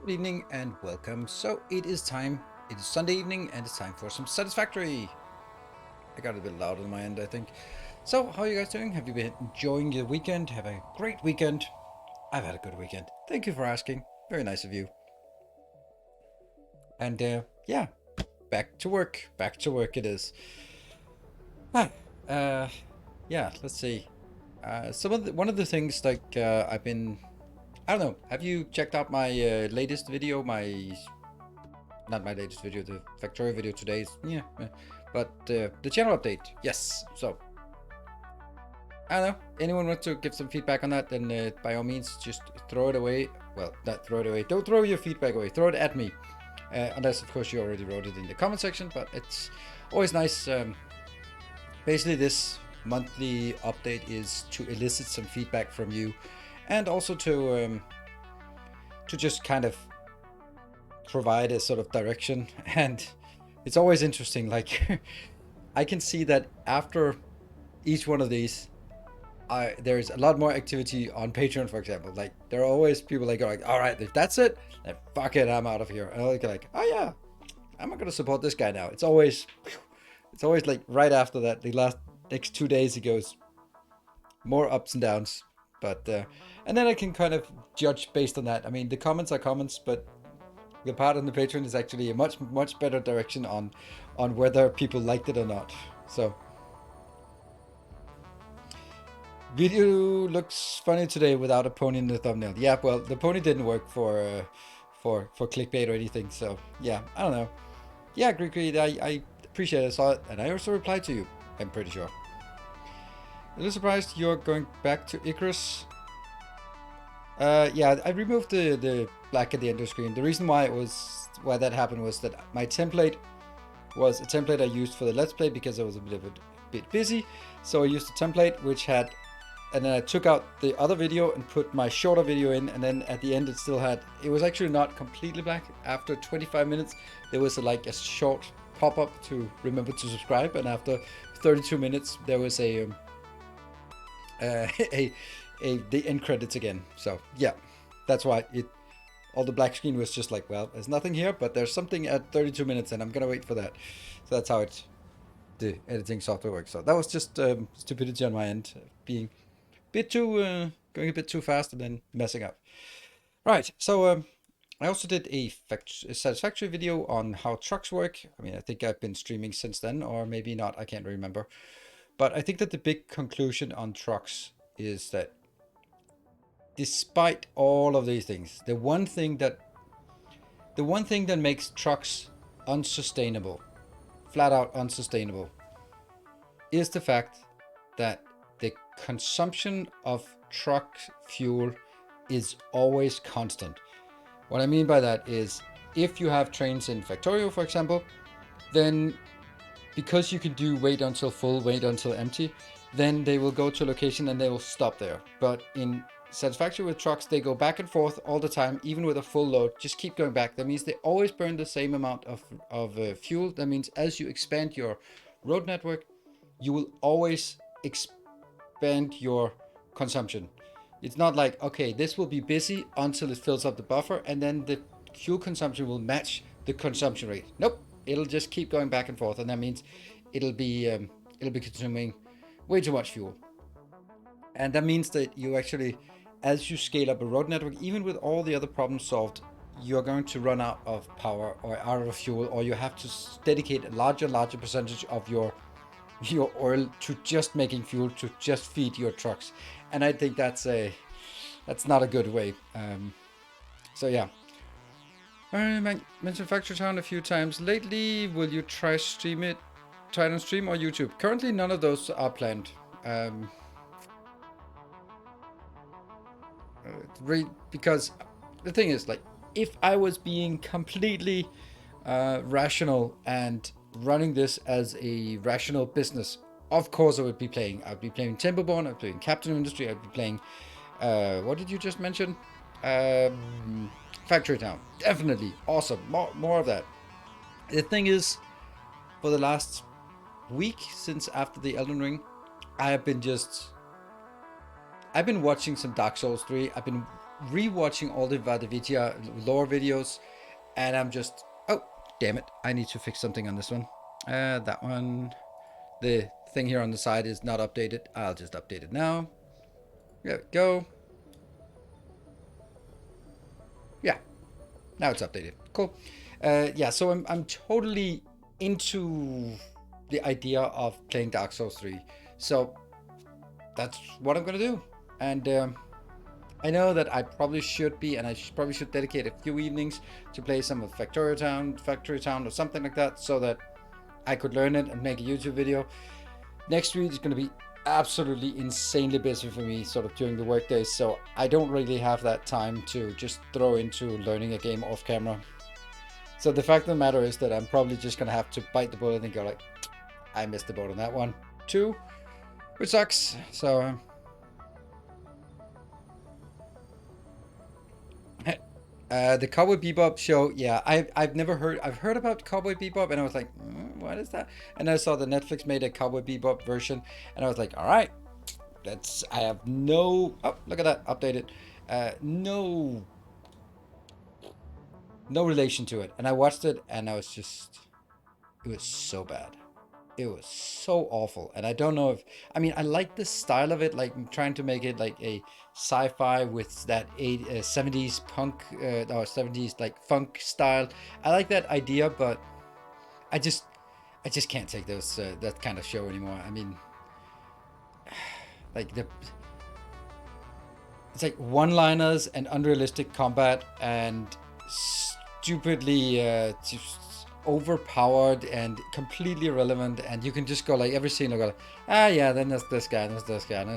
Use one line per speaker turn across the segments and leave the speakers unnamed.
Good evening and welcome. So it is time. It is Sunday evening and it's time for some Satisfactory. I got a bit loud on my end, I think. So how are you guys doing? Have you been enjoying your weekend? Have a great weekend. I've had a good weekend. Thank you for asking. Very nice of you. And yeah, back to work. Back to work it is. Yeah, let's see. One of the things like I've been I don't know. Have you checked out my latest video? Not my latest video, the Factory video today's. Yeah, but the channel update. Yes. So I don't know. Anyone want to give some feedback on that? Then by all means, just throw it away. Well, not throw it away. Don't throw your feedback away. Throw it at me. Unless, of course, you already wrote it in the comment section. But it's always nice. Basically, this monthly update is to elicit some feedback from you, and also to just kind of provide a sort of direction. And it's always interesting. Like I can see that after each one of these, there's a lot more activity on Patreon, for example. Like there are always people like going, all right, if that's it, then fuck it, I'm out of here. And I'll be like, oh yeah, I'm not gonna support this guy now. It's always like right after that, the next 2 days, it goes more ups and downs. But and then I can kind of judge based on that. I mean, the comments are comments, but the part on the Patreon is actually a much better direction on whether people liked it or not. So video looks funny today without a pony in the thumbnail. Yeah, well, the pony didn't work for clickbait or anything. So yeah, I don't know. Yeah, Greek, I appreciate it. I saw it, and I also replied to you. I'm pretty sure. A little surprised you're going back to Icarus. Yeah, I removed the black at the end of the screen. The reason why that happened was that my template was a template I used for the Let's Play because I was a bit busy. So I used a template which had, and then I took out the other video and put my shorter video in, and then at the end it was actually not completely black. After 25 minutes, there was like a short pop-up to remember to subscribe, and after 32 minutes, there was the end credits again. So yeah, that's why all the black screen was just like, well, there's nothing here, but there's something at 32 minutes, and I'm gonna wait for that. So that's how the editing software works. So that was just stupidity on my end, being going a bit too fast and then messing up. Right. So I also did a Satisfactory video on how trucks work. I mean, I think I've been streaming since then, or maybe not. I can't remember. But I think that the big conclusion on trucks is that despite all of these things, the one thing that makes trucks unsustainable, flat out unsustainable, is the fact that the consumption of truck fuel is always constant. What I mean by that is, if you have trains in Factorio, for example, then because you can do wait until full, wait until empty, then they will go to a location and they will stop there. But in Satisfactory with trucks, they go back and forth all the time, even with a full load, just keep going back. That means they always burn the same amount of fuel. That means as you expand your road network, you will always expand your consumption. It's not like, okay, this will be busy until it fills up the buffer, and then the fuel consumption will match the consumption rate. Nope, it'll just keep going back and forth, and that means it'll be consuming way too much fuel. And that means that you actually, as you scale up a road network, even with all the other problems solved, you're going to run out of power or out of fuel, or you have to dedicate a larger percentage of your oil to just making fuel to just feed your trucks. And I think that's not a good way. So yeah, I mentioned Factory Town a few times lately. Will you try it on stream or YouTube? Currently none of those are planned. Because the thing is, like, if I was being completely rational and running this as a rational business, of course I would be playing. I'd be playing Timberborn, I'd be playing Captain Industry, I'd be playing what did you just mention? Factory Town. Definitely awesome. More of that. The thing is, for the last week since after the Elden Ring, I've been watching some Dark Souls 3. I've been re-watching all the Vadavidya lore videos, and I'm just, oh damn it, I need to fix something on this one. That one, the thing here on the side is not updated. I'll just update it now. There we go. Yeah, now it's updated. Cool. Yeah, so I'm totally into the idea of playing Dark Souls 3. So that's what I'm gonna do. And I know that I probably should be, and I probably should dedicate a few evenings to play some of Factory Town or something like that, so that I could learn it and make a YouTube video. Next week is going to be absolutely insanely busy for me sort of during the workdays, so I don't really have that time to just throw into learning a game off camera. So the fact of the matter is that I'm probably just going to have to bite the bullet and go like, I missed the boat on that one too, which sucks. So the Cowboy Bebop show, yeah, I've heard about Cowboy Bebop, and I was like, what is that? And I saw that Netflix made a Cowboy Bebop version, and I was like, all right, I have no, oh, look at that, updated, no relation to it. And I watched it, and I was just, it was so bad. It was so awful. And I don't know if, I mean, I like the style of it, like trying to make it like a sci-fi with that 70s punk or 70s like funk style. I like that idea, but I just can't take those that kind of show anymore. I mean, like it's like one-liners and unrealistic combat and stupidly just overpowered and completely irrelevant, and you can just go like every scene will go like, yeah, then there's this guy, there's this guy, and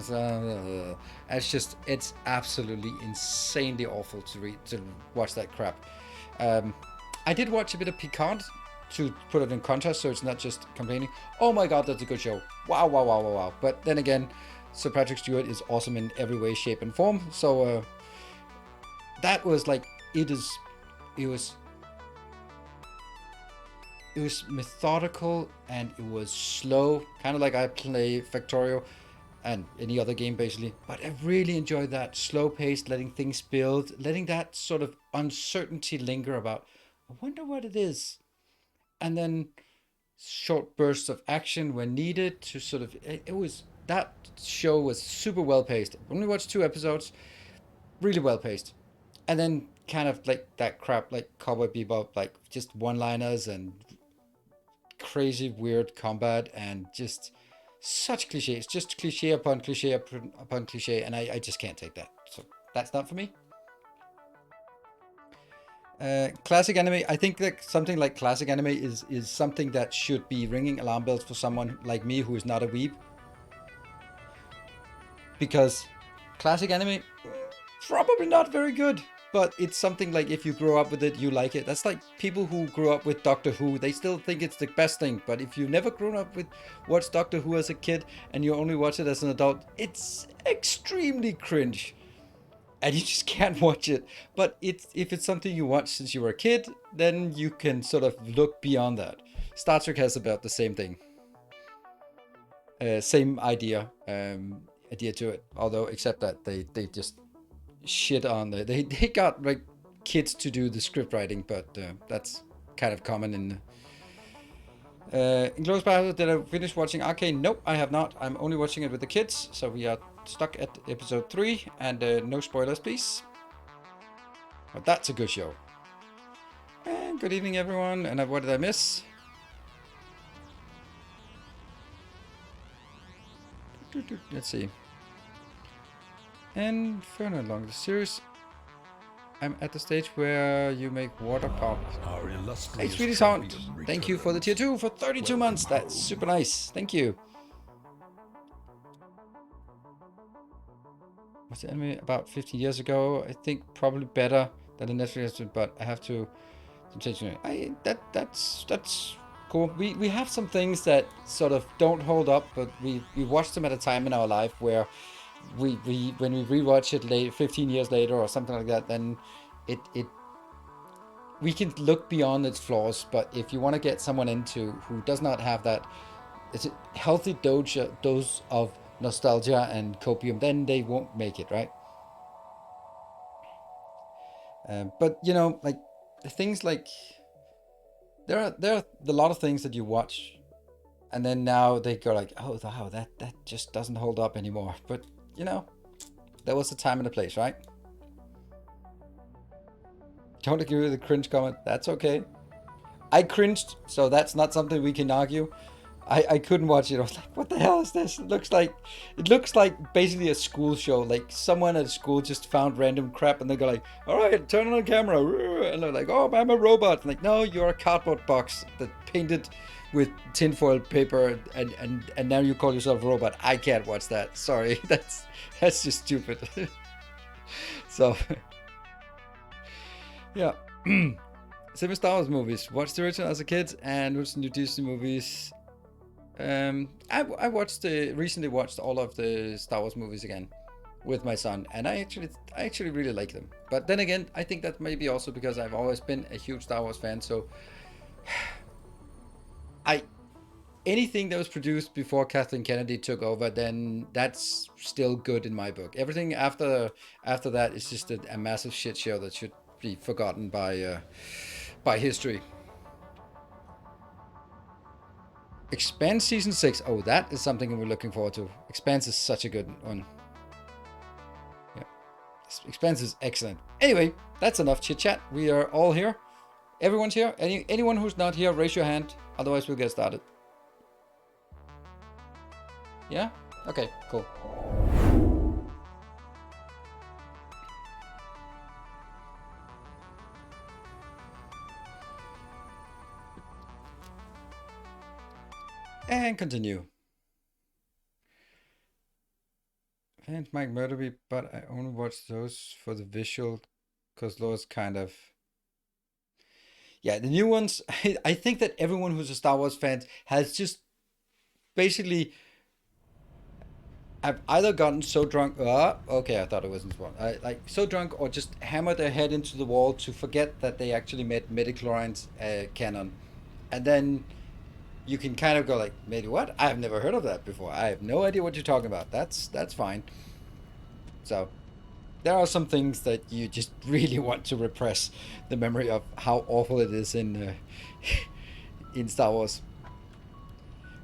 it's absolutely insanely awful to watch that crap. I did watch a bit of Picard to put it in contrast, so it's not just complaining, oh my god, that's a good show, wow. But then again, Sir Patrick Stewart is awesome in every way, shape and form, so that was like, it was methodical and it was slow, kind of like I play Factorio and any other game basically, but I really enjoyed that slow pace, letting things build, letting that sort of uncertainty linger about, I wonder what it is, and then short bursts of action when needed to sort of, it was, that show was super well paced. Only watched 2 episodes, really well paced, and then kind of like that crap like Cowboy Bebop, like just one-liners and crazy weird combat and just such cliches, just cliche upon cliche upon cliche, and I just can't take that, so that's not for me. Classic anime, I think that something like classic anime is something that should be ringing alarm bells for someone like me who is not a weeb, because classic anime, probably not very good, but it's something like if you grow up with it, you like it. That's like people who grew up with Doctor Who, they still think it's the best thing, but if you've never grown up with watched Doctor Who as a kid and you only watch it as an adult, it's extremely cringe and you just can't watch it. But if it's something you watched since you were a kid, then you can sort of look beyond that. Star Trek has about the same thing, same idea to it, although except that they just shit on they got like kids to do the script writing, but that's kind of common in Inglourious Basterds. Did I finish watching Arcane? Nope, I have not. I'm only watching it with the kids, so we are stuck at episode 3, and no spoilers please, but that's a good show. And good evening everyone, and what did I miss? Let's see. And further along the series, I'm at the stage where you make water pop. Hey, Sweetie Sound, thank you for the tier 2 for 32 months. That's super nice. Thank you. What's the anime about 15 years ago? I think probably better than the Netflix, but I have to change it. That's cool. We have some things that sort of don't hold up, but we watch them at a time in our life where we when we rewatch it late 15 years later or something like that, then it we can look beyond its flaws. But if you want to get someone into who does not have that, it's a healthy dose of nostalgia and copium, then they won't make it, right? But you know, like things like there are a lot of things that you watch and then now they go like, oh wow, that just doesn't hold up anymore. But you know, there was a time and a place, right? Don't agree with the cringe comment. That's okay. I cringed, so that's not something we can argue. I couldn't watch it. I was like, what the hell is this? It looks like basically a school show. Like someone at school just found random crap and they go like, all right, turn on the camera. And they're like, oh, I'm a robot. I'm like, no, you're a cardboard box that painted with tinfoil paper and now you call yourself a robot. I can't watch that. Sorry. That's just stupid. So yeah. Same as Star Wars movies. Watched the original as a kid and watched the new Disney movies. I recently watched all of the Star Wars movies again with my son, and I actually really like them. But then again, I think that may be also because I've always been a huge Star Wars fan. So anything that was produced before Kathleen Kennedy took over, then that's still good in my book. Everything after that is just a massive shit show that should be forgotten by history. Expanse Season 6. Oh, that is something we're looking forward to. Expanse is such a good one. Yeah. Expanse is excellent. Anyway, that's enough chit chat. We are all here. Everyone's here. Anyone who's not here, raise your hand. Otherwise, we'll get started. Yeah? Okay, cool. And continue. Fans might murder me, but I only watch those for the visual, because those kind of... Yeah, the new ones, I think that everyone who's a Star Wars fan has just basically... I've either gotten so drunk... okay, I thought it wasn't one. Like, so drunk or just hammered their head into the wall to forget that they actually made midichlorians canon. And then... you can kind of go like, maybe what? I've never heard of that before. I have no idea what you're talking about. That's fine. So there are some things that you just really want to repress the memory of how awful it is in Star Wars.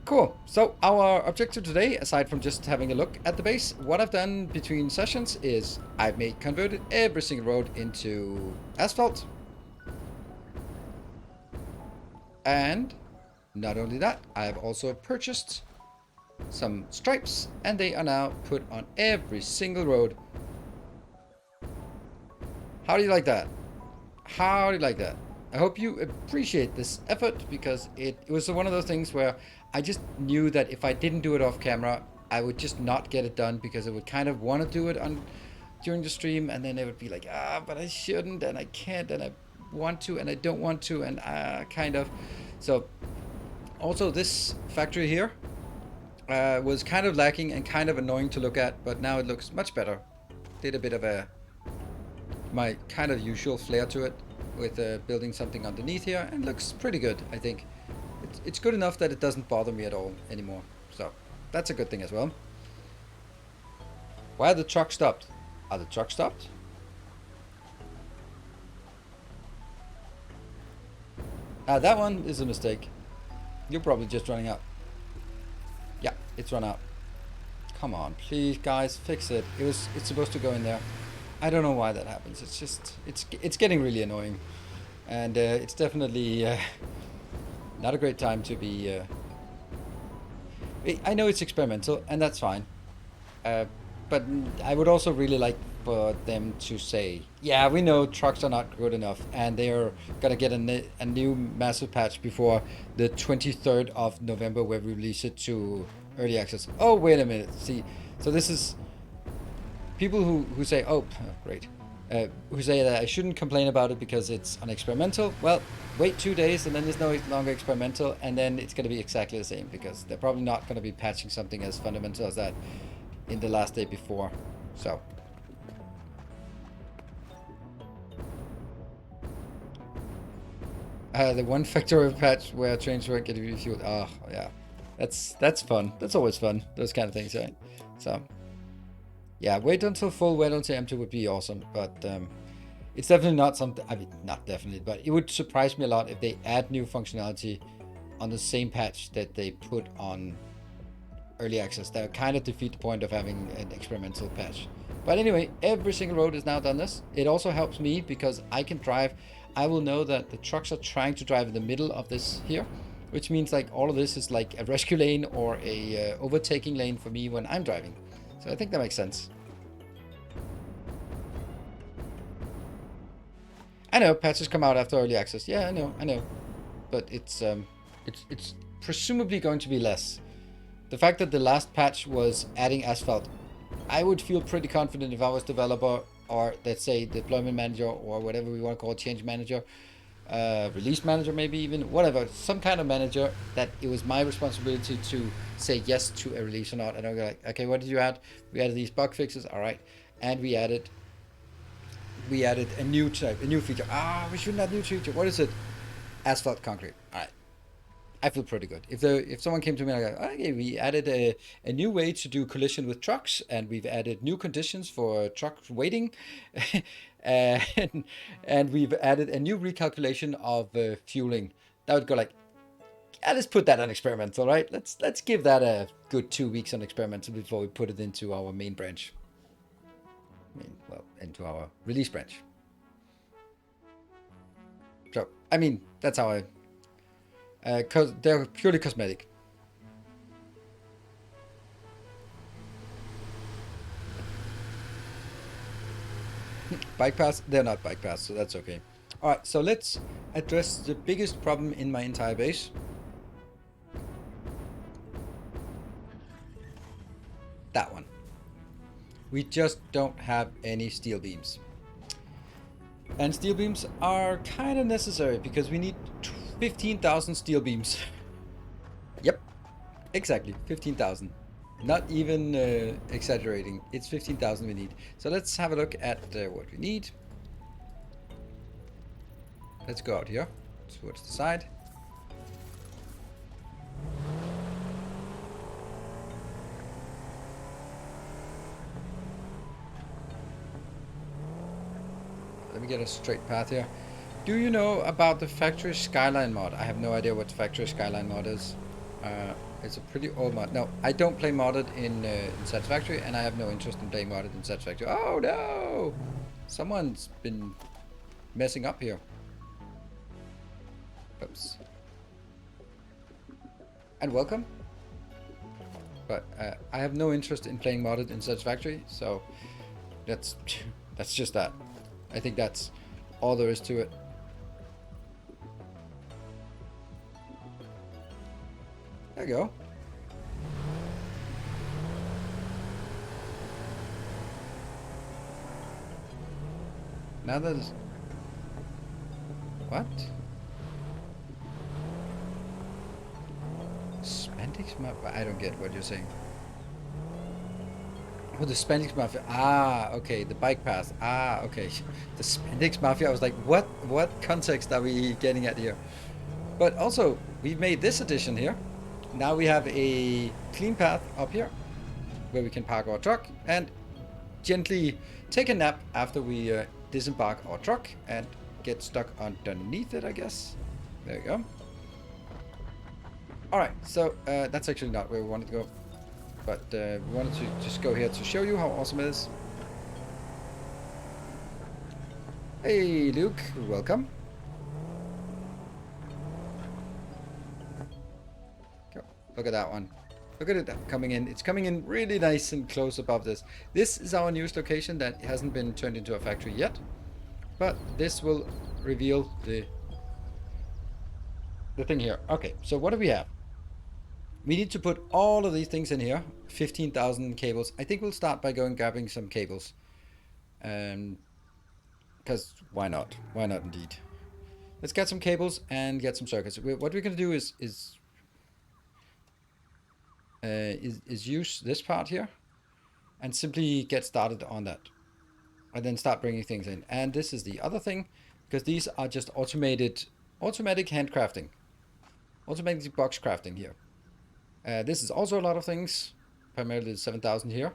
Cool. So our objective today, aside from just having a look at the base, what I've done between sessions is I've converted every single road into asphalt. And not only that, I have also purchased some stripes, and they are now put on every single road. How do you like that? How do you like that? I hope you appreciate this effort, because it was one of those things where I just knew that if I didn't do it off camera, I would just not get it done, because I would kind of want to do it during the stream, and then it would be like, but I shouldn't, and I can't, and I want to, and I don't want to, and kind of. So also this factory here was kind of lacking and kind of annoying to look at, but now it looks much better. Did a bit of my kind of usual flair to it with building something underneath here, and looks pretty good. I think it's good enough that it doesn't bother me at all anymore, so that's a good thing as well. Why are the trucks stopped? Are the trucks stopped? That one is a mistake. You're probably just running out. Yeah, it's run out. Come on, please, guys, fix it. It's supposed to go in there. I don't know why that happens. It's just it's getting really annoying, and it's definitely not a great time to be. I know it's experimental, and that's fine. But I would also really like for them to say, yeah, we know trucks are not good enough, and they're gonna get a new massive patch before the 23rd of November, where we release it to early access. Oh, wait a minute. See, so this is people who say, oh, great, who say that I shouldn't complain about it because it's an experimental. Well, wait 2 days, and then it's no longer experimental, and then it's gonna be exactly the same, because they're probably not gonna be patching something as fundamental as that in the last day before. So the one factory patch where trains weren't getting refueled. Oh yeah, that's fun. That's always fun, those kind of things, right? So yeah, wait until full, wait until empty would be awesome, but it's definitely not something, I mean, not definitely, but it would surprise me a lot if they add new functionality on the same patch that they put on early access. That would kind of defeat the point of having an experimental patch. But anyway, every single road is now done this. It also helps me because I can drive. I will know that the trucks are trying to drive in the middle of this here, which means like all of this is like a rescue lane or a overtaking lane for me when I'm driving. So I think that makes sense. I know patches come out after early access. Yeah, I know, but it's presumably going to be less. The fact that the last patch was adding asphalt, I would feel pretty confident if I was developer, or let's say deployment manager, or whatever we want to call it, change manager, release manager, maybe even whatever, some kind of manager, that it was my responsibility to say yes to a release or not. And I'm like, okay, what did you add? We added these bug fixes, all right, and we added a new type, a new feature. We shouldn't add new feature. What is it? Asphalt concrete. All right. I feel pretty good. If someone came to me and I go, okay, we added a new way to do collision with trucks, and we've added new conditions for truck waiting, and we've added a new recalculation of fueling, that would go like, yeah, let's put that on experimental, right? Let's give that a good 2 weeks on experimental before we put it into our main branch. Into our release branch. So, I mean, that's how because they're purely cosmetic. Bike paths, they're not bike paths, so that's okay. Alright, so let's address the biggest problem in my entire base. That one. We just don't have any steel beams. And steel beams are kind of necessary because we need 15,000 steel beams. Yep, exactly, 15,000. Not even exaggerating, it's 15,000 we need. So let's have a look at what we need. Let's go out here towards the side. Let me get a straight path here. Do you know about the factory skyline mod? I have no idea what the factory skyline mod is. It's a pretty old mod. No, I don't play modded in Satisfactory, and I have no interest in playing modded in Satisfactory. Oh no! Someone's been messing up here. Oops. And welcome. But I have no interest in playing modded in Satisfactory, so that's just that. I think that's all there is to it. There you go. Now there's... What? Spandex Mafia? I don't get what you're saying. Oh, the Spandex Mafia. Ah, okay. The bike path. Ah, okay. The Spandex Mafia. I was like, what context are we getting at here? But also, we've made this addition here. Now we have a clean path up here where we can park our truck and gently take a nap after we disembark our truck and get stuck underneath it, I guess. There you go. Alright, so that's actually not where we wanted to go. But we wanted to just go here to show you how awesome it is. Hey Luke, welcome. Look at that one. Look at it coming in. It's coming in really nice and close above this. This is our newest location that hasn't been turned into a factory yet. But this will reveal the thing here. Okay, so what do we have? We need to put all of these things in here. 15,000 cables. I think we'll start by going grabbing some cables. Because why not? Why not indeed? Let's get some cables and get some circuits. What we're going to do is use this part here and simply get started on that and then start bringing things in. And this is the other thing, because these are just automatic handcrafting, automatic box crafting here. This is also a lot of things, primarily the 7,000 here,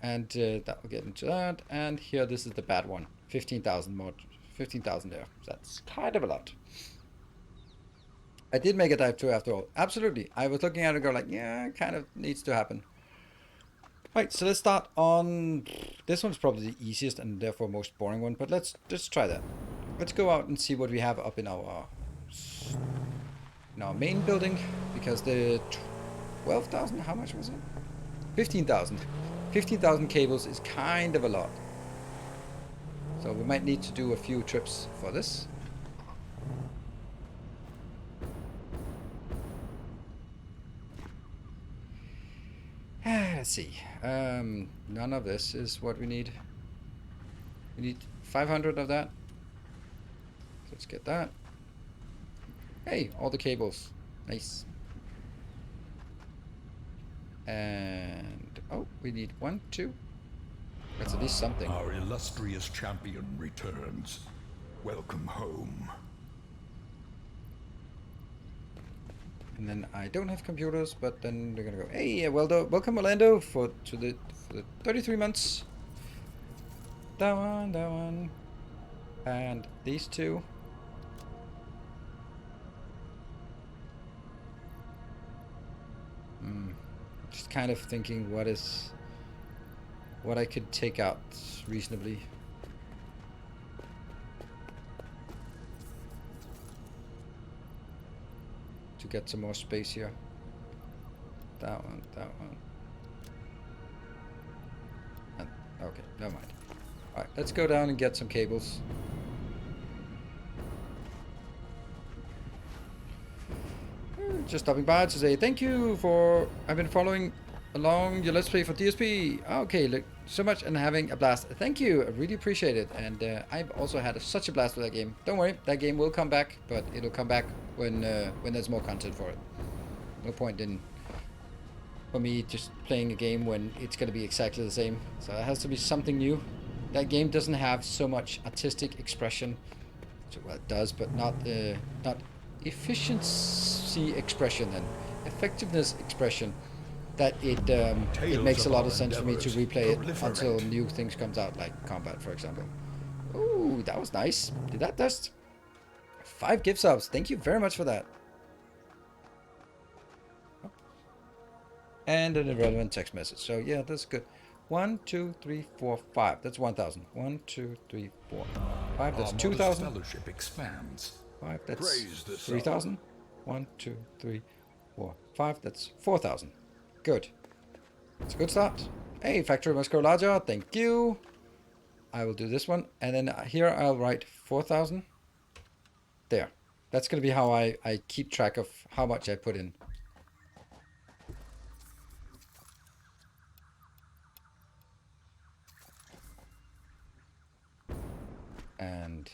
and that will get into that. And here, this is the bad one, 15,000 more, 15,000 there. That's kind of a lot. I did make a dive through after all. Absolutely. I was looking at it and go like, yeah, it kind of needs to happen. Right, so let's start on... This one's probably the easiest and therefore most boring one, but let's try that. Let's go out and see what we have up in our in our main building, because the 12,000, how much was it? 15,000. 15,000 cables is kind of a lot. So we might need to do a few trips for this. Let's see. None of this is what we need. We need 500 of that. Let's get that. Hey, all the cables. Nice. And oh, we need 1, 2. That's at least something.
Our illustrious champion returns. Welcome home.
And then I don't have computers, but then they're gonna go, hey, welcome Orlando for the 33 months. That one, and these two. Just kind of thinking what I could take out reasonably. To get some more space here. That one. And, okay, never mind. Alright, let's go down and get some cables. Just stopping by to say thank you for... I've been following along your Let's Play for DSP. Okay, look, so much and having a blast. Thank you, I really appreciate it. And I've also had such a blast with that game. Don't worry, that game will come back, but it'll come back when there's more content for it. No point in for me just playing a game when it's going to be exactly the same. So it has to be something new. That game doesn't have so much artistic expression. Well, it does, but not efficiency expression and effectiveness expression, that it makes a lot of sense for me to replay it until new things comes out, like combat, for example. Ooh, that was nice. Did that dust? 5 gift subs. Thank you very much for that. And an irrelevant text message. So yeah, that's good. 1, 2, 3, 4, 5. That's 1,000. 1, 2, 3, 4, 5. That's 2,000.
Fellowship expands.
5. That's 3,000. 1, 2, 3, 4, 5. That's 4,000. Good. It's a good start. Hey, factory must grow larger. Thank you. I will do this one. And then here I'll write 4,000. There. That's going to be how I keep track of how much I put in. And...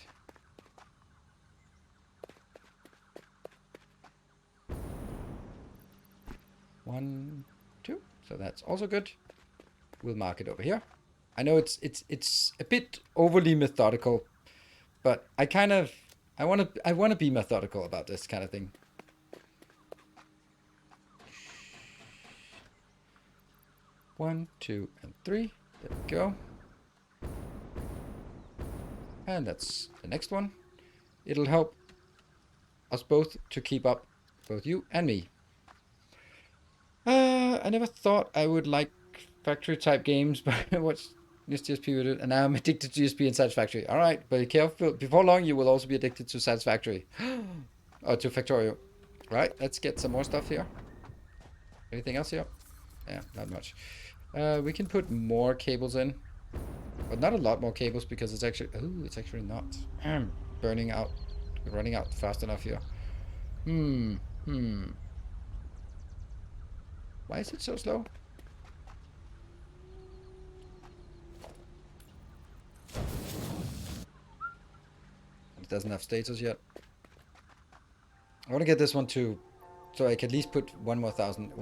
1, 2. So that's also good. We'll mark it over here. I know it's a bit overly methodical, but I want to be methodical about this kind of thing. One, 2, and 3. There we go. And that's the next one. It'll help us both to keep up, both you and me. I never thought I would like factory type games, but I watched this GSP with it, and now I'm addicted to GSP and Satisfactory. Alright, but be careful. Before long, you will also be addicted to Satisfactory. Or to Factorio. Right, let's get some more stuff here. Anything else here? Yeah, not much. We can put more cables in. But not a lot more cables, because it's actually... Oh, it's actually not. Burning out. Running out fast enough here. Why is it so slow? It doesn't have status yet. I want to get this one too, so I can at least put 1,000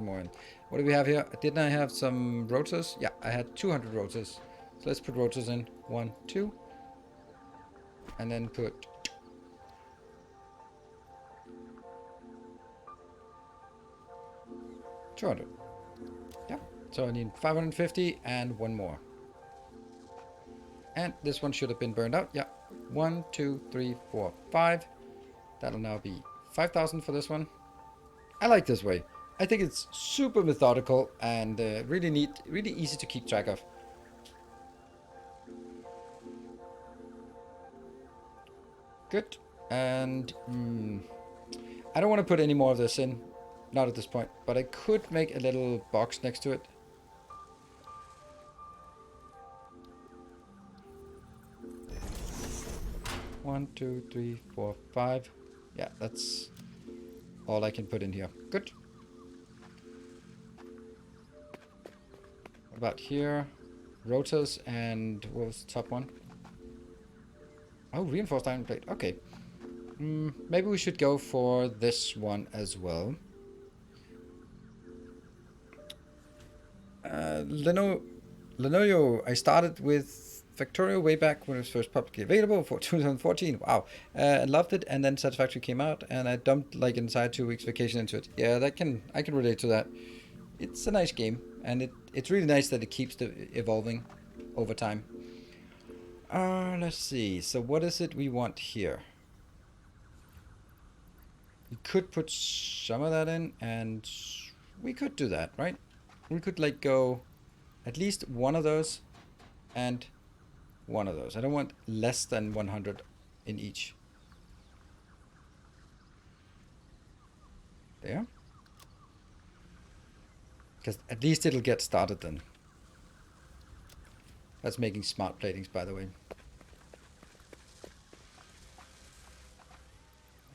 more in. What do we have here? Didn't I have some rotors? Yeah, I had 200 rotors. So let's put rotors in. 1, 2. And then put... 200. Yeah. So I need 550 and 1 more. And this one should have been burned out. Yeah. 1, 2, 3, 4, 5. That'll now be 5,000 for this one. I like this way. I think it's super methodical and really neat, really easy to keep track of. Good. And I don't want to put any more of this in. Not at this point. But I could make a little box next to it. One, two, three, four, five. Yeah, that's all I can put in here. Good. What about here? Rotors and what was the top one? Oh, reinforced iron plate. Okay. Maybe we should go for this one as well. Lenoio, I started with Factorio way back when it was first publicly available for 2014. Wow. I loved it, and then Satisfactory came out, and I dumped like an entire 2 weeks vacation into it. Yeah, I can relate to that. It's a nice game, and it's really nice that it keeps evolving over time. Let's see. So what is it we want here? We could put some of that in, and we could do that, right? We could like go at least one of those and one of those. I don't want less than 100 in each. There. Because at least it'll get started then. That's making smart platings, by the way.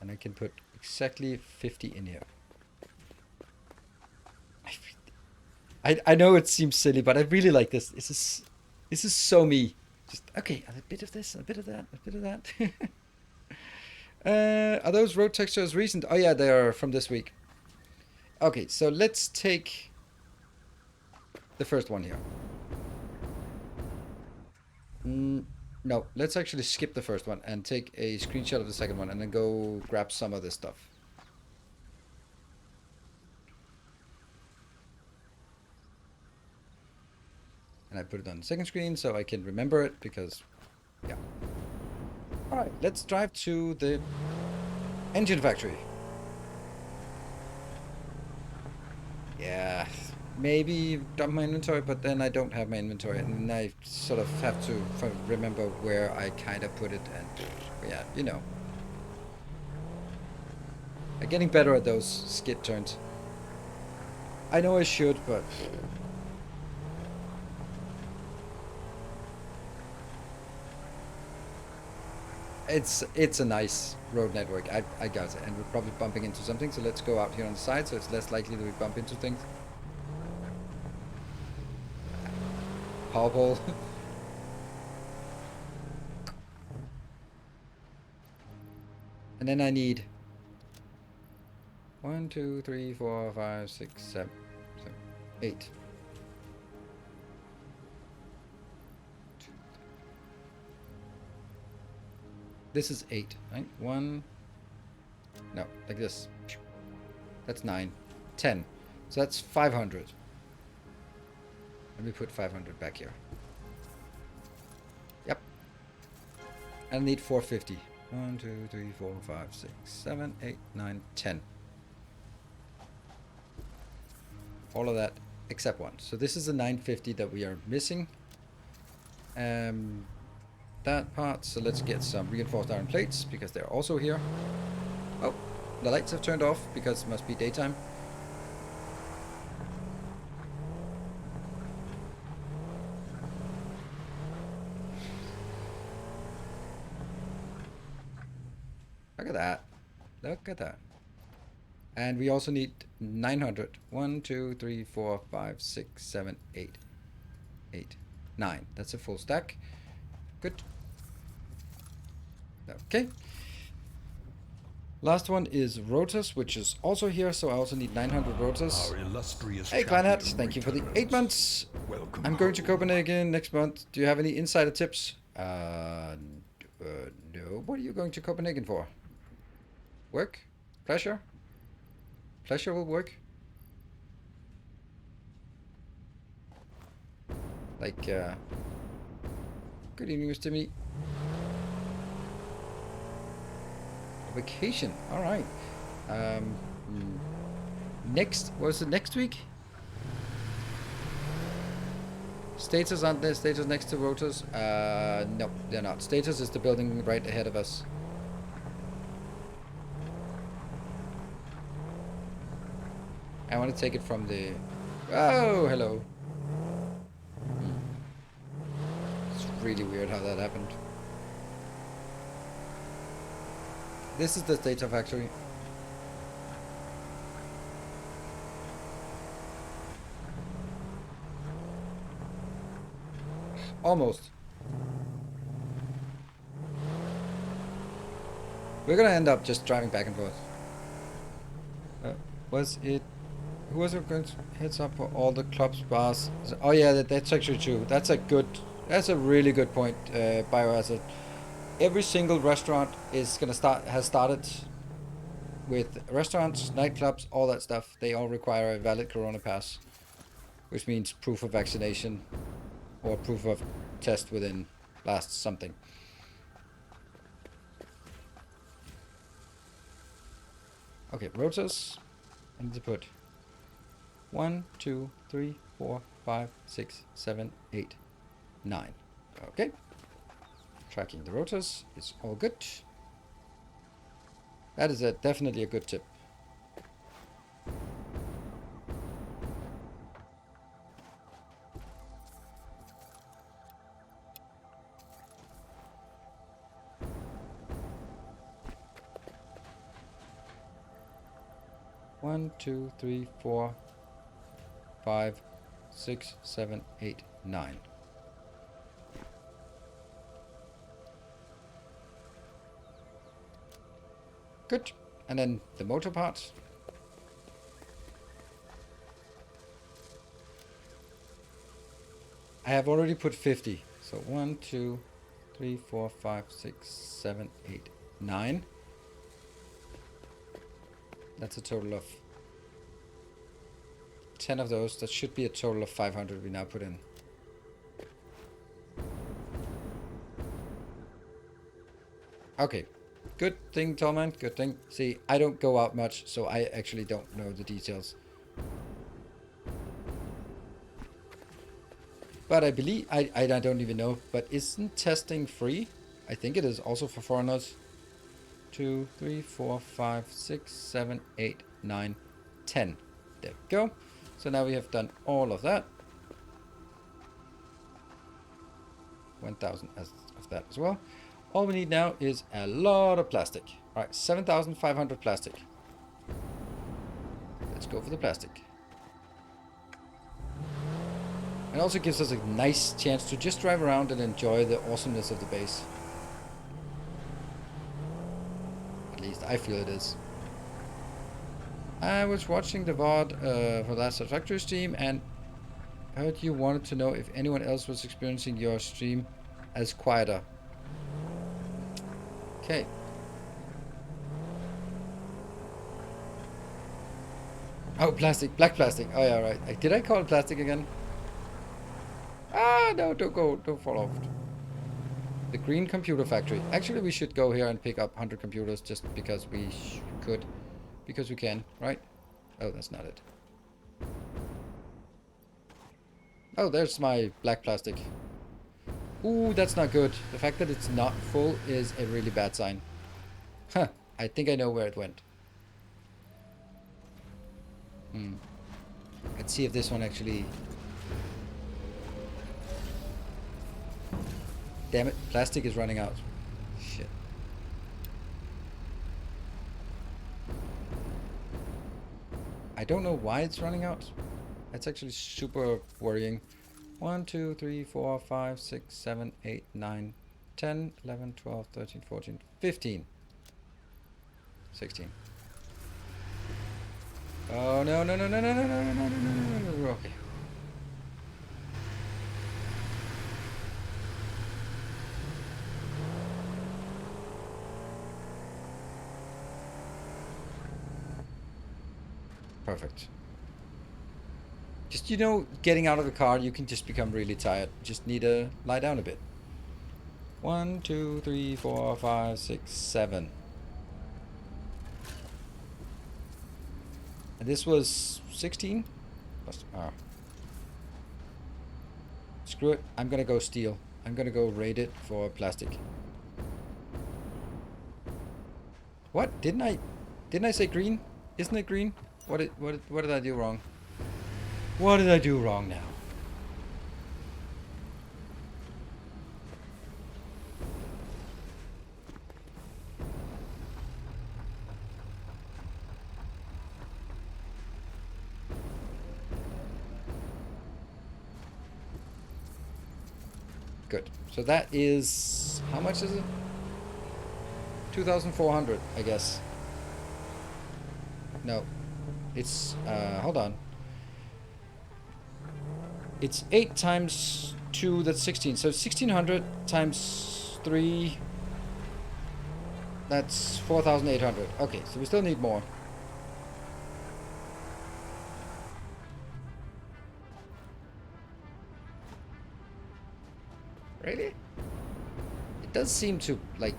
And I can put exactly 50 in here. I know it seems silly, but I really like this. This is so me. Just okay, a bit of this, a bit of that, a bit of that. Are those road textures recent? Oh yeah, they are from this week. Okay, so let's take the first one here. No, let's actually skip the first one and take a screenshot of the second one and then go grab some of this stuff. And I put it on the second screen so I can remember it because, yeah. Alright, let's drive to the engine factory. Yeah, maybe dump my inventory, but then I don't have my inventory, and then I sort of have to remember where I kind of put it, and yeah, you know. I'm getting better at those skid turns. I know I should, but it's a nice road network. I got it, and we're probably bumping into something, so let's go out here on the side so it's less likely that we bump into things. Power pole. And then I need 1, 2, 3, 4, 5, 6, 7, 8. This is 8, right? 1. No, like this. That's 9. 10. So that's 500. Let me put 500 back here. Yep. I need 450. 1, 2, 3, 4, 5, 6, 7, 8, 9, 10. All of that except one. So this is the 950 that we are missing. That part. So let's get some reinforced iron plates because they're also here. Oh, the lights have turned off because it must be daytime. Look at that. Look at that. And we also need 900. 1, 2, 3, 4, 5, 6, 7, 8. 8. 9. That's a full stack. Good. Okay. Last one is rotors, which is also here, so I also need 900 rotors.
Our illustrious
Hey, Kleinhat, thank you for the 8 months.
Welcome
I'm going to
home.
Copenhagen next month. Do you have any insider tips? No. What are you going to Copenhagen for? Work? Pleasure? Pleasure will work? Like, good evening, Mr. Me. Vacation. All right. Next, was it next week? Status aren't there. Status next to rotors. No, they're not. Status is the building right ahead of us. I want to take it from the... Oh, hello. It's really weird how that happened. This is the data factory. Almost. We're gonna end up just driving back and forth. Was it... Who was it going to heads up for all the clubs, bars? Oh yeah, that's actually true. That's a good... That's a really good point, Biohazard. Every single restaurant is gonna has started with restaurants, nightclubs, all that stuff. They all require a valid Corona pass, which means proof of vaccination or proof of test within last something. Okay, rotors. I need to put 1, 2, 3, 4, 5, 6, 7, 8, 9. Okay. Tracking the rotors is all good. That is definitely a good tip. One, 2, 3, 4, 5, 6, 7, 8, 9. Good. And then the motor part. I have already put 50. So 1, 2, 3, 4, 5, 6, 7, 8, 9. That's a total of 10 of those. That should be a total of 500 we now put in. Okay. Good thing, Tallman. Good thing. See, I don't go out much, so I actually don't know the details. But I believe, I don't even know, but isn't testing free? I think it is also for foreigners. 2, 3, 4, 5, 6, 7, 8, 9, 10. There we go. So now we have done all of that. 1,000 of that as well. All we need now is a lot of plastic. All right, 7,500 plastic. Let's go for the plastic. It also gives us a nice chance to just drive around and enjoy the awesomeness of the base. At least I feel it is. I was watching the VOD for last Satisfactory stream and heard you wanted to know if anyone else was experiencing your stream as quieter. Okay. Oh, plastic, black plastic. Oh yeah, right. Did I call it plastic again? Ah, no, don't fall off. The green computer factory. Actually, we should go here and pick up 100 computers just because we could. Because we can, right? Oh, that's not it. Oh, there's my black plastic. Ooh, that's not good. The fact that it's not full is a really bad sign. Huh, I think I know where it went. Let's see if this one actually... Damn it, plastic is running out. Shit. I don't know why it's running out. That's actually super worrying. 1, 2, 3, 4, 5, 6, 7, 8, 9, 10, 11, 12, 13, 14, 15. 16. Oh no, no, no, no, no, no, no, no, no, no, no, no. Okay. Perfect. Just, you know, getting out of the car, you can just become really tired. Just need to lie down a bit. 1, 2, 3, 4, 5, 6, 7. And this was 16? Screw it. I'm gonna go steel. I'm gonna go raid it for plastic. What? Didn't I say green? Isn't it green? What did I do wrong? What did I do wrong now? Good. So that is, how much is it? 2,400, I guess. No, it's hold on. It's 8 times 2, that's 16. So 1,600 times 3, that's 4,800. Okay, so we still need more. Really? It does seem to, like,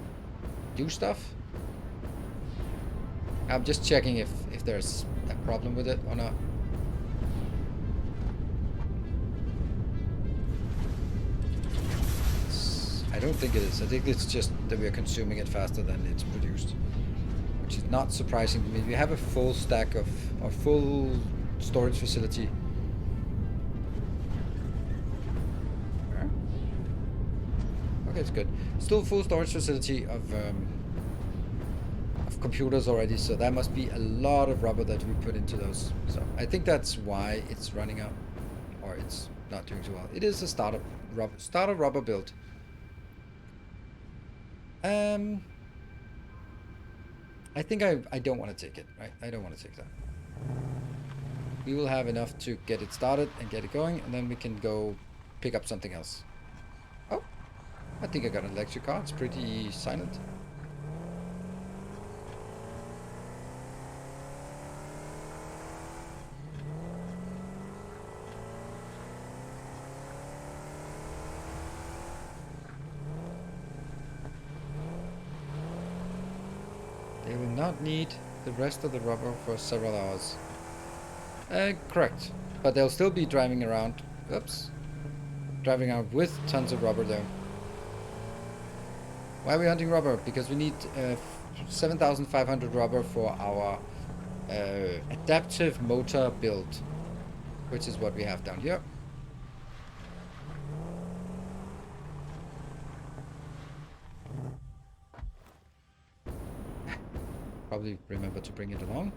do stuff. I'm just checking if there's a problem with it or not. I don't think it is. I think it's just that we are consuming it faster than it's produced, which is not surprising to me. We have a full stack of, or full storage facility. Okay, it's good. Still full storage facility of computers already, so that must be a lot of rubber that we put into those. So I think that's why it's running out, or it's not doing so well. It is a startup rubber build. I think I don't want to take it, right? I don't want to take that. We will have enough to get it started and get it going, and then we can go pick up something else. Oh, I think I got an electric car. It's pretty silent. They will not need the rest of the rubber for several hours. Correct. But they'll still be driving around. Oops. Driving around with tons of rubber though. Why are we hunting rubber? Because we need 7,500 rubber for our adaptive motor build, which is what we have down here. Probably remember to bring it along.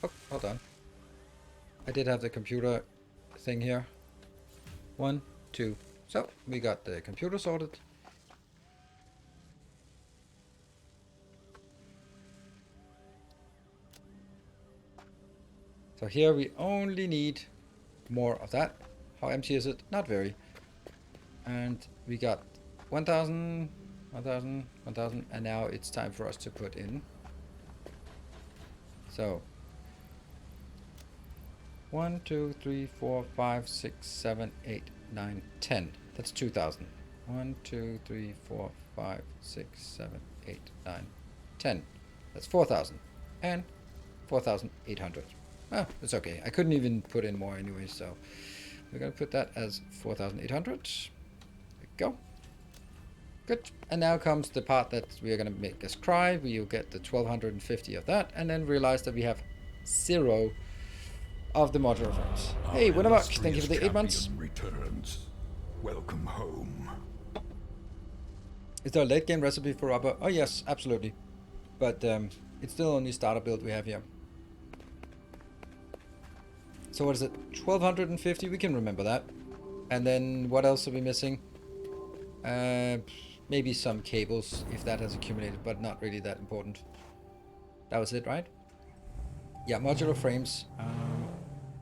Oh, hold on. I did have the computer thing here. 1, 2. So we got the computer sorted. So here we only need more of that. How empty is it? Not very. And we got 1,000, 1,000, 1,000, and now it's time for us to put in. So 1, 2, 3, 4, 5, 6, 7, 8, 9, 10. That's 2,000. 1, 2, 3, 4, 5, 6, 7, 8, 9, 10. That's 4,000. And 4,800. Ah, it's okay. I couldn't even put in more anyway, so we're going to put that as 4,800. There we go. Good. And now comes the part that we are going to make us cry. We'll get the 1,250 of that, and then realize that we have 0 of the modular frames. Hey, Winterbuck, thank you for the 8 months.
Returns. Welcome home.
Is there a late game recipe for rubber? Oh yes, absolutely. But it's still only starter build we have here. So what is it? 1,250? We can remember that. And then what else are we missing? Maybe some cables if that has accumulated, but not really that important. That was it, right? Yeah, modular frames.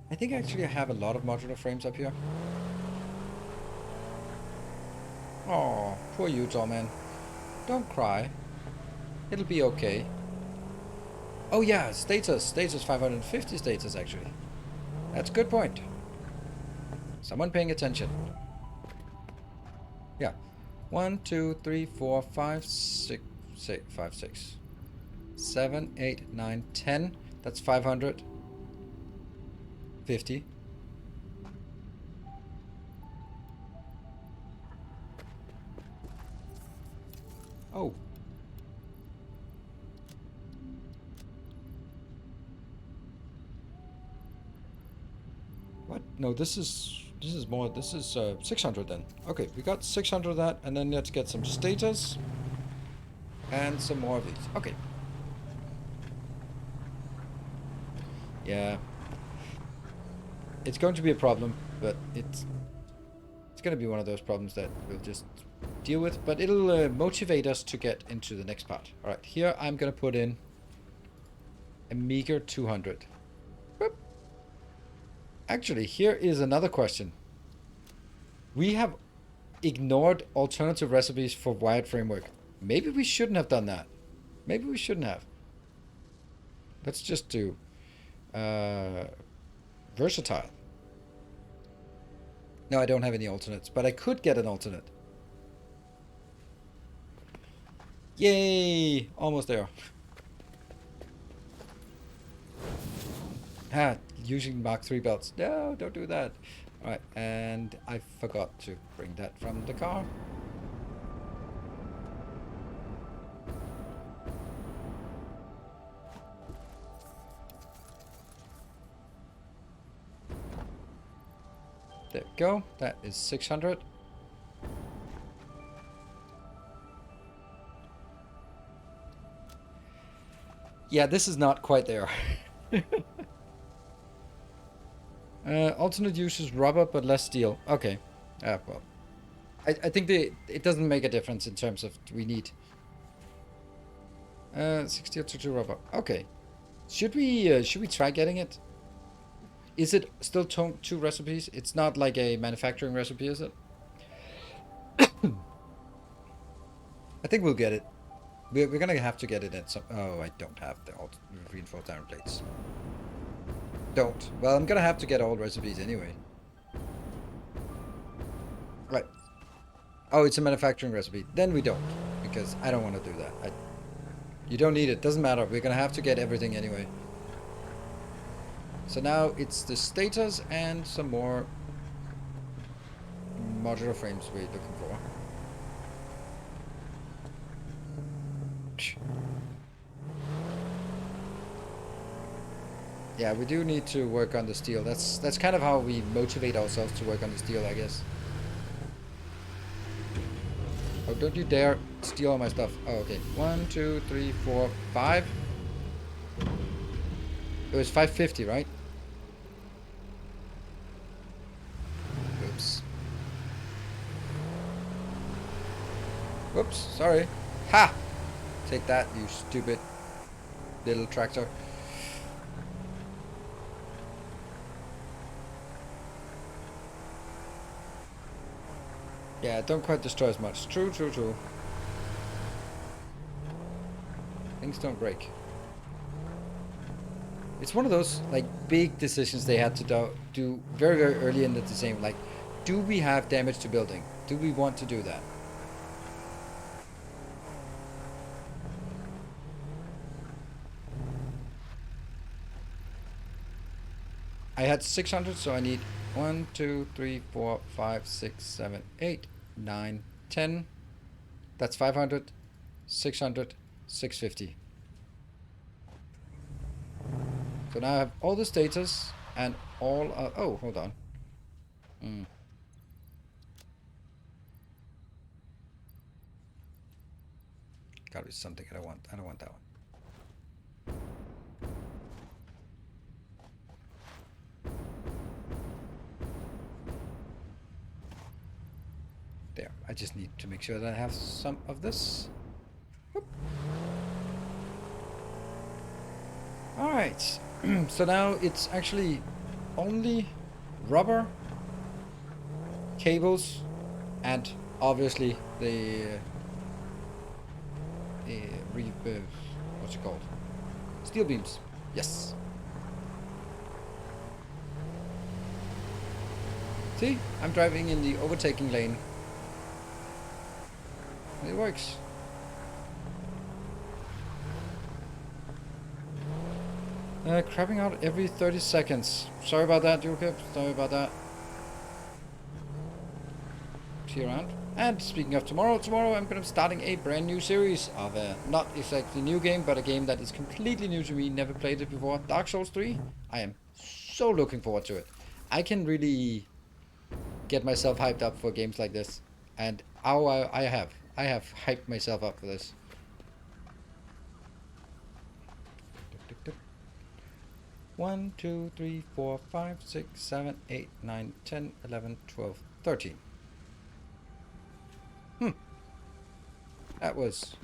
I think actually I have a lot of modular frames up here. Oh, poor you, man. Don't cry. It'll be okay. Oh yeah, status. Status 550 status actually. That's a good point. Someone paying attention. Yeah. 1, 2, 3, 4, 5, 6, 5, 6, 7, 8, 9, 10. That's 550. Oh. What? No, this is more. This is 600 then. Okay, we got 600 of that, and then let's get some status and some more of these. Okay. Yeah. It's going to be a problem, but it's going to be one of those problems that we'll just deal with, but it'll motivate us to get into the next part. All right, here I'm going to put in a meager 200. Boop. Actually, here is another question. We have ignored alternative recipes for wired framework. Maybe we shouldn't have done that. Maybe we shouldn't have. Let's just do versatile. No, I don't have any alternates, but I could get an alternate. Yay! Almost there. Ah, using Mark III belts. No, don't do that. Alright, and I forgot to bring that from the car. There we go. That is 600. Yeah, this is not quite there. Alternate uses rubber but less steel. Okay. Well, I think it doesn't make a difference in terms of we need 60 to 2 rubber. Okay. Should we try getting it? Is it still two recipes? It's not like a manufacturing recipe, is it? I think we'll get it. We're gonna have to get it at some... Oh, I don't have the reinforced iron plates. Don't. Well, I'm gonna have to get all recipes anyway. Right. Oh, it's a manufacturing recipe. Then we don't, because I don't want to do that. You don't need it. Doesn't matter. We're gonna have to get everything anyway. So now it's the status and some more modular frames we're looking for. Yeah, we do need to work on the steel. That's kind of how we motivate ourselves to work on the steel, I guess. Oh, don't you dare steal all my stuff. Oh, okay. 1, 2, 3, 4, 5. It was 550, right? Oops. Whoops, sorry. Ha! Take that, you stupid little tractor. Yeah, don't quite destroy as much. True. Things don't break. It's one of those, like, big decisions they had to do very, very early in the design. Like, do we have damage to building? Do we want to do that? I had 600, so I need 1, 2, 3, 4, 5, 6, 7, 8, 9, 10. That's 500, 600, 650. So now I have all the status and all... oh, hold on. Gotta be something I don't want. I don't want that one. There. I just need to make sure that I have some of this. Whoop. Alright. So now it's actually only rubber, cables, and obviously the what's it called? Steel beams. Yes. See? I'm driving in the overtaking lane. It works. Crapping out every 30 seconds. Sorry about that, Jacob. Sorry about that. See you around. And speaking of tomorrow, I'm going to be starting a brand new series of a not exactly new game, but a game that is completely new to me, never played it before, Dark Souls 3. I am so looking forward to it. I can really get myself hyped up for games like this. And I have hyped myself up for this. 1, 2, 3, 4, 5, 6, 7, 8, 9, 10, 11, 12, 13. That was...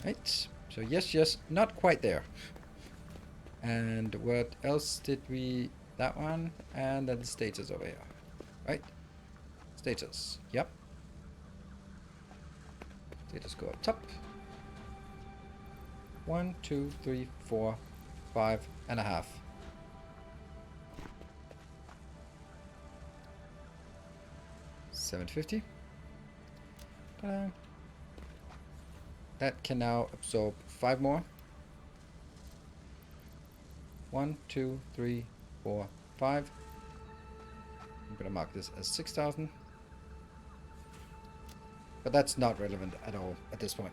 Right. So yes, not quite there. And what else did we... That one, and then the status over here. Right? Status. Yep. Status go up top. 1, 2, 3, 4, 5.5. $750. Ta-da. That can now absorb 5 more. 1, 2, 3, 4, 5. I'm gonna mark this as 6,000. But that's not relevant at all at this point.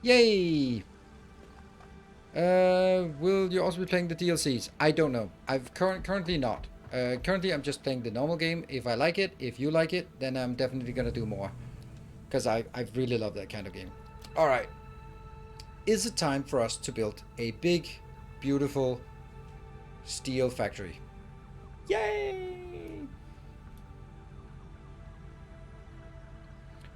Yay! Will you also be playing the DLCs? I don't know. I've currently not. Currently I'm just playing the normal game. If I like it, if you like it, then I'm definitely gonna do more. Because I really love that kind of game. Alright. Is it time for us to build a big, beautiful steel factory? Yay!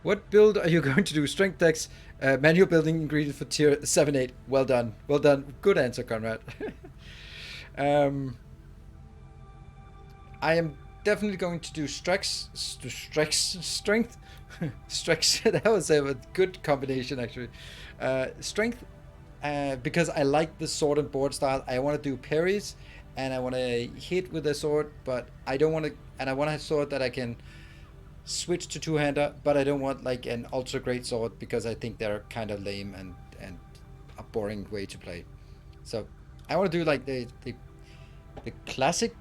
What build are you going to do? Strength decks, manual building ingredient for tier 7-8. Well done. Well done. Good answer, Conrad. I am definitely going to do strength. Strength. That was a good combination, actually. Strength, because I like the sword and board style. I want to do parries, and I want to hit with a sword, but I don't want to. And I want a sword that I can switch to two-hander, but I don't want like an ultra great sword because I think they're kind of lame and a boring way to play. So I want to do like the classic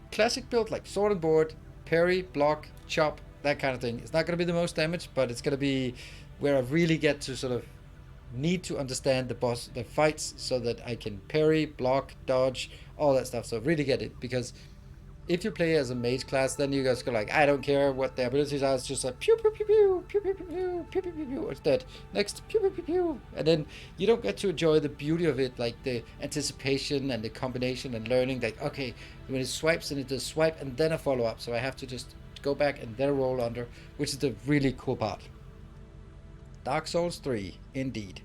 build, like sword and board, parry, block, chop, that kind of thing. It's not going to be the most damage, but it's going to be where I really get to sort of need to understand the fights so that I can parry, block, dodge, all that stuff. So really get it, because if you play as a mage class, then you guys go like, I don't care what the abilities are, it's just like pew pew pew pew pew pew pew pew pew pew pew pew. It's dead. Next pew pew pew pew. And then you don't get to enjoy the beauty of it, like the anticipation and the combination and learning, like, okay, when it swipes and it does swipe and then a follow up, so I have to just go back and then roll under, which is the really cool part. Dark Souls 3, indeed.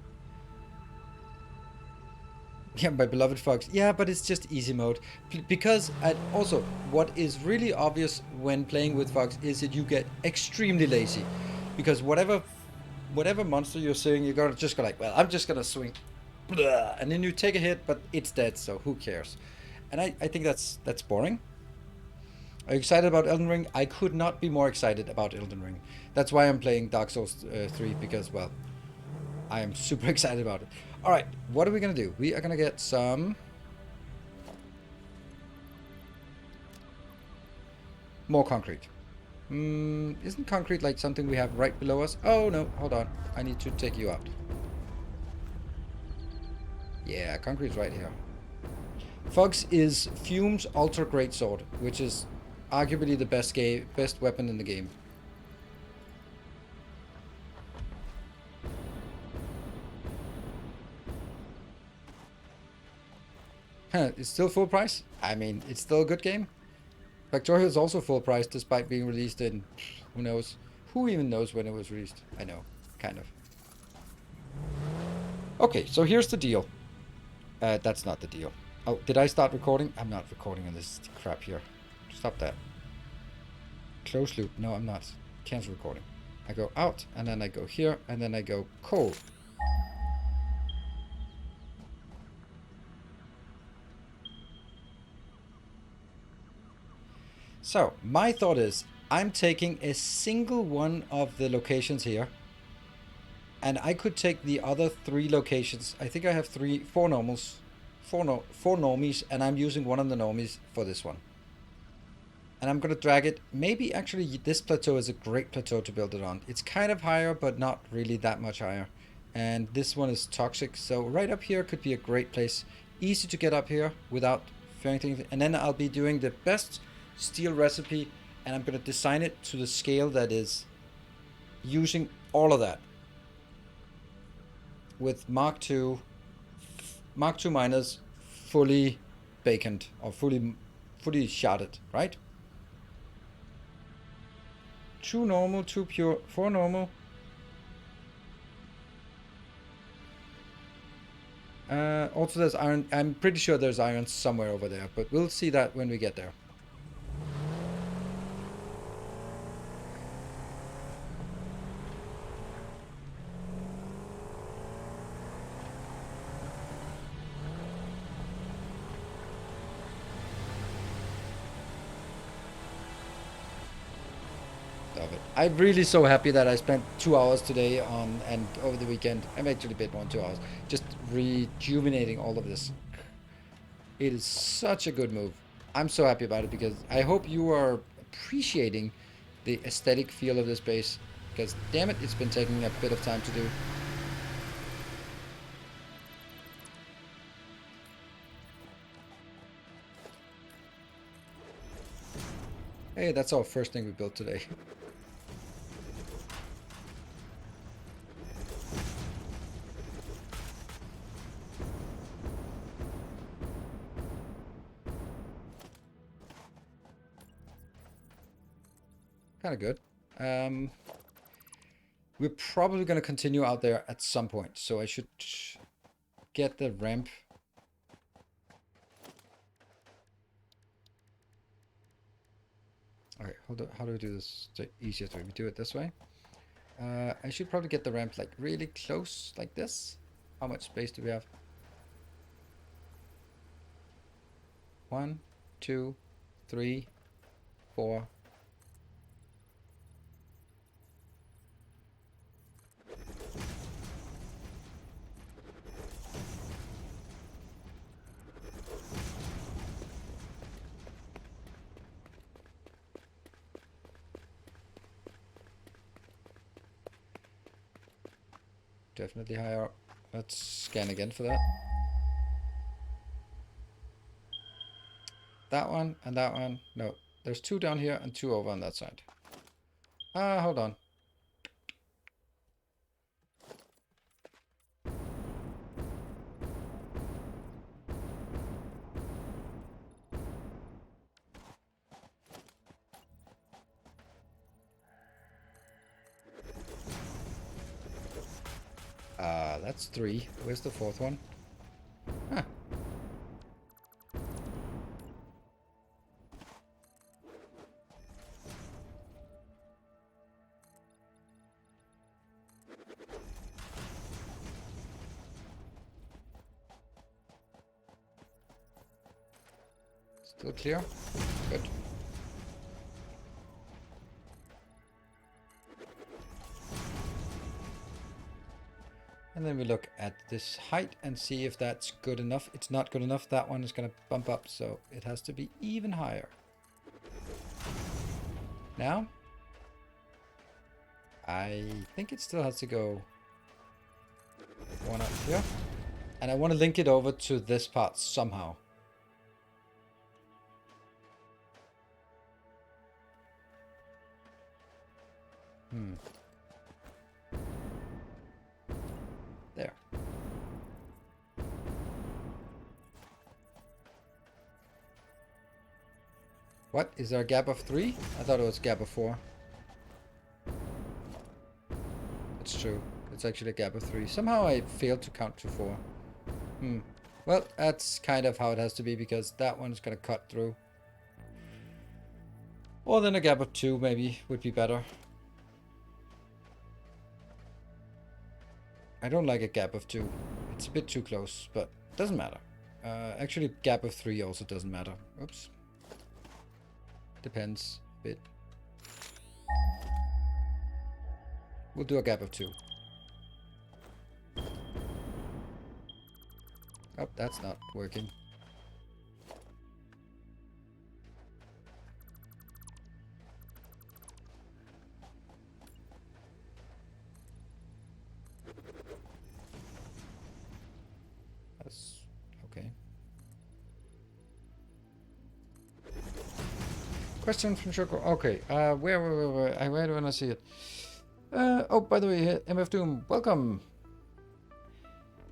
Yeah, my beloved Fox. Yeah, but it's just easy mode. Because, and also, what is really obvious when playing with Fox is that you get extremely lazy. Because whatever monster you're seeing, you're gonna just go like, well, I'm just gonna swing. Blah, and then you take a hit, but it's dead, so who cares? And I think that's boring. Are you excited about Elden Ring? I could not be more excited about Elden Ring. That's why I'm playing Dark Souls 3, because, well, I am super excited about it. Alright, what are we going to do? We are going to get some more concrete. Isn't concrete like something we have right below us? Oh no, hold on. I need to take you out. Yeah, concrete's right here. Fox is Fume's Ultra Great Sword, which is arguably the best weapon in the game. It's still full price? I mean, it's still a good game. Factorio is also full price despite being released in... Who knows? Who even knows when it was released? I know. Kind of. Okay, so here's the deal. That's not the deal. Oh, did I start recording? I'm not recording on this crap here. Stop that. Close loop. No, I'm not. Cancel recording. I go out, and then I go here, and then I go coal. So, my thought is, I'm taking a single one of the locations here, and I could take the other 3 locations. I think I have 4 normals, four normies, and I'm using one of the normies for this one. And I'm going to drag it. Maybe actually this plateau is a great plateau to build it on. It's kind of higher, but not really that much higher. And this one is toxic, so right up here could be a great place. Easy to get up here without fearing anything. And then I'll be doing the best steel recipe, and I'm going to design it to the scale that is using all of that. With Mark II miners fully baconed, or fully sharded, right? 2 normal, 2 pure, 4 normal. Also there's iron. I'm pretty sure there's iron somewhere over there, but we'll see that when we get there. Love it. I'm really so happy that I spent 2 hours today on, and over the weekend. I'm actually a bit more than 2 hours, just rejuvenating all of this. It is such a good move. I'm so happy about it because I hope you are appreciating the aesthetic feel of this base, because damn it, it's been taking a bit of time to do. Hey, that's our first thing we built today. Kind of good. We're probably going to continue out there at some point, so I should get the ramp. Alright, hold on. How do we do this the easiest way? We do it this way. I should probably get the ramp like really close, like this. How much space do we have? 1, 2, 3, 4. Definitely higher up. Let's scan again for that. That one and that one. No, there's 2 down here and 2 over on that side. Hold on. That's 3. Where's the 4th one? Huh. Still clear? Good. And then we look at this height and see if that's good enough. It's not good enough. That one is going to bump up, so it has to be even higher. Now, I think it still has to go one up here. And I want to link it over to this part somehow. There. What? Is there a gap of 3? I thought it was a gap of 4. It's true. It's actually a gap of 3. Somehow I failed to count to 4. Well, that's kind of how it has to be, because that one's going to cut through. Or then a gap of 2 maybe would be better. I don't like a gap of 2. It's a bit too close, but doesn't matter. Actually, gap of 3 also doesn't matter. Oops. Depends a bit. We'll do a gap of 2. Oh, that's not working. That's okay. Question from Choco. Okay, where do I see it? Oh, by the way, MF Doom, welcome.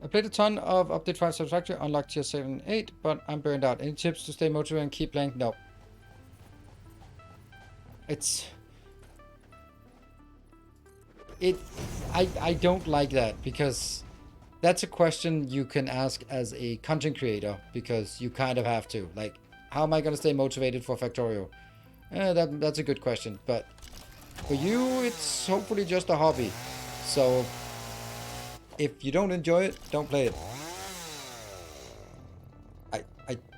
I played a ton of Update 5 Satisfactory, unlocked tier 7 and 8, but I'm burned out. Any tips to stay motivated and keep playing? No. I don't like that, because that's a question you can ask as a content creator, because you kind of have to. Like, how am I going to stay motivated for Factorio? That's a good question, but for you, it's hopefully just a hobby. So, if you don't enjoy it, don't play it.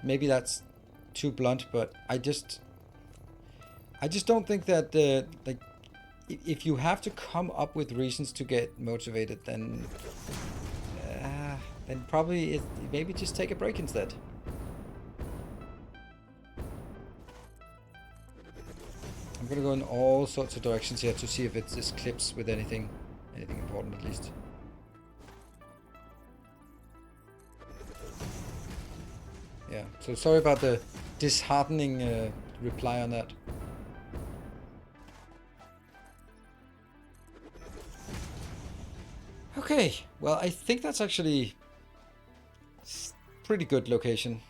Maybe that's too blunt, but I just don't think that like, if you have to come up with reasons to get motivated, then probably maybe just take a break instead. I'm gonna go in all sorts of directions here to see if this clips with anything important at least. Yeah, so sorry about the disheartening reply on that. Okay, well, I think that's actually pretty good location.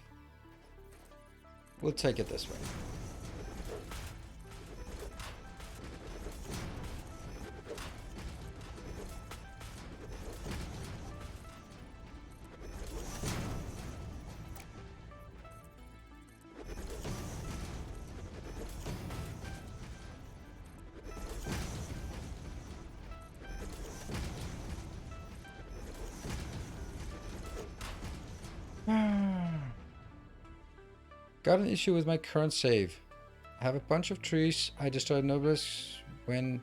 We'll take it this way. Got an issue with my current save. I have a bunch of trees. I destroyed nobles when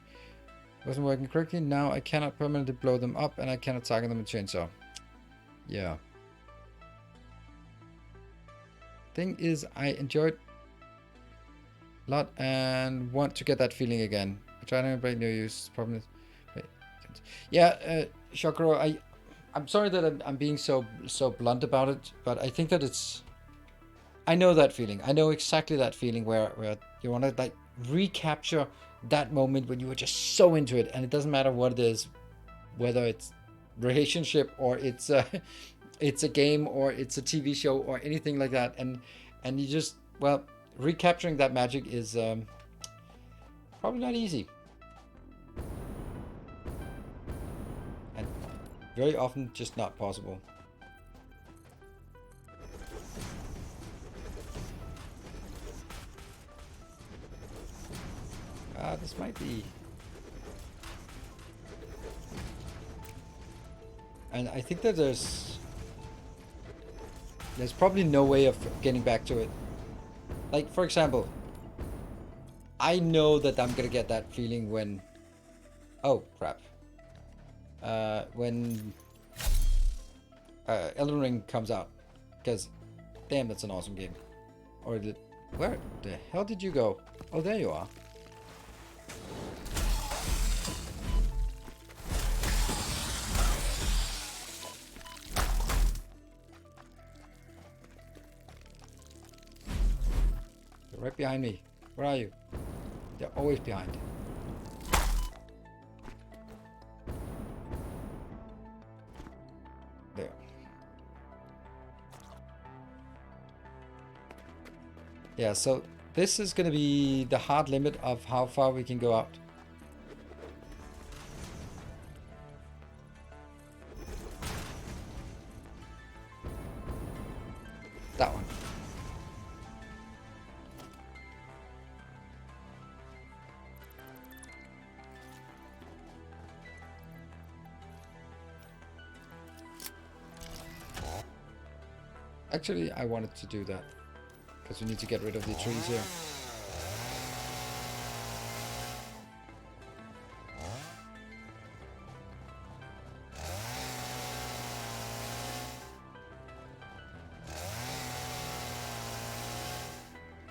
it wasn't working correctly. Now I cannot permanently blow them up, and I cannot target them with chainsaw. Yeah. Thing is, I enjoyed a lot and want to get that feeling again. I try to break new use. Problem is, yeah, Shokuro, I'm sorry that I'm being so blunt about it, but I think that it's. I know that feeling. I know exactly that feeling where you want to like recapture that moment when you were just so into it, and it doesn't matter what it is, whether it's relationship or it's a game or it's a TV show or anything like that, and you just, well, recapturing that magic is probably not easy, and very often just not possible. This might be, and I think that there's probably no way of getting back to it. Like, for example, I know that I'm gonna get that feeling when, oh crap, when Elden Ring comes out, because damn, that's an awesome game. Or where the hell did you go? Oh, there you are. They're right behind me. Where are you? They're always behind. There. Yeah, so this is going to be the hard limit of how far we can go out. That one. Actually, I wanted to do that, because we need to get rid of the trees here.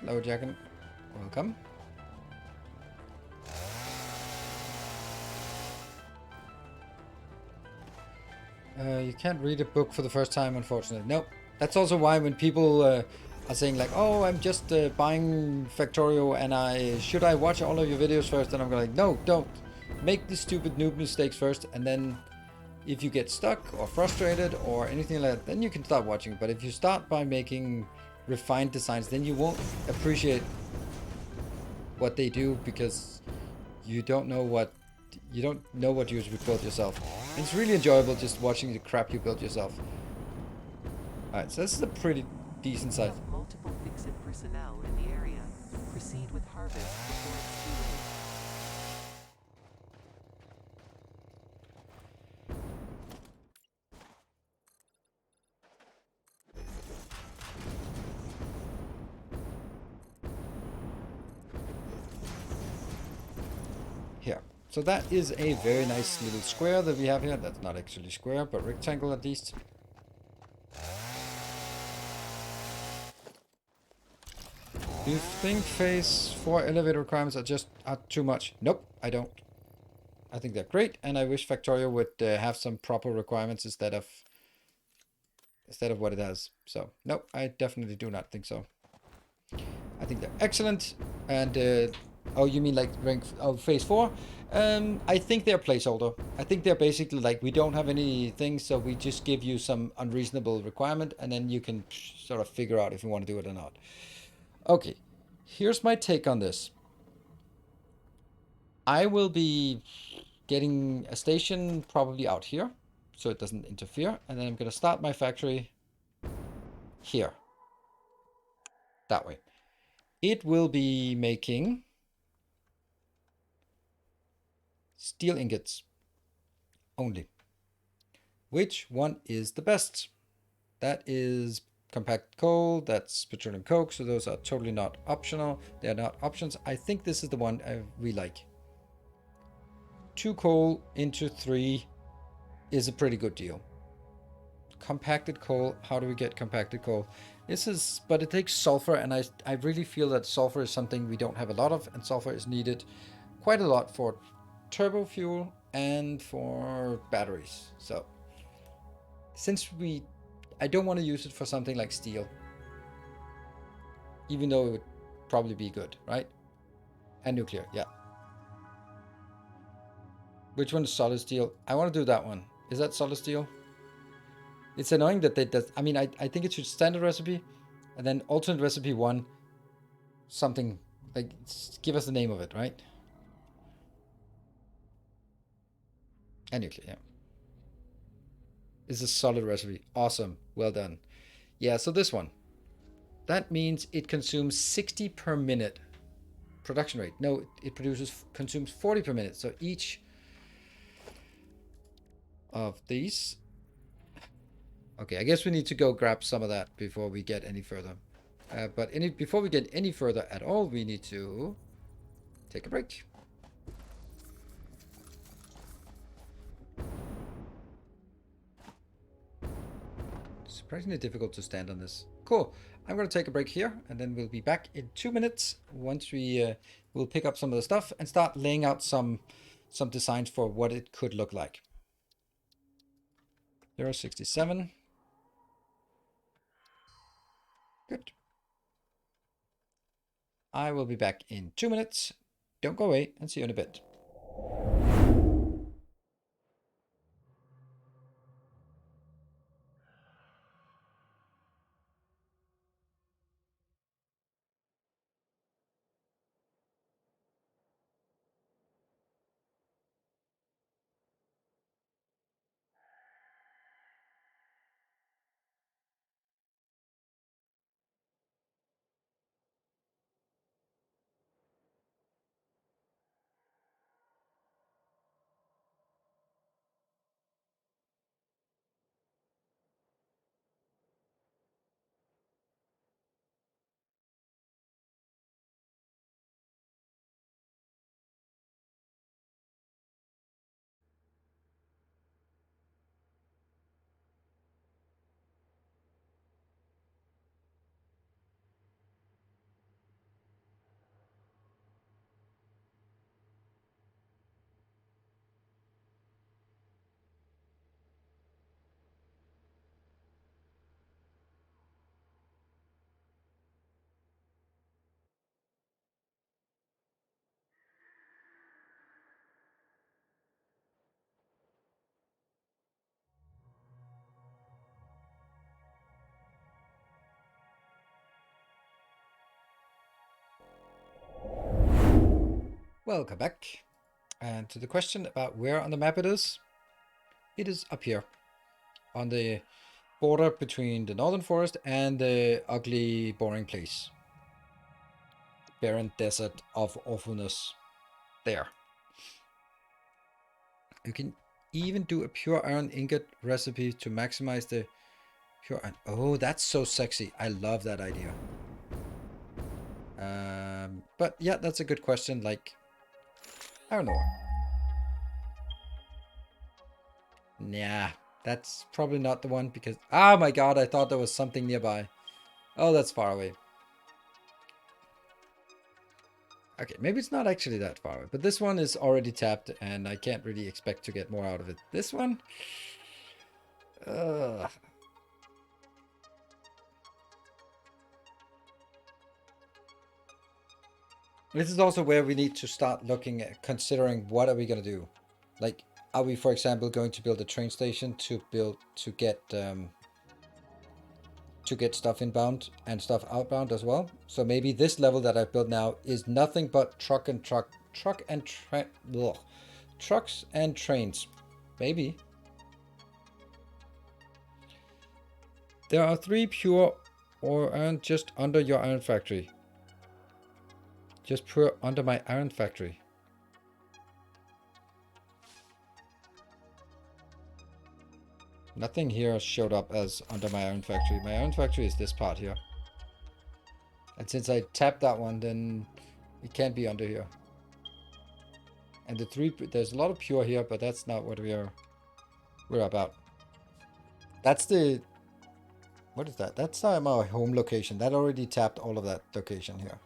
Hello, Jacken. Welcome. You can't read a book for the first time, unfortunately. Nope. That's also why when people are saying like, "Oh, I'm just buying Factorio, and should I watch all of your videos first?" And I'm like, "No, don't. Make the stupid noob mistakes first, and then if you get stuck or frustrated or anything like that, then you can stop watching. But if you start by making refined designs, then you won't appreciate what they do because you don't know what you built yourself. And it's really enjoyable just watching the crap you built yourself. Alright, so this is a pretty decent size.
Multiple fix-it personnel in the area. Proceed with harvest before it's too late.
Here. So that is a very nice little square that we have here. That's not actually square, but rectangle at least. Do you think phase 4 elevator requirements are too much? Nope, I don't. I think they're great, and I wish Factorio would have some proper requirements instead of what it has. So, nope, I definitely do not think so. I think they're excellent, and oh, you mean like phase 4? I think they're placeholder. I think they're basically like, we don't have anything, so we just give you some unreasonable requirement, and then you can sort of figure out if you want to do it or not. Okay, here's my take on this. I will be getting a station probably out here, so it doesn't interfere, and then I'm going to start my factory here. That way. It will be making steel ingots only. Which one is the best? That is compact coal, that's petroleum coke, so those are totally not optional. They're not options. I think this is the one we like. 2 coal into 3 is a pretty good deal. Compacted coal, how do we get compacted coal? But it takes sulfur, and I really feel that sulfur is something we don't have a lot of, and sulfur is needed quite a lot for turbo fuel and for batteries. So since I don't want to use it for something like steel, even though it would probably be good, right? And nuclear, yeah. Which one is solid steel? I want to do that one. Is that solid steel? It's annoying that they does. I mean, I think it should standard recipe, and then alternate recipe 1, something like, give us the name of it, right? And nuclear, yeah. It's a solid recipe. Awesome. Well done. Yeah, so this one. That means it consumes 60 per minute production rate. No, it consumes 40 per minute. So each of these. Okay, I guess we need to go grab some of that before we get any further. But before we get any further at all, we need to take a break. Surprisingly difficult to stand on this. Cool. I'm going to take a break here, and then we'll be back in 2 minutes once we'll pick up some of the stuff and start laying out some designs for what it could look like. 067. Good. I will be back in 2 minutes. Don't go away, and see you in a bit. Welcome back. And to the question about where on the map it is up here on the border between the northern forest and the ugly, boring place. Barren desert of awfulness. There. You can even do a pure iron ingot recipe to maximize the pure iron. Oh, that's so sexy. I love that idea. But yeah, that's a good question. Like, iron ore. Nah, that's probably not the one because... Oh my god, I thought there was something nearby. Oh, that's far away. Okay, maybe it's not actually that far away. But this one is already tapped and I can't really expect to get more out of it. This one... Ugh. This is also where we need to start looking at considering what are we going to do. Like, are we, for example, going to build a train station to get stuff inbound and stuff outbound as well? So maybe this level that I've built now is nothing but trucks and trains. Maybe. There are 3 pure ore iron just under your iron factory. Just pure under my iron factory. Nothing here showed up as under my iron factory. My iron factory is this part here. And since I tapped that one, then it can't be under here. And the 3, there's a lot of pure here, but that's not what we're about. That's the... What is that? That's not my home location. That already tapped all of that location here.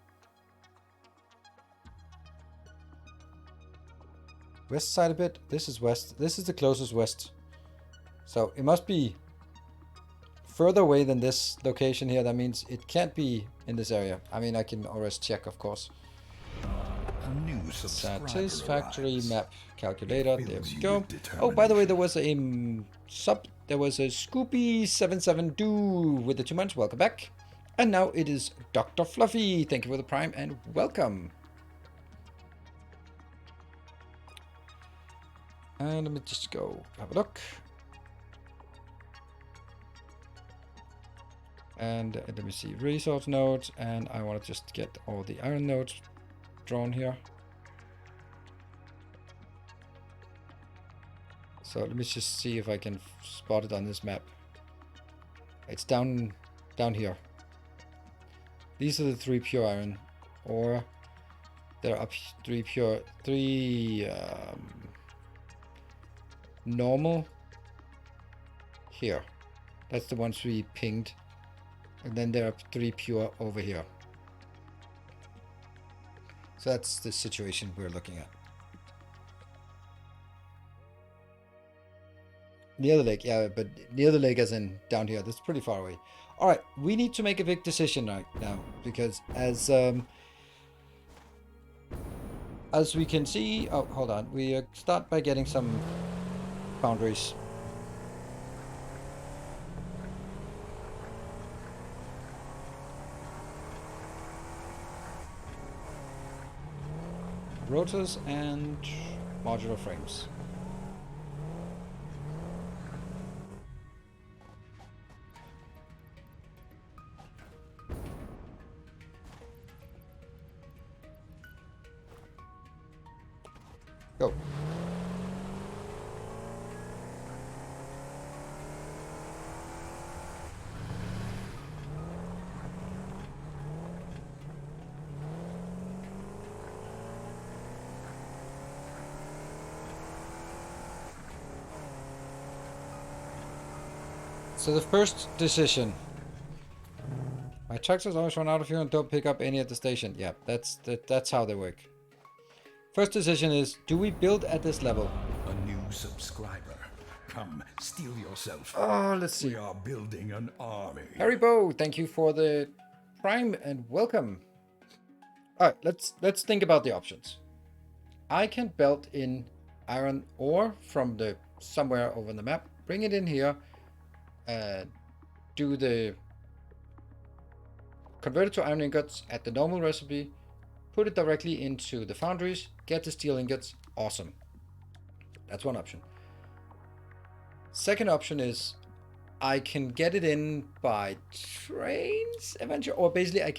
West side a bit. This is west. This is the closest west. So it must be further away than this location here. That means it can't be in this area. I mean, I can always check, of course.
A new
Satisfactory map calculator. There we go.
determination.
Oh, by the way, there was a Scoopy77Do with the 2 months. Welcome back. And now it is Dr. Fluffy. Thank you for the prime and welcome. And let me just go have a look. And let me see, resource nodes, and I want to just get all the iron nodes drawn here. So let me just see if I can spot it on this map. It's down here. These are the 3 pure iron, or there are up 3 pure, 3 normal here. That's the ones we pinged. And then there are 3 pure over here. So that's the situation we're looking at. Near the lake, yeah, but near the lake as in down here. That's pretty far away. Alright, we need to make a big decision right now. Because as we can see... Oh, hold on. We start by getting some boundaries. Rotors and modular frames. Go. So the first decision. My tractors always run out of fuel and don't pick up any at the station. Yeah, that's how they work. First decision is, do we build at this level?
A new subscriber. Come, steel yourself.
Oh, let's see.
We are building an army.
Harry Bow, thank you for the prime and welcome. Alright, let's think about the options. I can belt in iron ore from the somewhere over the map, bring it in here, do the convert it to iron ingots at the normal recipe, put it directly into the foundries, get the steel ingots. Awesome. That's one option. Second option is I can get it in by trains eventually, or basically I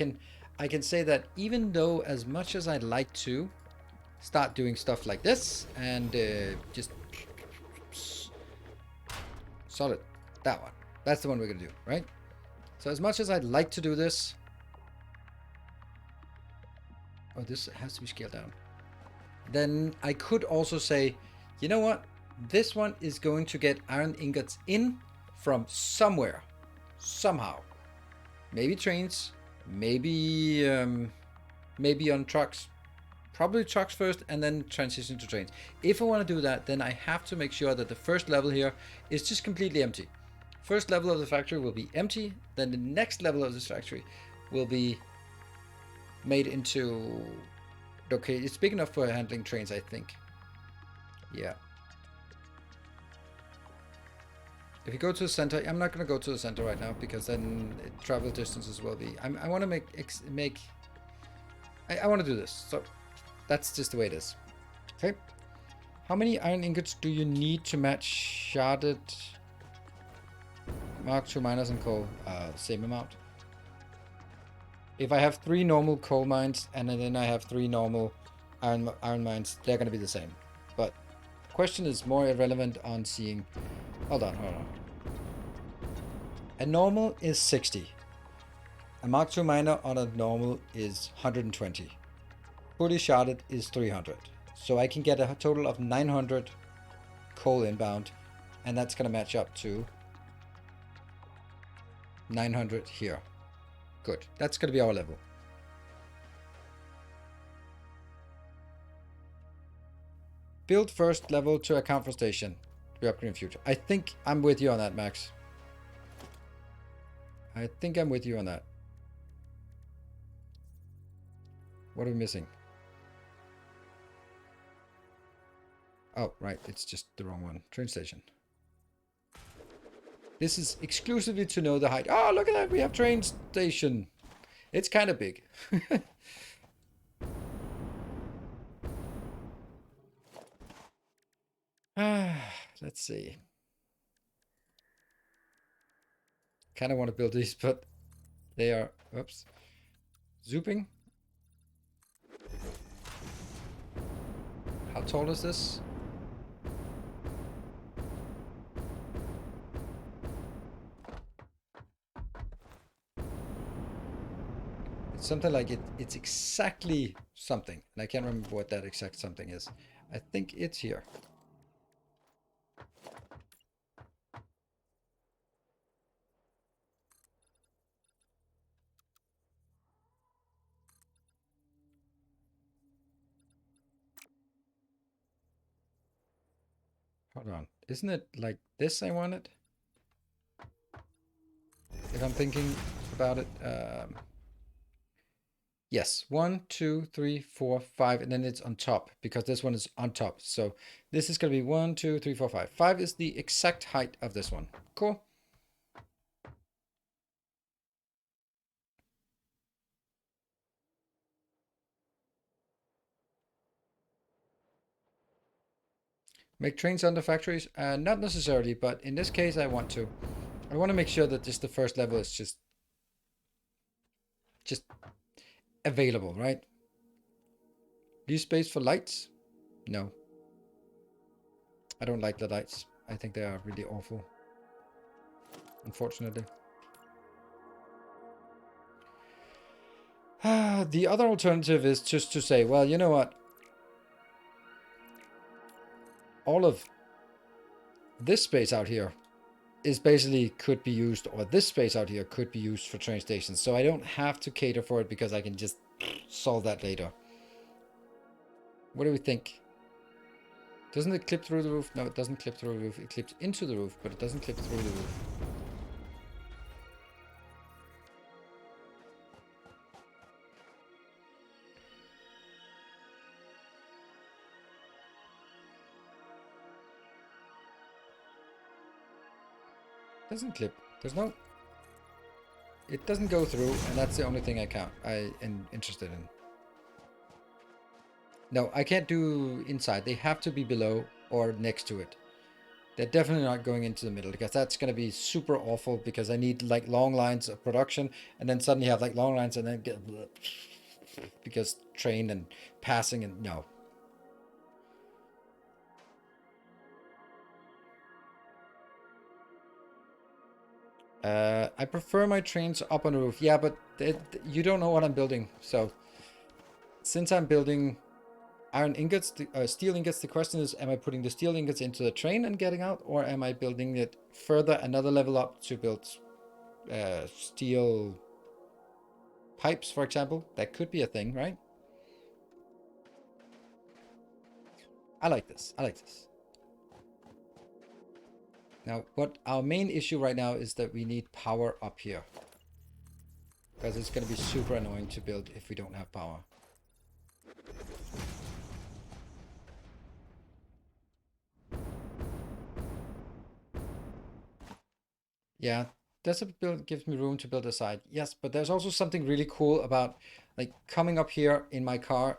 can say that even though as much as I'd like to start doing stuff like this and just solid, that one. That's the one we're gonna do, right? So as much as I'd like to do this, oh, this has to be scaled down. Then I could also say, you know what? This one is going to get iron ingots in from somewhere, somehow. Maybe trains, maybe maybe on trucks. Probably trucks first and then transition to trains. If I want to do that, then I have to make sure that the first level here is just completely empty. First level of the factory will be empty. Then the next level of this factory will be made into... Okay, it's big enough for handling trains, I think. Yeah. If you go to the center, I'm not going to go to the center right now because then travel distances will be... I want to I want to do this. So that's just the way it is. Okay. How many iron ingots do you need to match sharded Mark II miners and coal? Same amount. If I have 3 normal coal mines and then I have 3 normal iron mines, they're going to be the same. But the question is more irrelevant on seeing... Hold on. A normal is 60. A Mark II miner on a normal is 120. Fully sharded is 300. So I can get a total of 900 coal inbound, and that's going to match up to 900 here. Good. That's going to be our level. Build first level to account for station. We upgrade in future. I think I'm with you on that, Max. I think I'm with you on that. What are we missing? Oh, right. It's just the wrong one. Train station. This is exclusively to know the height. Oh, look at that. We have train station. It's kind of big. Let's see. Kind of want to build these, but they are... Oops. Zooping. How tall is this? It's something like it's exactly something. And I can't remember what that exact something is. I think it's here. Hold on. Isn't it like this I wanted? If I'm thinking about it. Yes. 1, 2, 3, 4, 5. And then it's on top because this one is on top. So this is going to be 1, 2, 3, 4, 5. 5 is the exact height of this one. Cool. Make trains under factories? Not necessarily, but in this case I want to. I want to make sure that just the first level is just available, right? Leave space for lights? No. I don't like the lights. I think they are really awful. Unfortunately. The other alternative is just to say, well, you know what? All of this space out here is basically could be used, or this space out here could be used for train stations. So I don't have to cater for it because I can just solve that later. What do we think? Doesn't it clip through the roof? No, it doesn't clip through the roof. It clips into the roof, but it doesn't clip through the roof. Doesn't clip. There's no... It doesn't go through, and that's the only thing I am interested in. No, I can't do inside. They have to be below or next to it. They're definitely not going into the middle because that's going to be super awful because I need like long lines of production and then suddenly have like long lines and then get because train and passing and no. I prefer my trains up on the roof. Yeah, but you don't know what I'm building. So since I'm building iron ingots, steel ingots, the question is, am I putting the steel ingots into the train and getting out, or am I building it further another level up to build steel pipes, for example? That could be a thing, right? I like this. I like this. Now, what our main issue right now is that we need power up here. Because it's going to be super annoying to build if we don't have power. Yeah, that's a build gives me room to build a side. Yes, but there's also something really cool about like coming up here in my car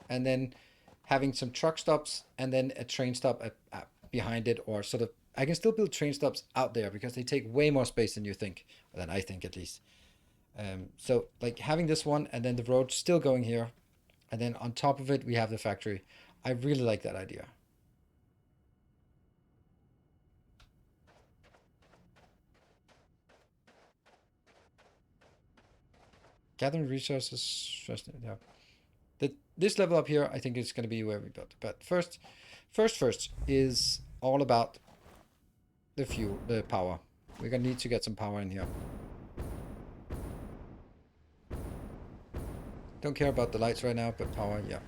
and then having some truck stops and then a train stop behind it, or sort of I can still build train stops out there because they take way more space than you think, than I think at least. So like having this one and then the road still going here, and then on top of it we have the factory. I really like that idea. Gathering resources, yeah. This level up here, I think is going to be where we build. But first is all about the fuel, the power. We're going to need to get some power in here. Don't care about the lights right now, but power, yeah.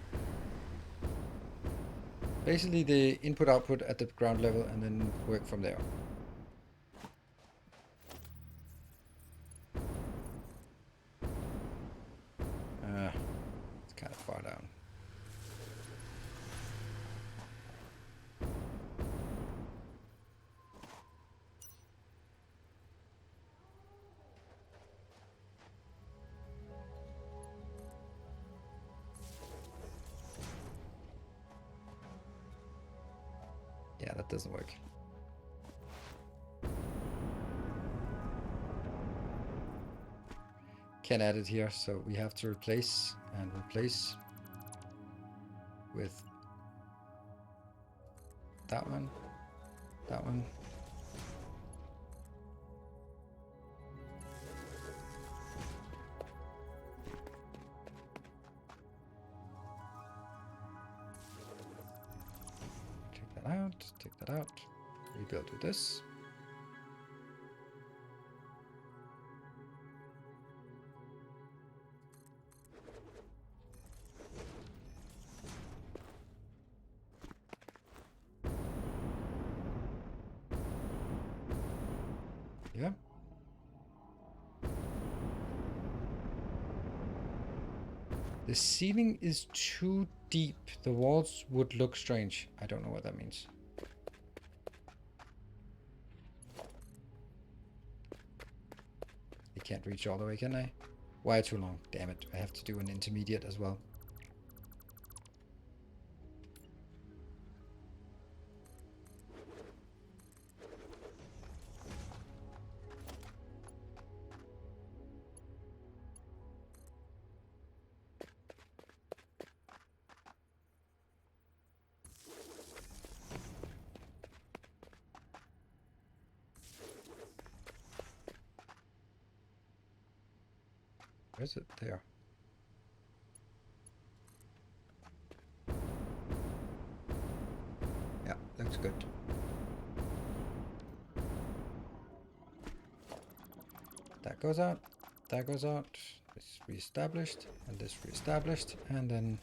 Basically the input output at the ground level and then work from there. It's kind of far down. Yeah, that doesn't work. Can't add it here, so we have to replace and replace with that one, that one. Take that out, rebuild with this. Yeah. The ceiling is too deep. The walls would look strange. I don't know what that means. I can't reach all the way, can I? Why too long? Damn it. I have to do an intermediate as well. Where is it? There. Yeah, looks good. That goes out. That goes out. This reestablished. And this reestablished. And then...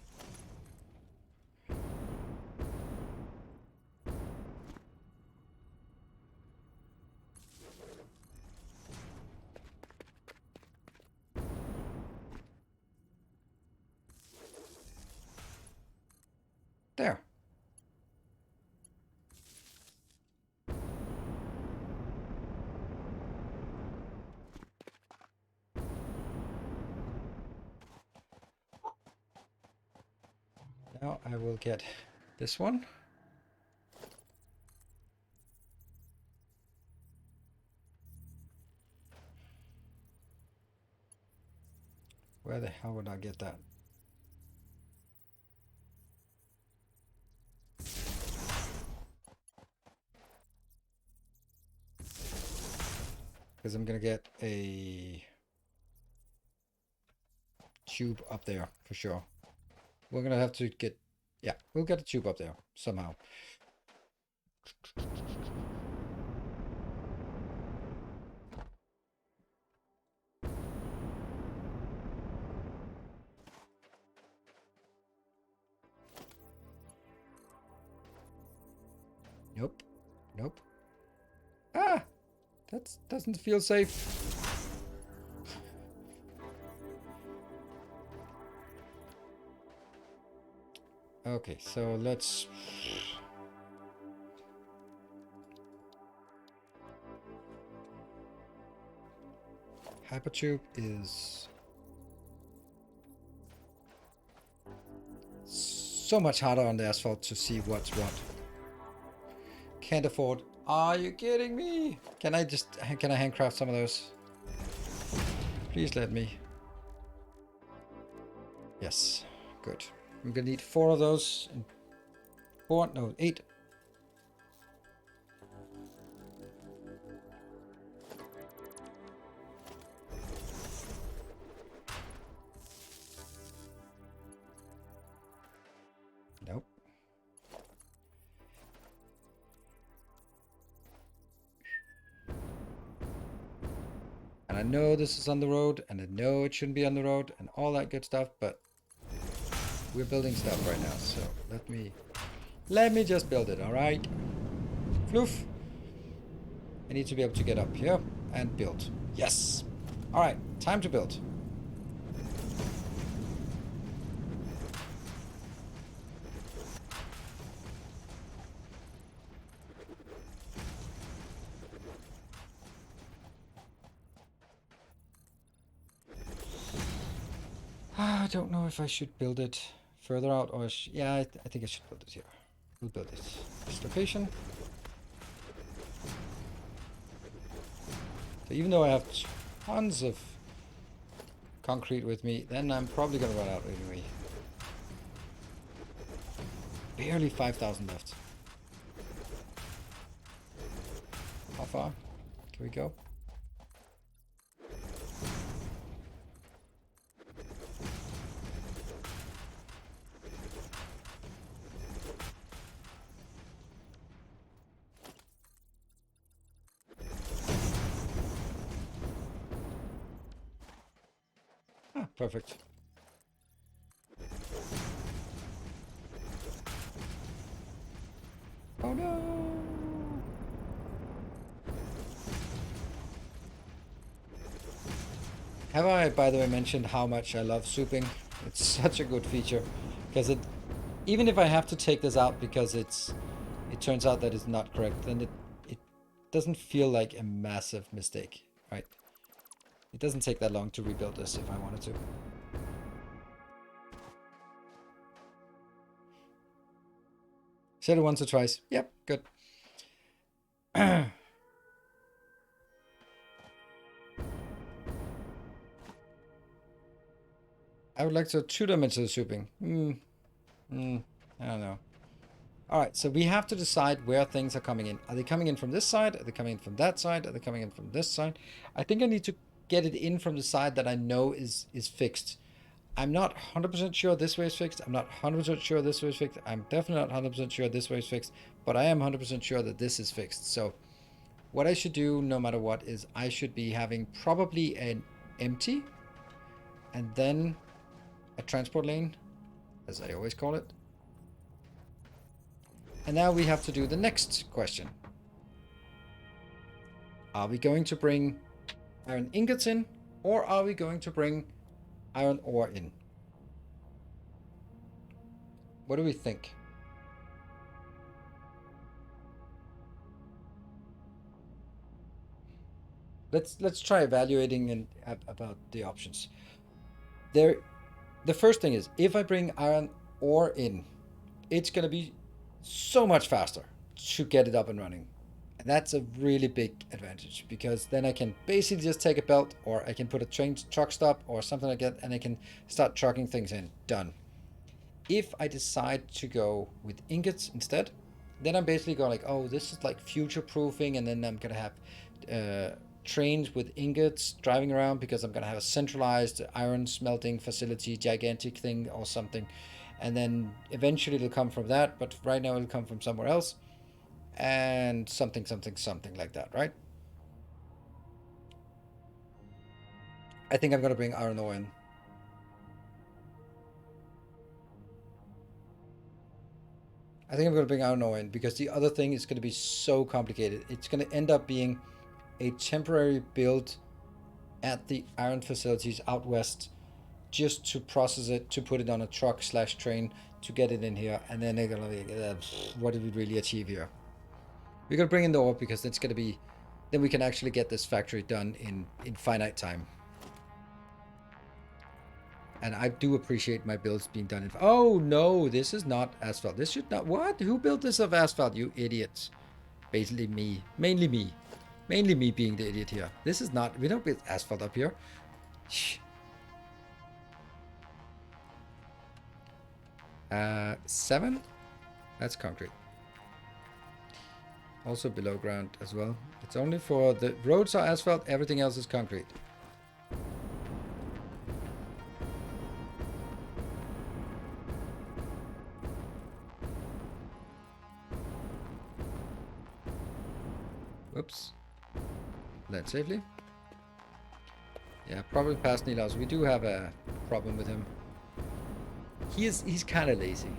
there. Now I will get this one. Where the hell would I get that? Because I'm gonna get a tube up there for sure. We're gonna have to get, yeah, we'll get a tube up there somehow. Nope. Nope. Ah! That doesn't feel safe. Okay, so let's... Hypertube is so much harder on the asphalt to see what's what. Can't afford. Are you kidding me? Can I handcraft some of those? Please let me. Yes, good. I'm gonna need 4 of those. And 4, no, 8. Nope. And I know this is on the road, and I know it shouldn't be on the road, and all that good stuff, but we're building stuff right now, so let me just build it, alright? Floof. I need to be able to get up here and build. Yes! Alright, time to build. I don't know if I should build it further out or... yeah, I think I should build it here. We'll build it. This location. So even though I have tons of concrete with me, then I'm probably going to run out anyway. Barely 5,000 left. How far can we go? Ah, perfect. Oh no! Have I, by the way, mentioned how much I love souping? It's such a good feature, because it, even if I have to take this out because it turns out that it's not correct, then it doesn't feel like a massive mistake, right? It doesn't take that long to rebuild this if I wanted to. Said it once or twice. Yep, good. I would like to two-dimensional souping. I don't know. Alright, so we have to decide where things are coming in. Are they coming in from this side? Are they coming in from that side? Are they coming in from this side? I think I need to get it in from the side that I know is fixed. I'm not 100% sure this way is fixed. I'm not 100% sure this way is fixed. I'm definitely not 100% sure this way is fixed. But I am 100% sure that this is fixed. So what I should do, no matter what, is I should be having probably an empty and then a transport lane, as I always call it. And now we have to do the next question. Are we going to bring iron ingots in, or are we going to bring iron ore in? What do we think? Let's try evaluating about the options. The first thing is, if I bring iron or in, it's going to be so much faster to get it up and running. And that's a really big advantage, because then I can basically just take a belt, or I can put a train truck stop or something like that, and I can start trucking things in. Done. If I decide to go with ingots instead, then I'm basically going like, oh, this is like future proofing, and then I'm gonna have trains with ingots driving around, because I'm gonna have a centralized iron smelting facility, gigantic thing or something, and then eventually it'll come from that, but right now it'll come from somewhere else, and something like that, right? I think I'm gonna bring iron ore in. I think I'm going to bring iron ore in, because the other thing is going to be so complicated. It's going to end up being a temporary build at the iron facilities out west, just to process it, to put it on a truck slash train, to get it in here, and then they're going to be, what did we really achieve here? We're going to bring in the ore, because it's going to be, then we can actually get this factory done in finite time. And I do appreciate my builds being done in... Oh, no, this is not asphalt. This should not... What? Who built this of asphalt, you idiots? Basically me. Mainly me. Mainly me being the idiot here. This is not... We don't build asphalt up here. Shh. 7? That's concrete. Also below ground as well. It's only for... The roads are asphalt. Everything else is concrete. Whoops. Land safely. Yeah, probably past Nilaus. We do have a problem with him. He's kind of lazy.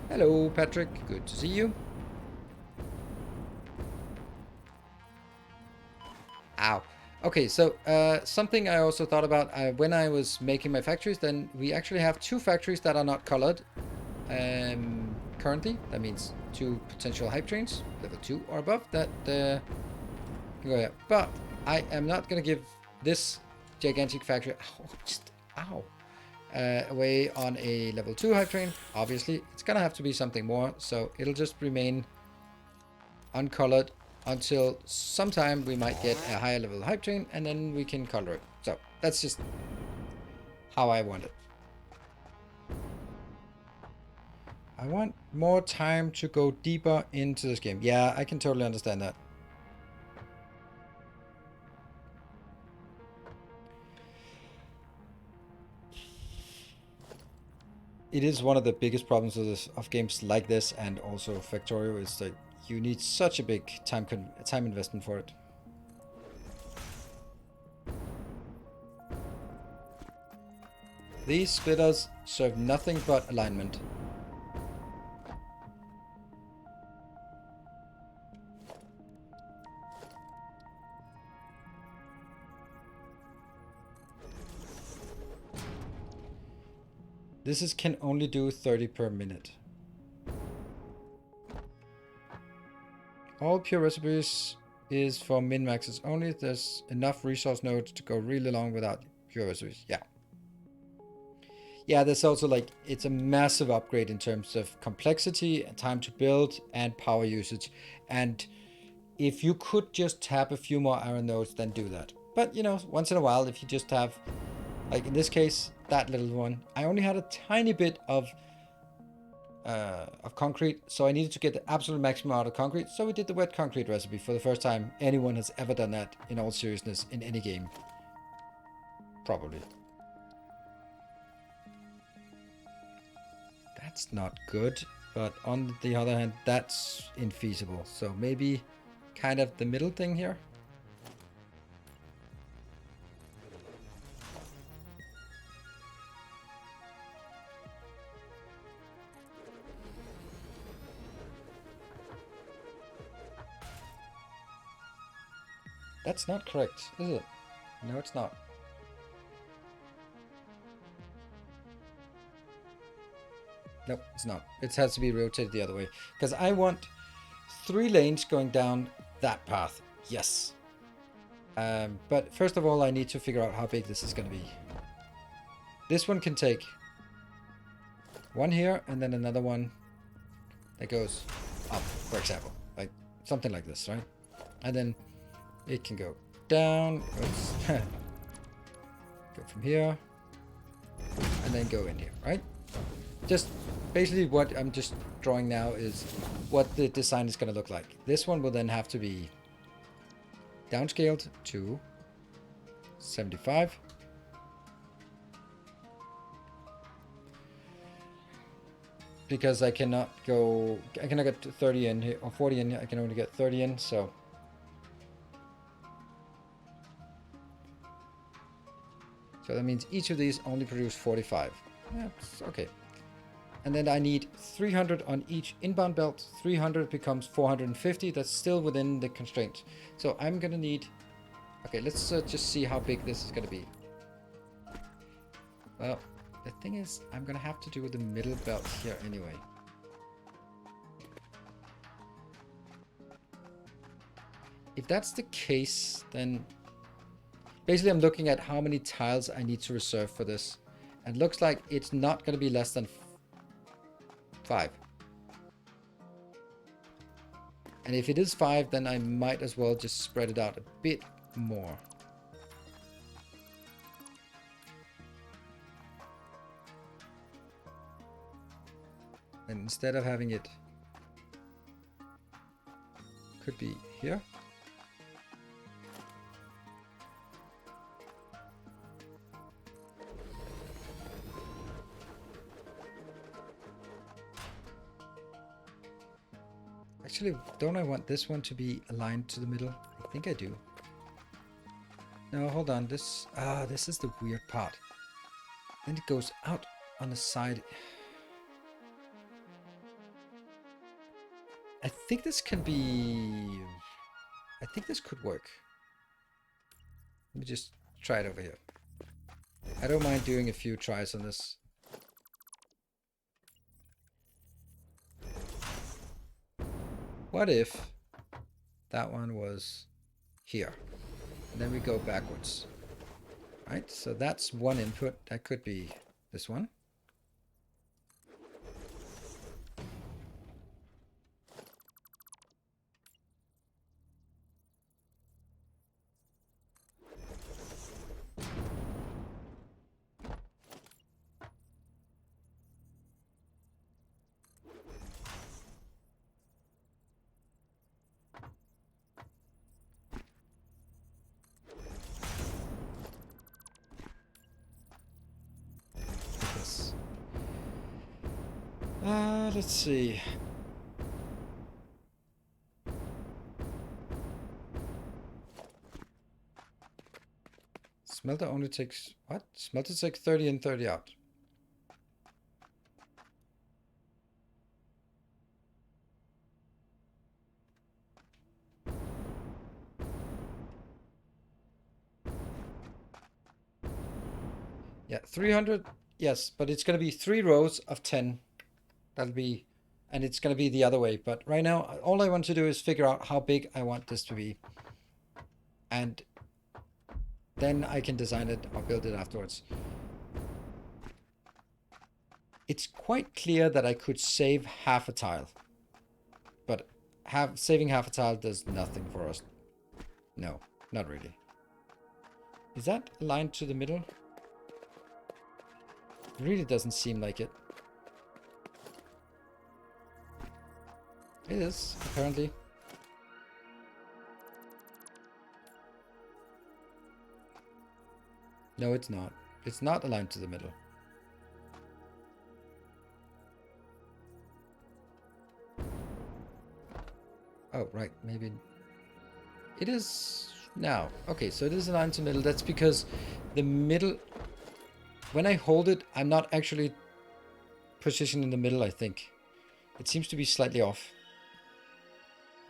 Hello, Patrick. Good to see you. Ow. Okay, so something I also thought about when I was making my factories, then we actually have 2 factories that are not colored currently. That means 2 potential hype trains, level 2 or above, that can go here. But I am not going to give this gigantic factory away on a level 2 hype train. Obviously, it's going to have to be something more, so it'll just remain uncolored until sometime we might get a higher level hype train, and then we can color it. So that's just how I want it. I want more time to go deeper into this game. Yeah, I can totally understand that. It is one of the biggest problems of games like this, and also Factorio, is that you need such a big time investment for it. These splitters serve nothing but alignment. This can only do 30 per minute. All pure recipes is for min-maxes only. There's enough resource nodes to go really long without pure recipes. Yeah. Yeah, there's also like, it's a massive upgrade in terms of complexity, time to build, and power usage. And if you could just tap a few more iron nodes, then do that. But, you know, once in a while, if you just have, like in this case, that little one, I only had a tiny bit of concrete, so I needed to get the absolute maximum out of concrete, so we did the wet concrete recipe for the first time anyone has ever done that, in all seriousness, in any game. Probably. That's not good, but on the other hand, that's infeasible, so maybe kind of the middle thing here. That's not correct, is it? No, it's not. Nope, it's not. It has to be rotated the other way. Because I want 3 lanes going down that path. Yes. But first of all, I need to figure out how big this is going to be. This one can take one here and then another one that goes up, for example. Like something like this, right? And then it can go down. Oops. Go from here. And then go in here, right? Just basically what I'm just drawing now is what the design is going to look like. This one will then have to be downscaled to 75. Because I cannot get 30 in here, or 40 in here, I can only get 30 in, so. So that means each of these only produce 45. That's okay. And then I need 300 on each inbound belt. 300 becomes 450. That's still within the constraint. So I'm going to need... Okay, let's just see how big this is going to be. Well, the thing is, I'm going to have to do the middle belt here anyway. If that's the case, then... Basically, I'm looking at how many tiles I need to reserve for this. And it looks like it's not going to be less than 5. And if it is 5, then I might as well just spread it out a bit more. And instead of having it, could be here. Actually, don't I want this one to be aligned to the middle? I think I do. No, hold on. This is the weird part. Then it goes out on the side. I think this can be... I think this could work. Let me just try it over here. I don't mind doing a few tries on this. What if that one was here? And then we go backwards. Right, so that's one input. That could be this one. Let's see. Smelter only takes... What? Smelter takes 30 in, 30 out. Yeah, 300. Yes, but it's going to be 3 rows of 10. That'll be... And it's going to be the other way. But right now, all I want to do is figure out how big I want this to be. And then I can design it or build it afterwards. It's quite clear that I could save half a tile. But saving half a tile does nothing for us. No, not really. Is that aligned to the middle? It really doesn't seem like it. It is, apparently. No, it's not. It's not aligned to the middle. Oh, right, maybe. It is now. Okay, so it is aligned to the middle. That's because the middle... When I hold it, I'm not actually positioned in the middle, I think. It seems to be slightly off.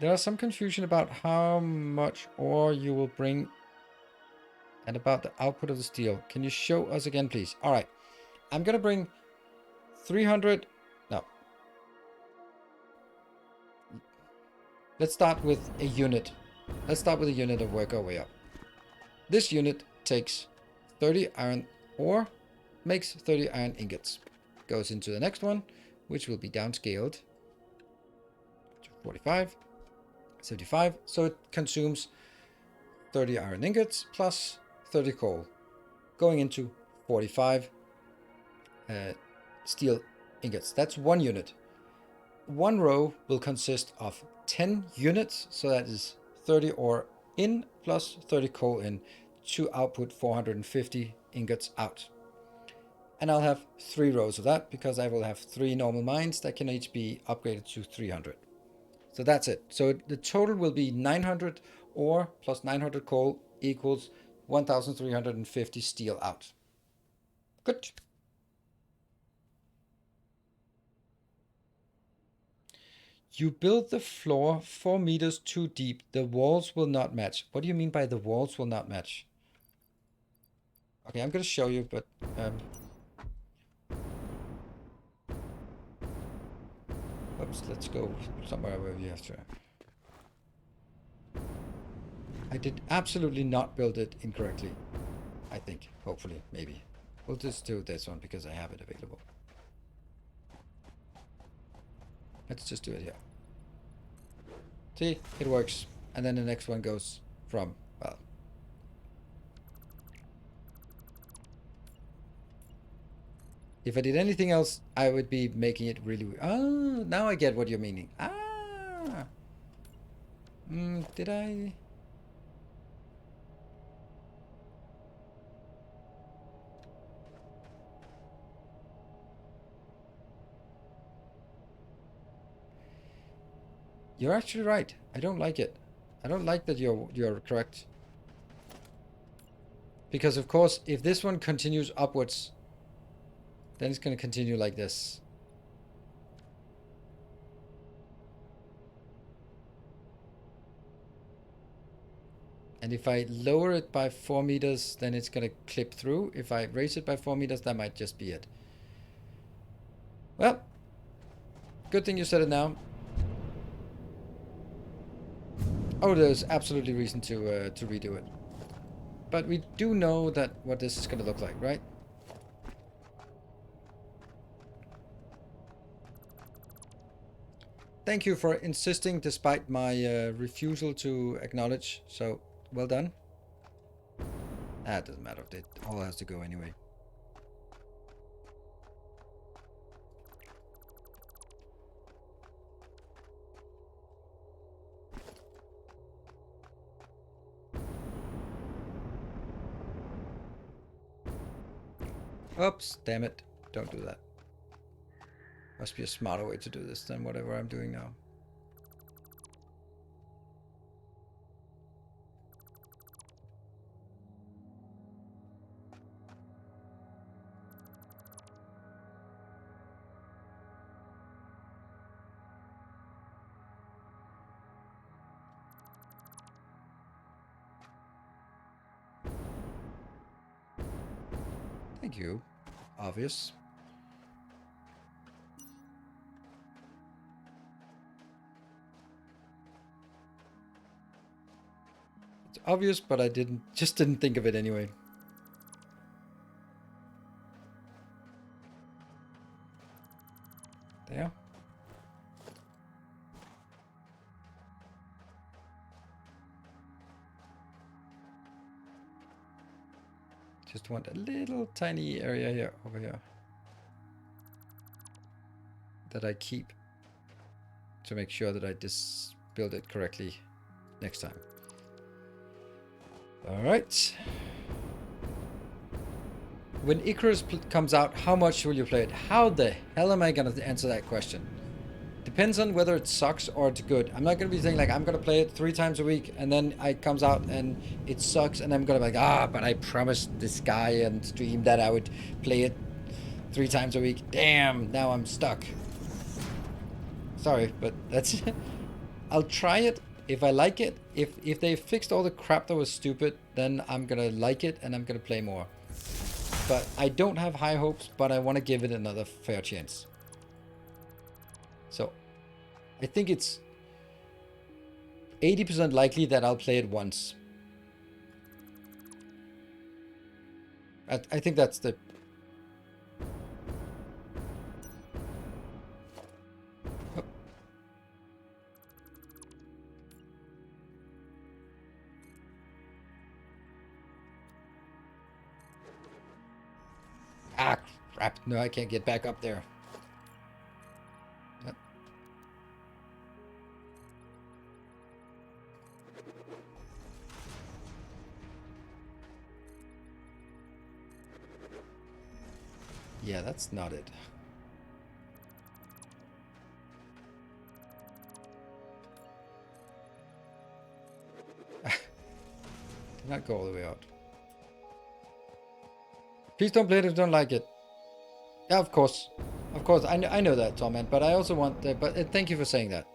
There is some confusion about how much ore you will bring and about the output of the steel. Can you show us again, please? All right. I'm going to bring 300. No. Let's start with a unit. Let's start with a unit and work our way up. This unit takes 30 iron ore, makes 30 iron ingots. Goes into the next one, which will be downscaled to 45, 75. So it consumes 30 iron ingots plus 30 coal, going into 45 steel ingots. That's one unit. One row will consist of 10 units, so that is 30 ore in plus 30 coal in to output 450 ingots out. And I'll have 3 rows of that because I will have 3 normal mines that can each be upgraded to 300. So that's it. So the total will be 900 ore plus 900 coal equals 1,350 steel out. Good. You build the floor 4 meters too deep. The walls will not match. What do you mean by the walls will not match? Okay, I'm going to show you, but... oops, let's go somewhere where we have to... I did absolutely not build it incorrectly. I think. Hopefully. Maybe. We'll just do this one because I have it available. Let's just do it here. See? It works. And then the next one goes from... well... if I did anything else, I would be making it really... oh, now I get what you're meaning. Ah! Did I... you're actually right. I don't like it. I don't like that you're correct. Because of course, if this one continues upwards, then it's going to continue like this. And if I lower it by 4 meters, then it's going to clip through. If I raise it by 4 meters, that might just be it. Well, good thing you said it now. Oh, there's absolutely reason to redo it. But we do know that what this is going to look like, right? Thank you for insisting despite my refusal to acknowledge. So, well done. Ah, it doesn't matter. It all has to go anyway. Oops, damn it. Don't do that. Must be a smarter way to do this than whatever I'm doing now. Thank you. Obvious. It's obvious, but I just didn't think of it anyway. There. Just want a little tiny area here, over here, that I keep to make sure that I just build it correctly next time. All right. When Icarus comes out, how much will you play it? How the hell am I gonna answer that question? Depends on whether it sucks or it's good. I'm not gonna be saying like I'm gonna play it 3 times a week and then it comes out and it sucks and I'm gonna be like, but I promised this guy and stream that I would play it 3 times a week. Damn, now I'm stuck. Sorry, but that's I'll try it if I like it. If they fixed all the crap that was stupid, then I'm gonna like it and I'm gonna play more. But I don't have high hopes, but I want to give it another fair chance. So I think it's 80% likely that I'll play it once. I think that's the... Oh. Ah, crap. No, I can't get back up there. Yep. Yeah, that's not it. Did not go all the way out. Please don't play it if you don't like it. Yeah, of course. Of course, I know that, Tom, but I also want... but thank you for saying that.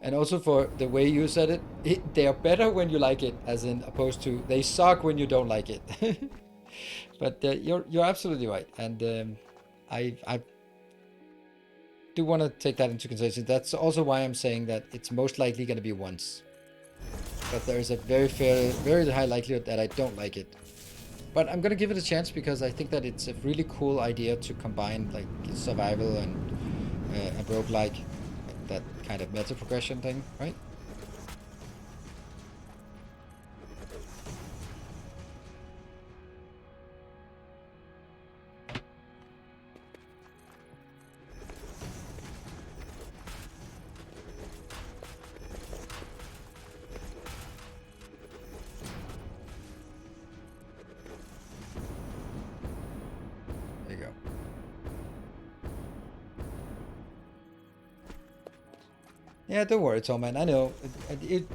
And also for the way you said it. They are better when you like it, as in opposed to they suck when you don't like it. But you're absolutely right. And I do want to take that into consideration. That's also why I'm saying that it's most likely going to be once. But there's a very high likelihood that I don't like it. But I'm gonna give it a chance because I think that it's a really cool idea to combine like survival and a roguelike, that kind of meta progression thing, right? There you go. Yeah, don't worry, Tom, man. I know. You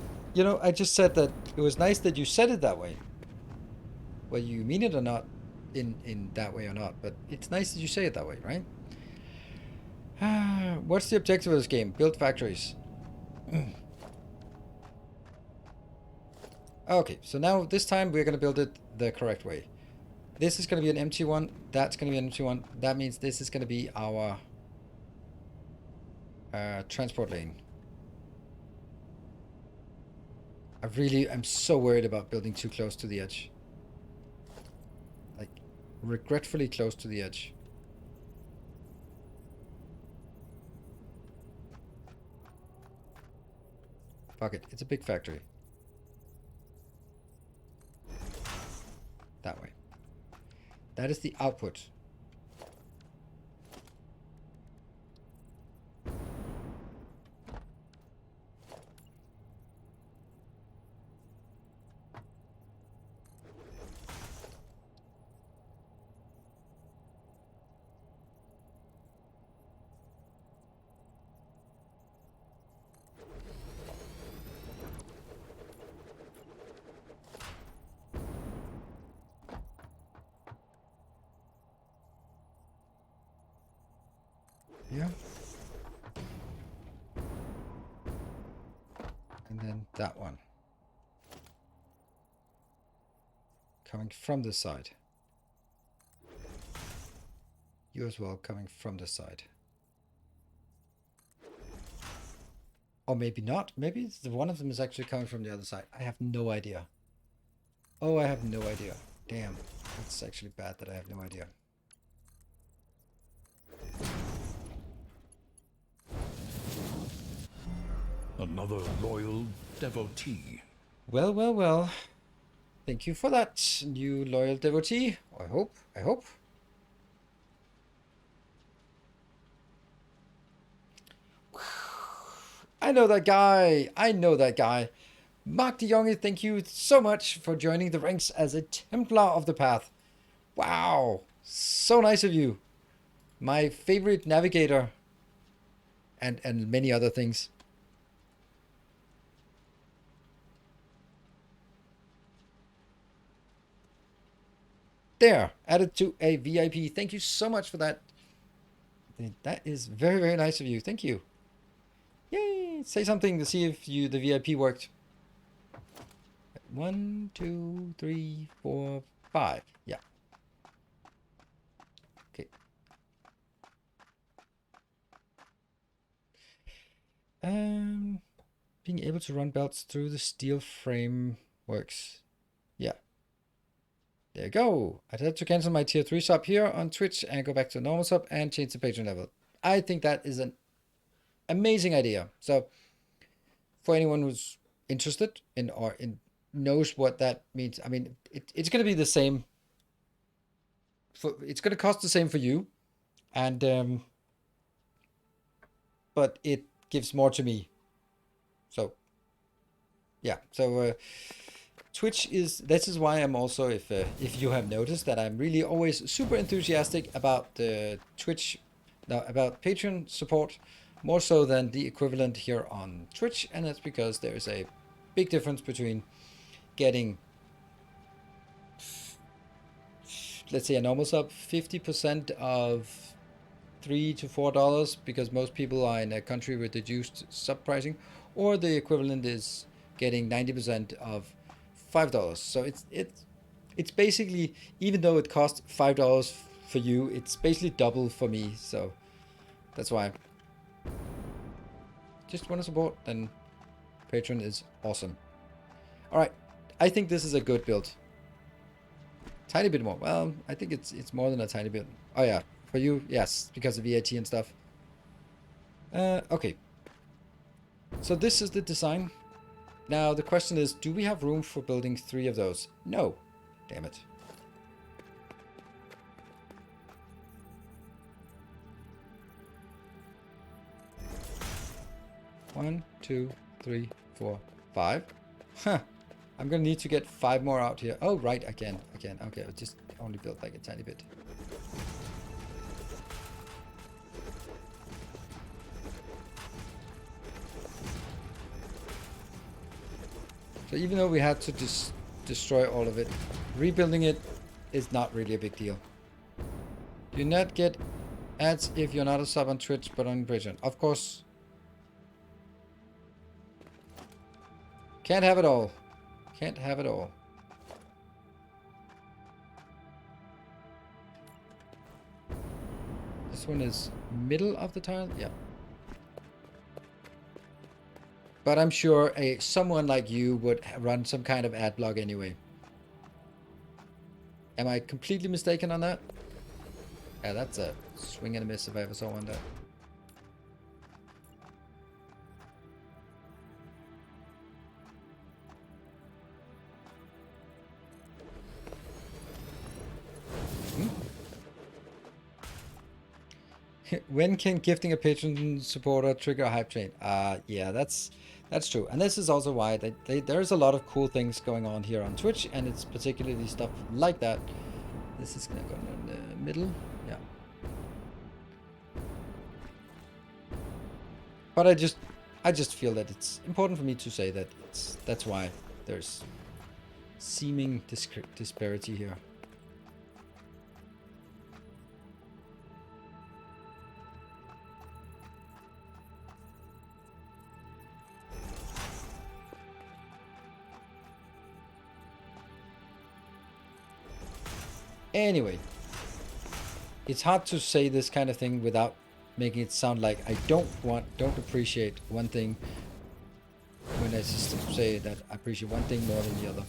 know, I just said that it was nice that you said it that way. Whether you mean it or not, in that way or not, but it's nice that you say it that way, right? What's the objective of this game? Build factories. Okay, so now this time we're gonna build it the correct way. This is gonna be an empty one. That's gonna be an empty one. That means this is gonna be our transport lane. I'm so worried about building too close to the edge. Like, regretfully close to the edge. Fuck it, it's a big factory. That way. That is the output. Yeah. And then that one. Coming from this side. You as well, coming from this side. Or maybe not. Maybe it's one of them is actually coming from the other side. I have no idea. Oh, I have no idea. Damn. That's actually bad that I have no idea.
Another loyal devotee.
Well, well, well. Thank you for that, new loyal devotee. I hope. I hope. I know that guy. I know that guy. Mark de Jonge, thank you so much for joining the ranks as a Templar of the Path. Wow. So nice of you. My favorite navigator. And many other things. There, added to a VIP. Thank you so much for that. That is very, very nice of you. Thank you. Yay! Say something to see if the VIP worked. 1, 2, 3, 4, 5. Yeah. Okay. Being able to run belts through the steel frame works. Yeah. There you go. I had to cancel my tier 3 sub here on Twitch and go back to normal sub and change the patron level. I think that is an amazing idea. So for anyone who's interested in or knows what that means, I mean, it's going to be the same. It's going to cost the same for you, and but it gives more to me. So yeah, so this is why I'm also, if you have noticed, that I'm really always super enthusiastic about the Twitch, no, about Patreon support, more so than the equivalent here on Twitch, and that's because there is a big difference between getting, let's say, a normal sub 50% of $3 to $4, because most people are in a country with reduced sub pricing, or the equivalent is getting 90% of $5. So it's basically, even though it costs $5 for you, it's basically double for me. So that's why. Just want to support, then Patreon is awesome. All right, I think this is a good build. Tiny bit more. Well, I think it's more than a tiny bit. Oh yeah, for you, yes, because of VAT and stuff. Okay. So this is the design. Now the question is, do we have room for building 3 of those? No. Damn it. One, 2, 3, 4, 5. Huh. I'm gonna need to get 5 more out here. Oh, right, I can. Okay, I'll just only build like a tiny bit. So even though we had to destroy all of it, rebuilding it is not really a big deal. Do not get ads if you're not a sub on Twitch but on Patreon. Of course. Can't have it all. Can't have it all. This one is middle of the tile? Yeah. But I'm sure someone like you would run some kind of ad block anyway. Am I completely mistaken on that? Yeah, that's a swing and a miss if I ever saw one there. When can gifting a patron supporter trigger a hype train? Yeah, that's true. And this is also why there's a lot of cool things going on here on Twitch, and it's particularly stuff like that. This is gonna go in the middle, yeah. But I just feel that it's important for me to say that that's why there's seeming disparity here. Anyway, it's hard to say this kind of thing without making it sound like I don't appreciate one thing when I just say that I appreciate one thing more than the other.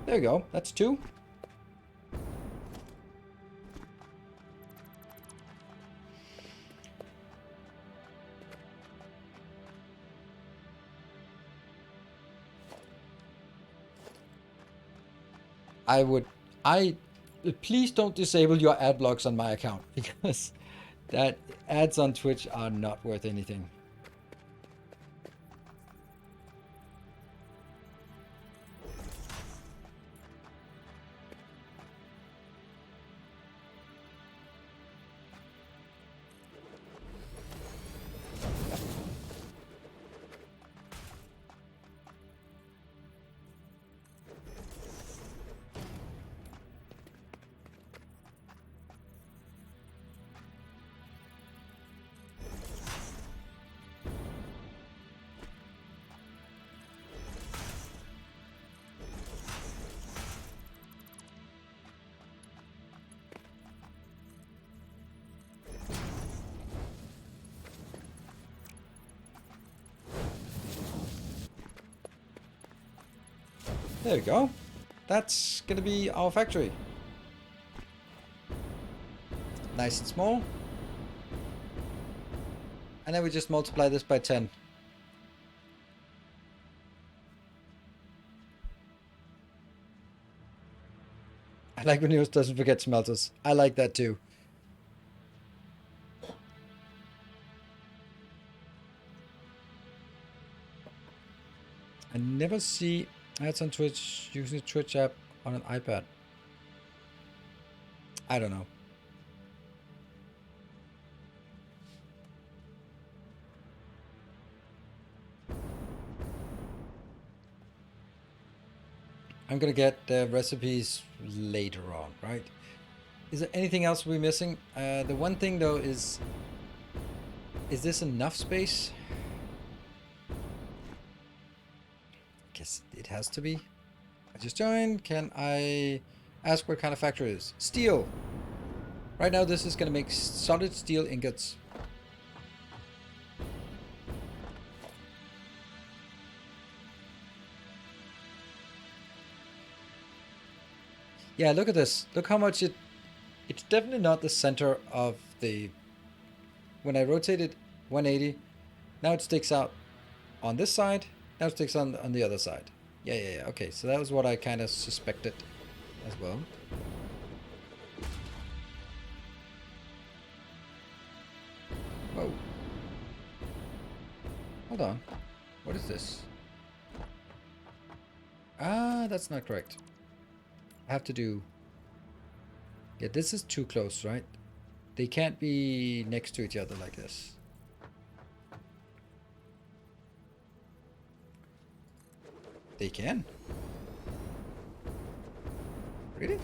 There you go. That's 2. Please don't disable your ad blocks on my account, because that ads on Twitch are not worth anything. There we go. That's gonna be our factory. nice and small. And then we just multiply this by 10. I like when yours doesn't forget smelters. I like that too. I never see ads on Twitch using the Twitch app on an iPad. I don't know. I'm gonna get the recipes later on, right? Is there anything else we're missing? The one thing though is this enough space? Guess it has to be. I just joined. Can I ask what kind of factory it is? Steel. Right now this is gonna make solid steel ingots. Yeah, look at this. Look how much it's definitely not the center of the... When I rotate it 180, now it sticks out on this side. Now it sticks on the other side. Yeah. Okay, so that was what I kind of suspected as well. Whoa. Hold on. What is this? Ah, that's not correct. I have to do... Yeah, this is too close, right? They can't be next to each other like this. They can. Really?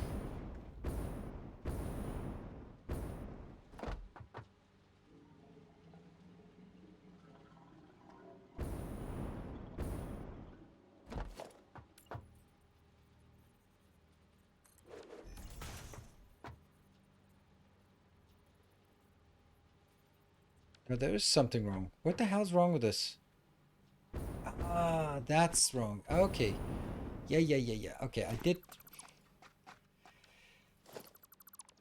No, there is something wrong. What the hell's wrong with this? Ah, that's wrong. Okay. Yeah. Okay, I did...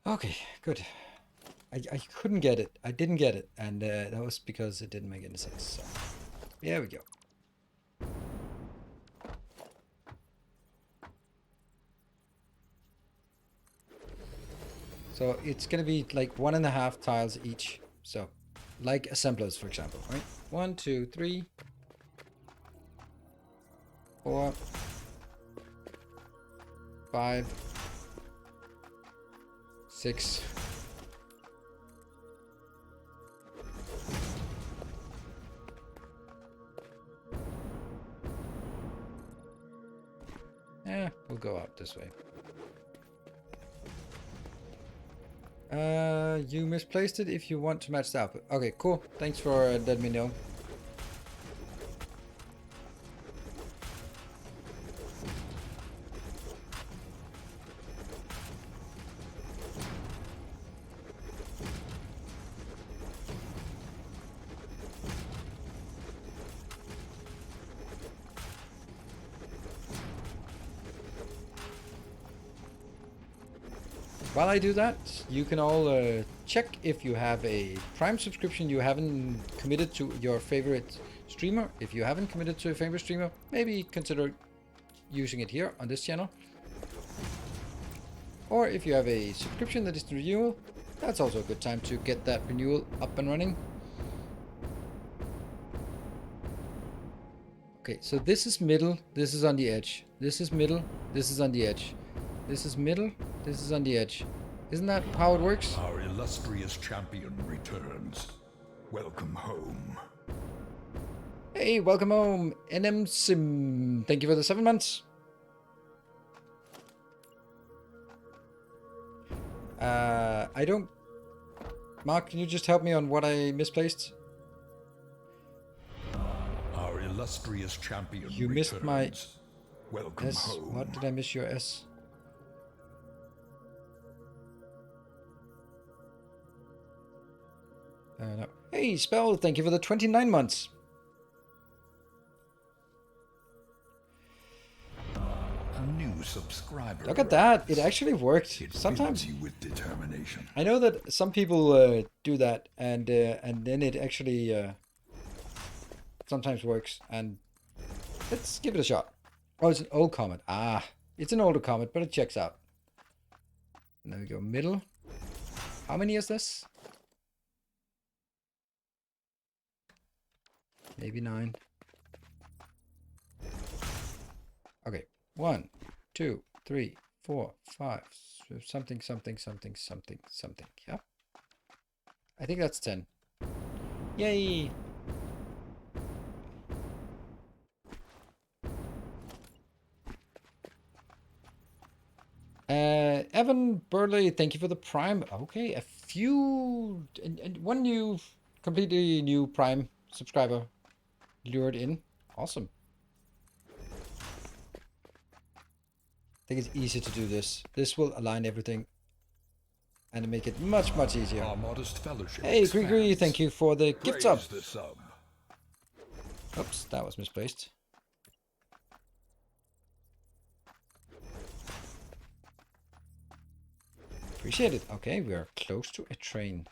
Okay, good. I couldn't get it. I didn't get it. And that was because it didn't make any sense. So, there we go. So it's going to be like 1.5 tiles each. So, like assemblers, for example, right? 1, 2, 3, 4, 5, 6. Yeah, we'll go out this way. You misplaced it if you want to match the output. Okay, cool. Thanks for letting me know. While I do that, you can all check if you have a Prime subscription you haven't committed to your favorite streamer. If you haven't committed to a favorite streamer, maybe consider using it here on this channel. Or if you have a subscription that is the renewal, that's also a good time to get that renewal up and running. Okay, so this is middle, this is on the edge. This is middle, this is on the edge. This is middle, this is on the edge. Isn't that how it works?
Our illustrious champion returns. Welcome home.
Hey, welcome home, NM Sim. Thank you for the 7 months. I don't... Mark, can you just help me on what I misplaced?
Our illustrious champion
You
returns.
missed my
Welcome
S.
home.
What did I miss your S? No. Hey, Spell, thank you for the 29 months.
A new subscriber Scriber
Look at that. It
arrives.
actually worked.
It
Sometimes.
fills you with determination.
I know that some people do that, and then it actually sometimes works. And let's give it a shot. Oh, it's an old comment. Ah, it's an older comment, but it checks out. And there we go. Middle. How many is this? Maybe 9. Okay. 1, 2, 3, 4, 5. Something. Yeah. I think that's 10. Yay! Evan Burley, thank you for the Prime. Okay, a few... and one new, completely new Prime subscriber lured in. Awesome. I think it's easy to do this. This will align everything and make it much, much easier.
Our modest fellowship
Hey, Grigri,
expands.
thank you for the gift sub.
Praise the sub.
Oops, that was misplaced. Appreciate it. Okay, we are close to a train.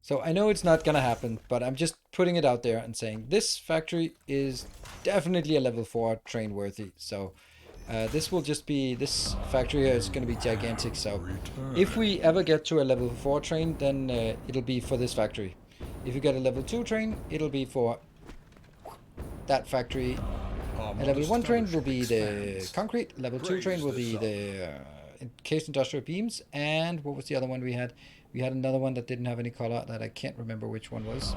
So I know it's not gonna happen, but I'm just putting it out there and saying this factory is definitely a level 4 train worthy. So this will just be, this factory here is gonna be gigantic. So if we ever get to a level 4 train, then it'll be for this factory. If you get a level 2 train, it'll be for that factory. A level 1 train will be the concrete. Level 2 train will be the encased industrial beams. And what was the other one we had? We had another one that didn't have any color that I can't remember which one was.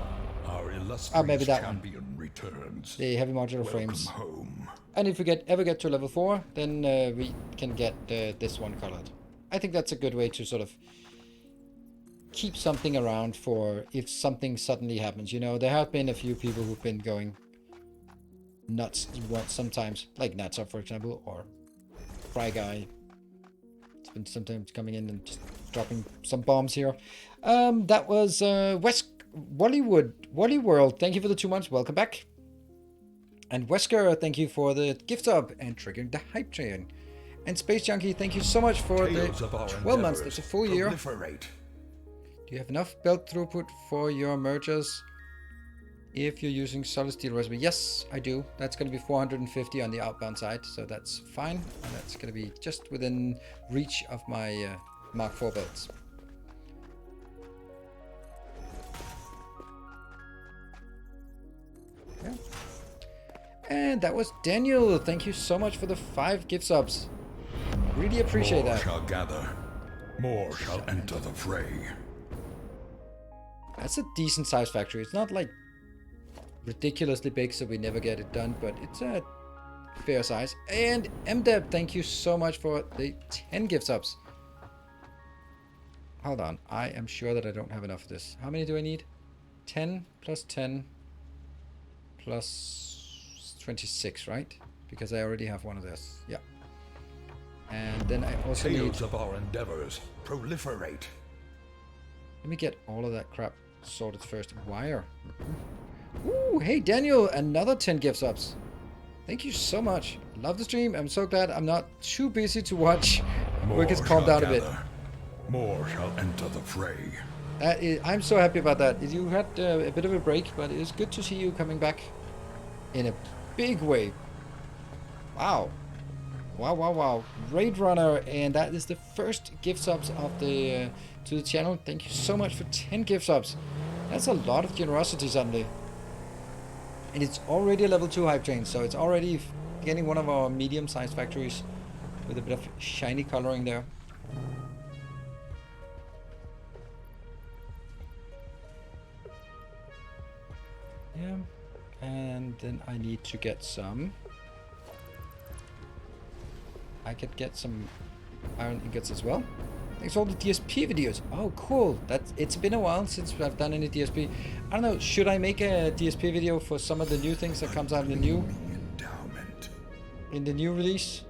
Our illustrious
maybe that
champion returns.
The heavy modular
Welcome
frames.
home.
And if we ever get to level 4, then we can get this one colored. I think that's a good way to sort of keep something around for if something suddenly happens. You know, there have been a few people who've been going nuts sometimes, like Natsa, for example, or Fry Guy. It's been sometimes coming in and just dropping some bombs here. That was West Wally World. Thank you for the 2 months. Welcome back. And Wesker, thank you for the gift sub and triggering the hype train. And Space Junkie, thank you so much for the 12 months. That's a full year.
Proliferate.
Do you have enough belt throughput for your mergers? If you're using solid steel resume, yes, I do. That's going to be 450 on the outbound side, so that's fine. And that's going to be just within reach of my Mark IV belts. Yeah. And that was Daniel. Thank you so much for the 5 gift subs. Really appreciate
More
that.
shall gather. More shall enter the fray.
That's a decent size factory. It's not like ridiculously big, so we never get it done, but it's a fair size. And MDeb, thank you so much for the 10 gift subs. Hold on, I am sure that I don't have enough of this. How many do I need? 10 plus 10 plus 26, right? Because I already have one of this. Yeah. And then I also need...
Tales of our endeavors proliferate.
Let me get all of that crap sorted first. Wire. Ooh, hey Daniel, another 10 gift subs. Thank you so much. Love the stream. I'm so glad I'm not too busy to watch.
More
We can calm down a bit.
More shall enter the fray.
I'm so happy about that. You had a bit of a break, but it's good to see you coming back in a big way. Wow. Wow. Raid Runner, and that is the first gift subs of the to the channel. Thank you so much for 10 gift subs. That's a lot of generosity suddenly. And it's already a level 2 hype train, so it's already getting one of our medium-sized factories with a bit of shiny coloring there. Yeah, and then I need to get some. I could get some iron ingots as well. Thanks for all the DSP videos. Oh, cool. It's been a while since I've done any DSP. I don't know. Should I make a DSP video for some of the new things that comes out in the new release?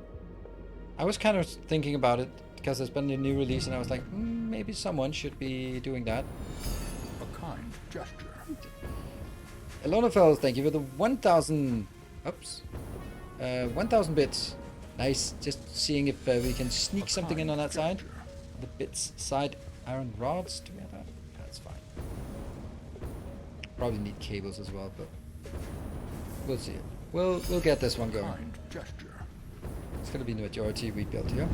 I was kind of thinking about it because there's been a new release, and I was like, maybe someone should be doing that.
A kind gesture.
Elona fellows, thank you for the 1,000. Oops. 1,000 bits. Nice. Just seeing if we can sneak something in on that side. The bits side. Iron rods. Do we have that? That's fine. Probably need cables as well, but we'll see it. We'll get this one going. It's gonna be the majority we built here.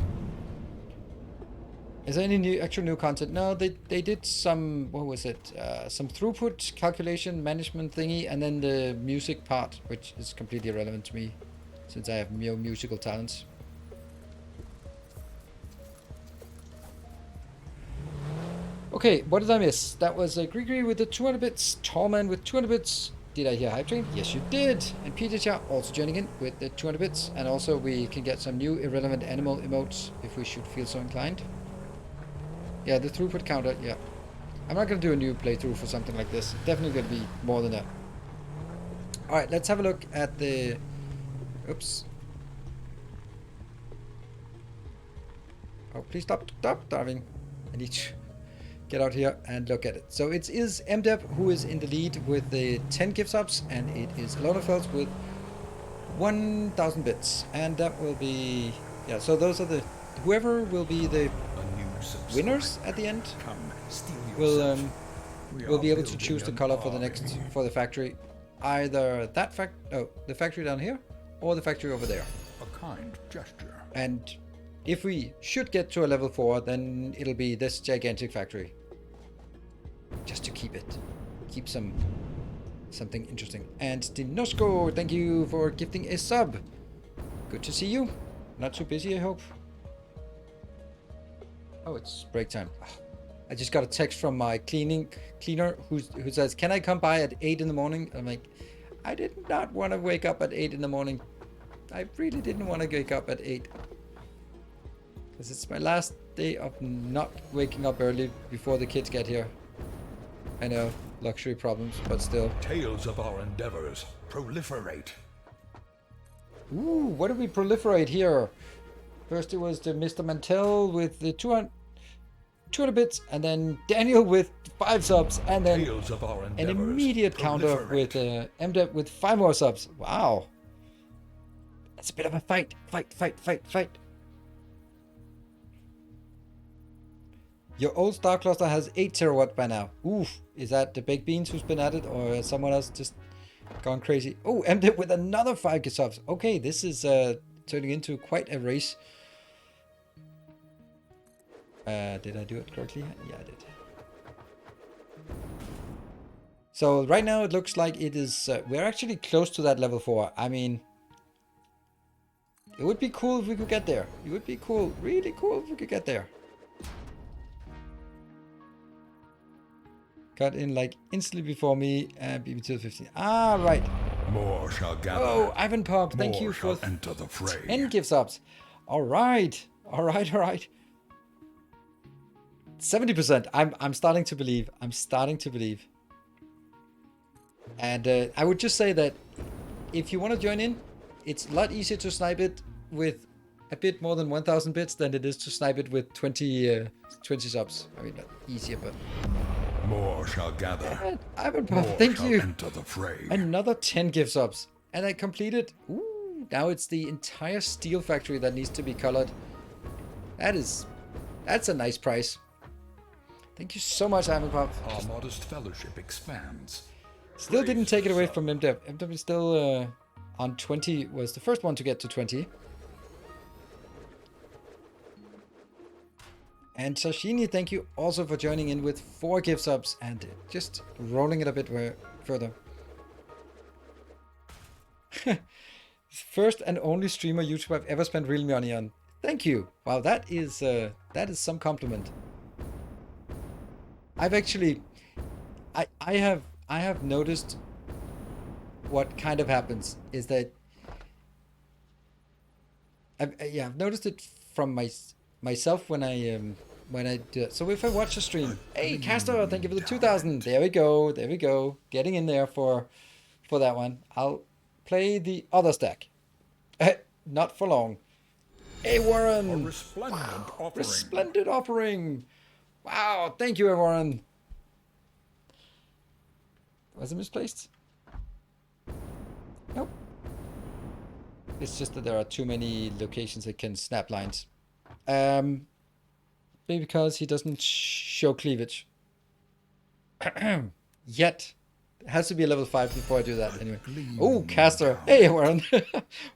Is there any actual new content? No, they did some, what was it? Some throughput calculation management thingy, and then the music part, which is completely irrelevant to me, since I have no musical talents. Okay, what did I miss? That was Grigri with the 200 bits, Tallman with 200 bits. Did I hear Hype Train? Yes, you did. And Peter Cha also joining in with the 200 bits. And also we can get some new irrelevant animal emotes if we should feel so inclined. Yeah, the throughput counter, yeah. I'm not going to do a new playthrough for something like this. Definitely going to be more than that. Alright, let's have a look at the... Oops. Oh, please stop diving. I need to get out here and look at it. So it is MDEP who is in the lead with the 10 gift subs, and it is Alonafels with 1,000 bits. And that will be... Yeah, so those are the... Whoever will be the winners at the end will be able to choose the color for the factory, either the factory down here or the factory over there.
A kind gesture.
And if we should get to a level 4, then it'll be this gigantic factory, just to keep something interesting. And Dinosko, thank you for gifting a sub. Good to see you. Not too busy, I hope. Oh, it's break time. I just got a text from my cleaner who says, can I come by at 8 in the morning? I'm like, I did not want to wake up at 8 in the morning. I really didn't want to wake up at 8. Because it's my last day of not waking up early before the kids get here. I know, luxury problems, but still.
Tales of our endeavors proliferate.
Ooh, what do we proliferate here? First it was the Mr. Mantel with the 200 bits, and then Daniel with 5 subs, and then an immediate counter with MDEP with 5 more subs. Wow. That's a bit of a fight. Fight. Your old star cluster has 8 terawatt by now. Oof. Is that the Baked Beans who's been at it, or someone else just gone crazy? Oh, MDEP with another 5 subs. Okay, this is turning into quite a race. Did I do it correctly? Yeah, I did. So right now it looks like it is... we're actually close to that level 4. I mean... It would be cool if we could get there. It would be cool. Really cool if we could get there. Got in like instantly before me and beat me to the 15. Ah, right.
More shall gather.
Oh, Ivan Pop, thank you for
enter the fray.
10 gift subs. All right. 70%. I'm starting to believe. And I would just say that if you want to join in, it's a lot easier to snipe it with a bit more than 1,000 bits than it is to snipe it with 20 subs. I mean, not easier, but...
More shall gather.
Ivan Pop, thank you.
Enter the fray.
Another 10 gift subs. And I completed... Ooh, now it's the entire steel factory that needs to be colored. That's a nice price. Thank you so much, Ivan Pop.
Our modest fellowship expands.
Still didn't take it away from MDEP. MDEP is still on 20, was the first one to get to 20. And Sashini, thank you also for joining in with 4 gift subs and just rolling it a bit further. First and only streamer YouTube I've ever spent real money on. Thank you. Wow, that is some compliment. I've actually, I have noticed what kind of happens is that I've noticed it from myself when I do it. So if I watch a stream, hey Castor, thank you for the 2,000. There we go, getting in there for that one. I'll play the other stack. Not for long. Hey Warren,
A resplendent offering.
Resplendent offering. Wow, thank you, Warren. Was it misplaced? Nope. It's just that there are too many locations that can snap lines. Maybe because he doesn't show cleavage. Yet. It has to be a level 5 before I do that anyway. Oh, caster. Hey, Warren.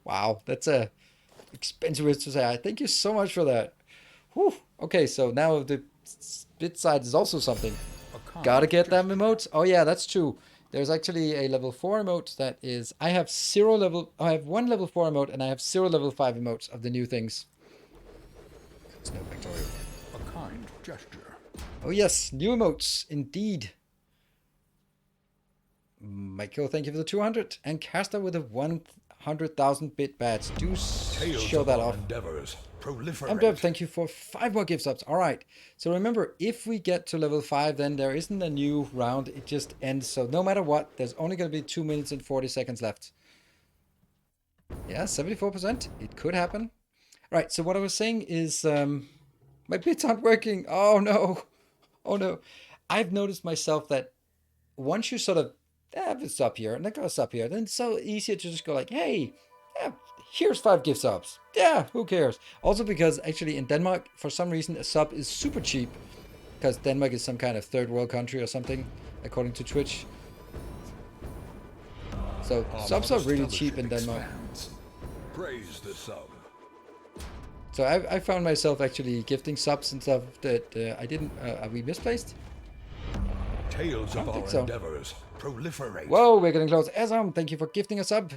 Wow, that's a expensive way to say. Thank you so much for that. Whew. Okay, so now the split side is also something. Gotta get that emote. Oh yeah, that's true. There's actually a level 4 emote that is... I have 1 level 4 emote and I have 0 level 5 emotes of the new things. It's no Victoria.
A kind gesture.
Oh yes, new emotes, indeed. Michael, thank you for the 200. And Caster with a 100,000 bit badge. Do show that off.
Endeavors proliferate.
And Dev, thank you for 5 more gift subs. All right. So remember, if we get to level 5, then there isn't a new round. It just ends. So no matter what, there's only going to be 2 minutes and 40 seconds left. Yeah, 74%. It could happen. All right. So what I was saying is my bits aren't working. Oh, no. Oh, no. I've noticed myself that once you sort of have a sub here and then go a sub here, then it's so easier to just go like, hey, yeah, here's 5 gift subs. Yeah, who cares? Also because actually in Denmark, for some reason, a sub is super cheap because Denmark is some kind of third world country or something, according to Twitch. So subs are really cheap in Denmark.
Praise the sub.
So I found myself actually gifting subs and stuff that I didn't. Are we misplaced?
Tales of our endeavors proliferate.
Whoa, we're getting close. Ezam, thank you for gifting a sub.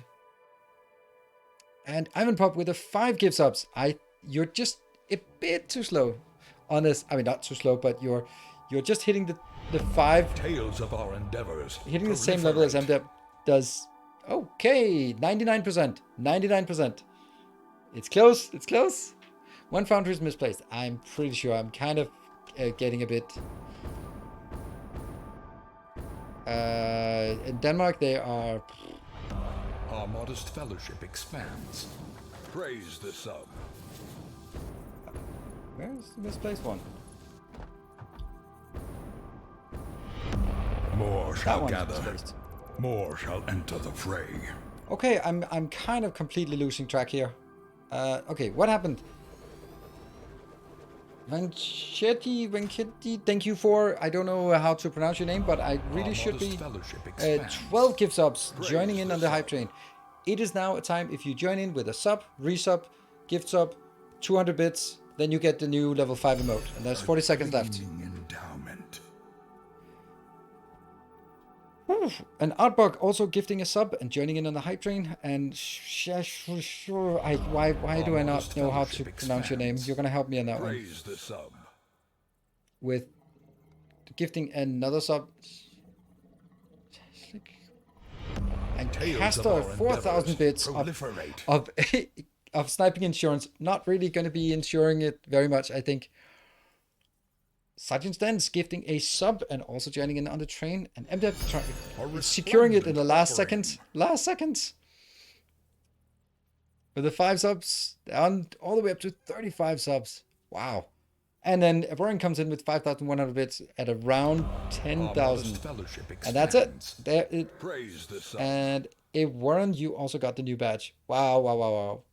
And Ivan Pop with the 5 gift subs. You're just a bit too slow on this. I mean, not too slow, but you're just hitting the 5.
Tales of our endeavors.
Hitting the same level as MDEP does. Okay, 99%. 99%. It's close. It's close. 1 foundry is misplaced. I'm pretty sure. I'm kind of getting a bit. In Denmark, they are.
Our modest fellowship expands. Praise the sub.
Where's the misplaced one?
More shall gather.
Misplaced.
More shall enter the fray.
Okay, I'm kind of completely losing track here. Okay, what happened? Venchetti, thank you for, I don't know how to pronounce your name, but I really should be 12 gift subs joining in on the hype train. It is now a time, if you join in with a sub, resub, gift sub, 200 bits, then you get the new level 5 emote, and there's 40 seconds left.
Endowment.
And Artbug also gifting a sub and joining in on the hype train. And why do I not know how to pronounce your name? You're gonna help me on that one.
Praise the sub.
With gifting another sub. And Castor 4,000 bits of sniping insurance. Not really going to be insuring it very much, I think. Sergeant Stans gifting a sub and also joining in on the train. And MDEP securing it in the last second. Last seconds. With the 5 subs down all the way up to 35 subs. Wow. And then Warren comes in with 5,100 bits at around 10,000. And that's it. There it. And Warren, you also got the new badge. Wow, wow, wow, wow.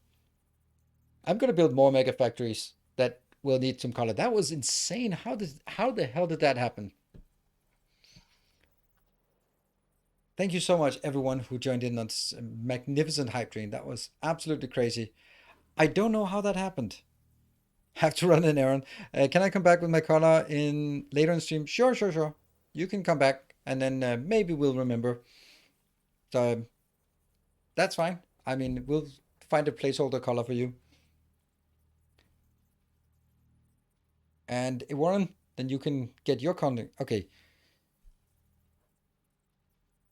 I'm going to build more mega factories that will need some color. That was insane. How the hell did that happen? Thank you so much, everyone who joined in on this magnificent hype train. That was absolutely crazy. I don't know how that happened. Have to run an errand. Can I come back with my color in later in stream? Sure. You can come back, and then maybe we'll remember. So that's fine. I mean, we'll find a placeholder color for you. And Warren, then you can get your content. Okay.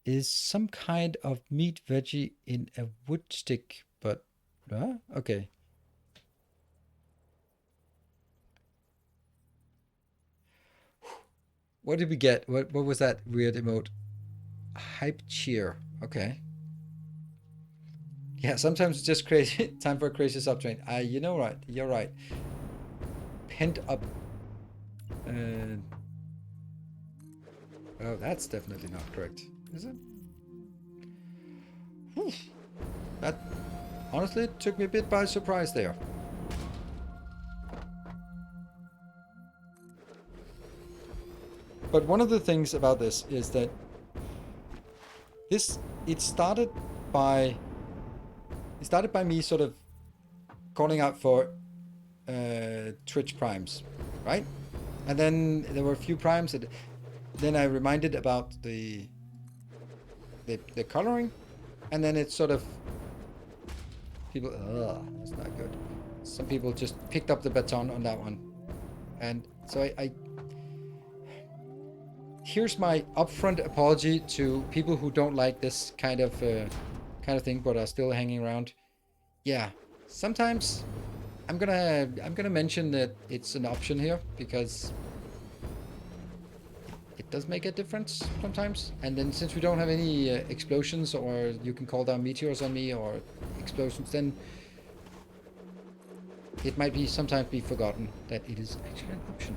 Is some kind of meat veggie in a wood stick, but okay. What did we get? What was that weird emote? Hype cheer. Okay. Yeah, sometimes it's just crazy. Time for a crazy subtrain. You know, right? You're right. Pent up. Oh, that's definitely not correct, is it? Whew. That Honestly, it took me a bit by surprise there. But one of the things about this is that it started by me sort of calling out for Twitch primes, right? And then there were a few primes that then I reminded about the coloring, and then it sort of people, that's not good. Some people just picked up the baton on that one, and so I here's my upfront apology to people who don't like this kind of thing, but are still hanging around. Yeah, sometimes I'm gonna mention that it's an option here because it does make a difference sometimes. And then since we don't have any explosions, or you can call down meteors on me or explosions, then it might be sometimes be forgotten that it is actually an option.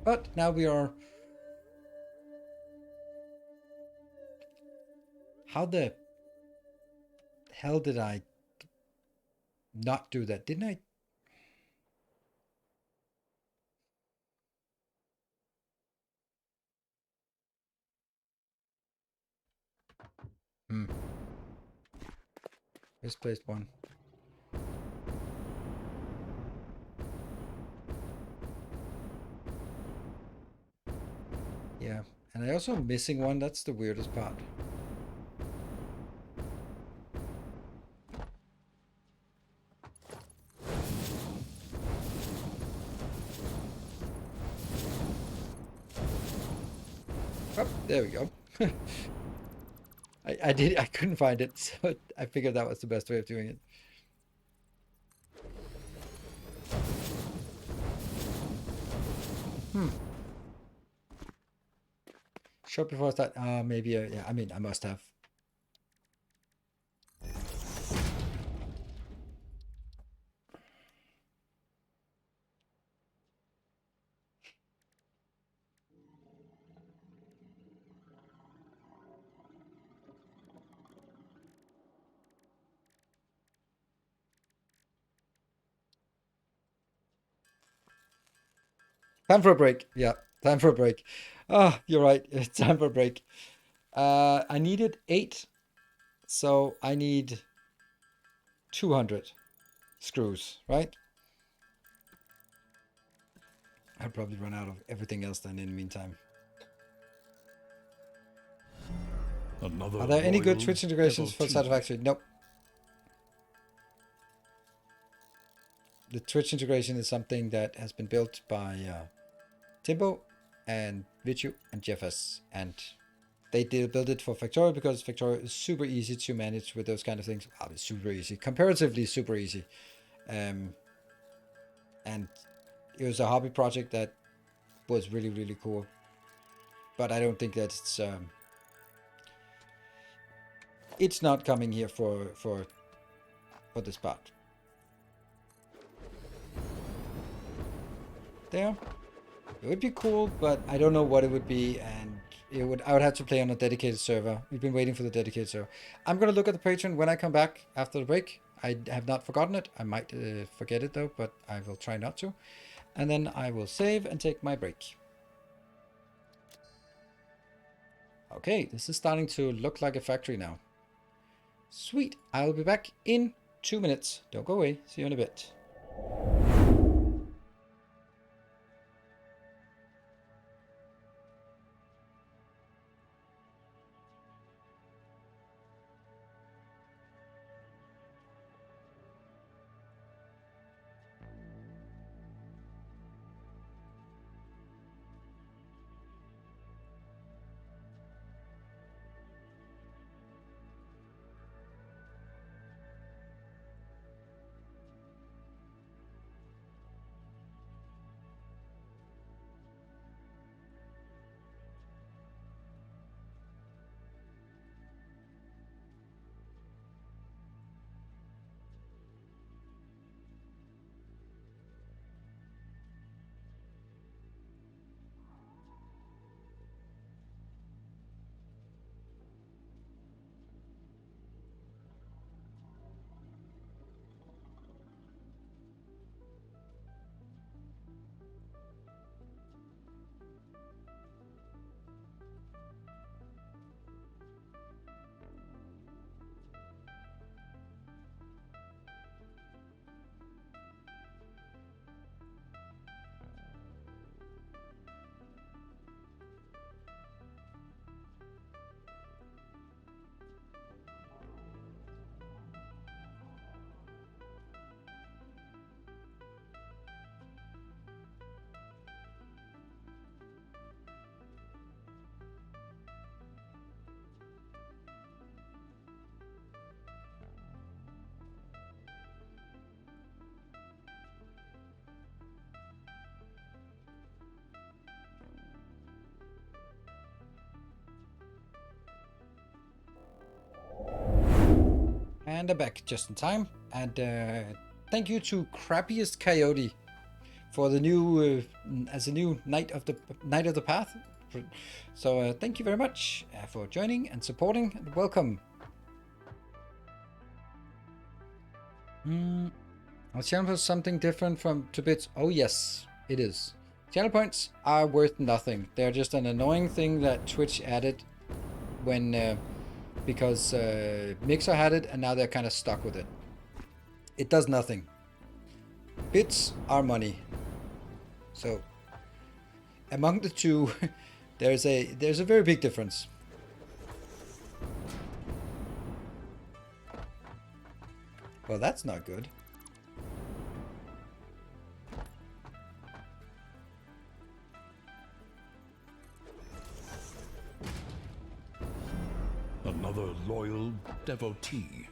But now we are. How the hell did I not do that? Didn't I? Misplaced one. Yeah, and I also missing one. That's the weirdest part. Oh, there we go. I couldn't find it, so I figured that was the best way of doing it. Short before I start. Maybe. Yeah, I mean, I must have. Time for a break. Yeah, time for a break. Ah, you're right. It's time for a break. I needed 8, so I need 200 screws, right? I'll probably run out of everything else then in the meantime.
Another
Are there any good
loyal
Twitch integrations for
devotee.
Satisfactory? Nope. The Twitch integration is something that has been built by Timbo and Vichu and Jeffers, and they did build it for Factorio because Factorio is super easy to manage with those kind of things. Oh, it's super easy, comparatively super easy, and it was a hobby project that was really really cool. But I don't think that it's not coming here for this part. There. It would be cool, but I don't know what it would be, and I would have to play on a dedicated server. We've been waiting for the dedicated server. I'm gonna look at the Patreon when I come back after the break. I have not forgotten it. I might forget it though, but I will try not to. And then I will save and take my break. Okay, this is starting to look like a factory now. Sweet. I'll be back in 2 minutes. Don't go away. See you in a bit. And I'm back just in time. And thank you to Crappiest Coyote for the new as a new Knight of the Path. So thank you very much for joining and supporting, and welcome. Our channel has something different from 2-bits. Oh yes, it is. Channel points are worth nothing. They're just an annoying thing that Twitch added when because Mixer had it, and now they're kind of stuck with it. It does nothing. Bits are money. So among the two, there's a very big difference. Well, that's not good.
Another loyal devotee.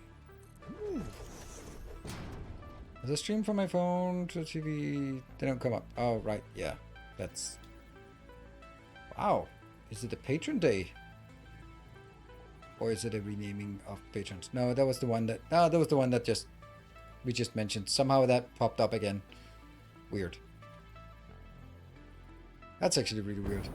Is a stream from my phone to TV? They don't come up. Oh, right. Yeah. That's... Wow. Is it a patron day? Or is it a renaming of patrons? No, that was the one that... No, that was the one that we just mentioned. Somehow that popped up again. Weird. That's actually really weird.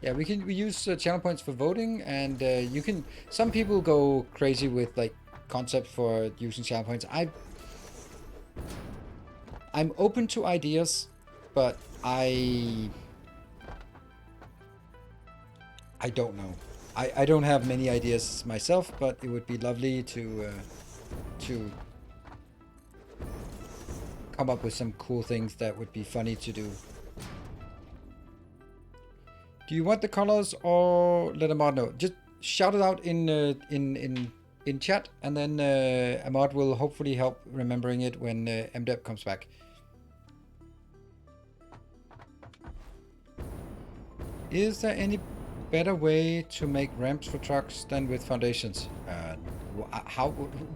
Yeah, we use channel points for voting, and you can... Some people go crazy with like concept for using channel points. I'm open to ideas, but I don't know. I don't have many ideas myself, but it would be lovely to come up with some cool things that would be funny to do. Do you want the colors or let Ahmad know? Just shout it out in chat, and then Ahmad will hopefully help remembering it when MDEP comes back. Is there any better way to make ramps for trucks than with foundations?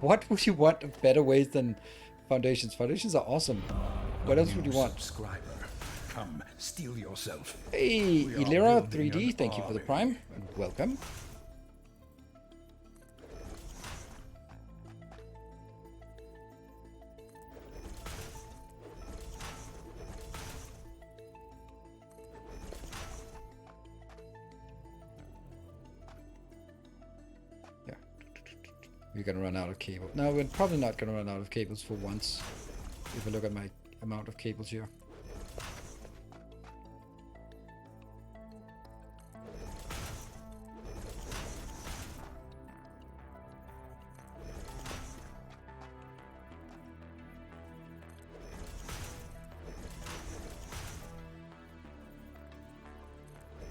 What would you want of better ways than foundations? Foundations are awesome. What else would you want?
Subscriber, come steal yourself.
Hey,
We are
Ilira
building
3D,
an
thank you for the
army.
prime. Welcome. Yeah. We're gonna run out of cable. No, we're probably not gonna run out of cables for once. If I look at my amount of cables here.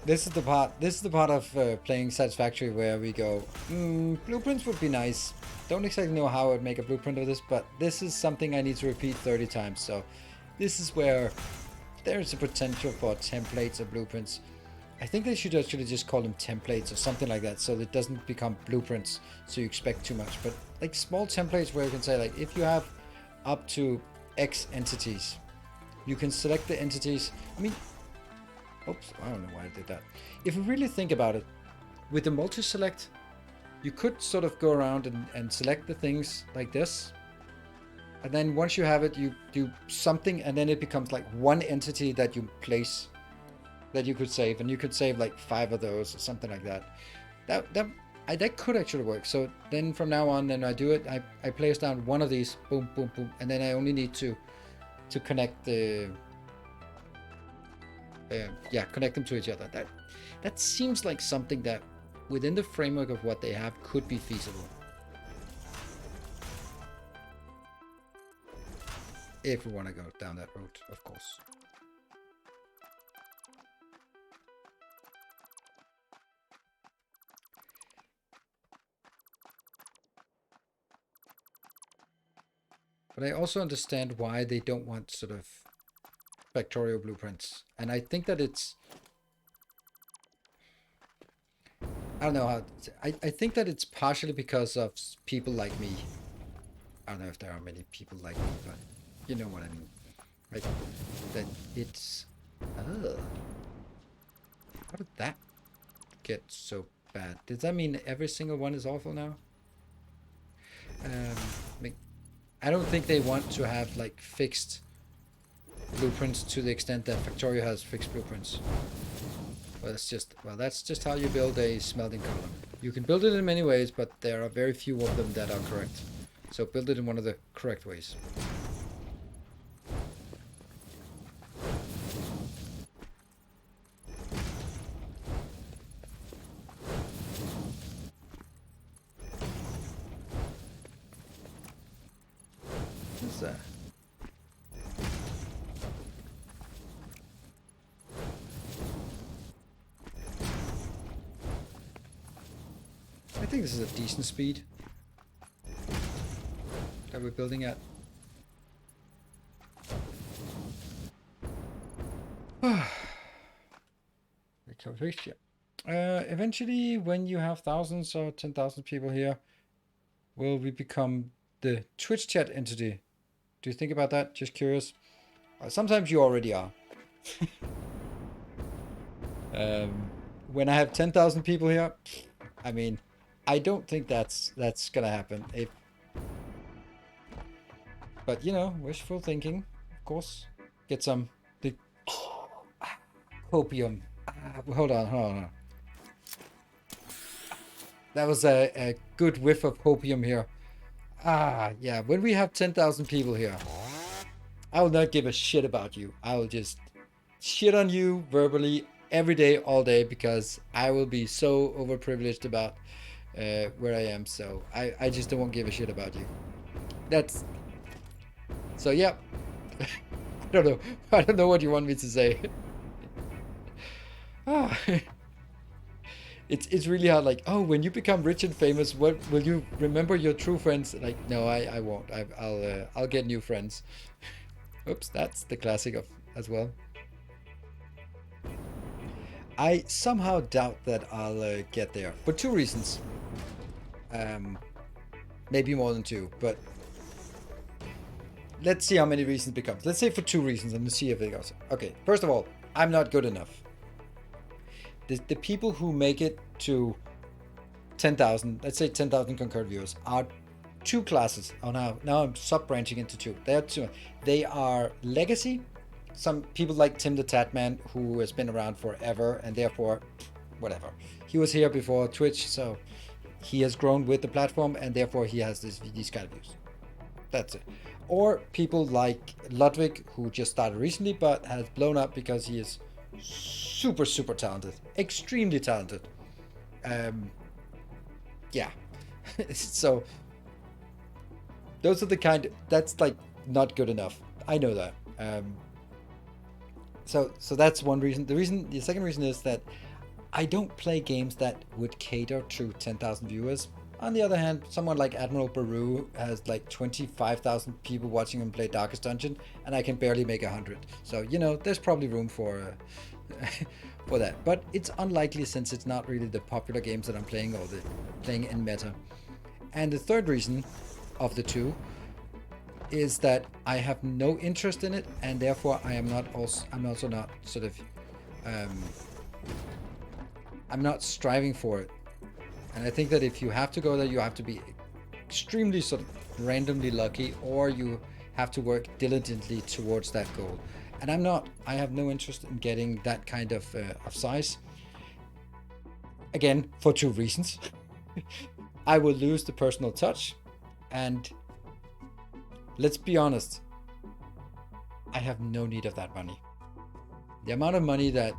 This is the part of playing Satisfactory where we go, blueprints would be nice. Don't exactly know how I'd make a blueprint of this, but this is something I need to repeat 30 times. So this is where there's a potential for templates or blueprints. I think they should actually just call them templates or something like that, so it doesn't become blueprints, so you expect too much. But like small templates where you can say, like, if you have up to X entities, you can select the entities. I mean, oops, I don't know why I did that. If you really think about it, with the multi-select, you could sort of go around and select the things like this. And then once you have it, you do something, and then it becomes like one entity that you place, that you could save. And you could save like 5 of those or something like that. That could actually work. So then from now on, then I do it, I place down one of these, boom, boom, boom. And then I only need to connect the... connect them to each other. That seems like something that, within the framework of what they have, could be feasible. If we want to go down that road, of course. But I also understand why they don't want sort of factorial blueprints. And I think that it's... I don't know how... I think that it's partially because of people like me. I don't know if there are many people like me, but you know what I mean. Right? That it's... How did that get so bad? Does that mean every single one is awful now? I mean, I don't think they want to have like fixed blueprints to the extent that Factorio has fixed blueprints. Well, that's just how you build a smelting column. You can build it in many ways, but there are very few of them that are correct. So build it in one of the correct ways. What's that? I think this is a decent speed that we're building at. Eventually, when you have thousands or 10,000 people here, will we become the Twitch chat entity? Do you think about that? Just curious. Sometimes you already are. When I have 10,000 people here, I mean, I don't think that's gonna happen. But you know, wishful thinking, of course. Get some the opium. Hold on. That was a good whiff of opium here. Yeah. When we have 10,000 people here, I will not give a shit about you. I will just shit on you verbally every day, all day, because I will be so overprivileged about where I am. So I just don't give a shit about you. That's so. Yeah. I don't know. I don't know what you want me to say. It's really hard. Like, oh, when you become rich and famous, what will you remember your true friends? Like, no, I won't. I'll get new friends. Oops, that's the classic of as well. I somehow doubt that I'll get there for two reasons. Maybe more than two, but let's see how many reasons it becomes. Let's say for two reasons and see if it goes. Okay, first of all, I'm not good enough. The people who make it to 10,000, let's say 10,000 concurrent viewers, are two classes. Oh, now I'm sub-branching into two. They are legacy. Some people like Tim the Tatman, who has been around forever, and therefore, whatever. He was here before Twitch, so he has grown with the platform, and therefore he has these kind of views. That's it. Or people like Ludwig, who just started recently, but has blown up because he is super talented, extremely talented. Yeah. So those are the kind. That's like not good enough. I know that. So that's one reason. The second reason is that I don't play games that would cater to 10,000 viewers. On the other hand, someone like Admiral Baru has like 25,000 people watching him play Darkest Dungeon, and I can barely make 100. So, you know, there's probably room for for that. But it's unlikely since it's not really the popular games that I'm playing or playing in meta. And the third reason of the two is that I have no interest in it, and therefore I'm also not sort of I'm not striving for it. And I think that if you have to go there, you have to be extremely sort of randomly lucky, or you have to work diligently towards that goal. And I'm not. I have no interest in getting that kind of size. Again, for two reasons. I will lose the personal touch, and let's be honest, I have no need of that money. The amount of money that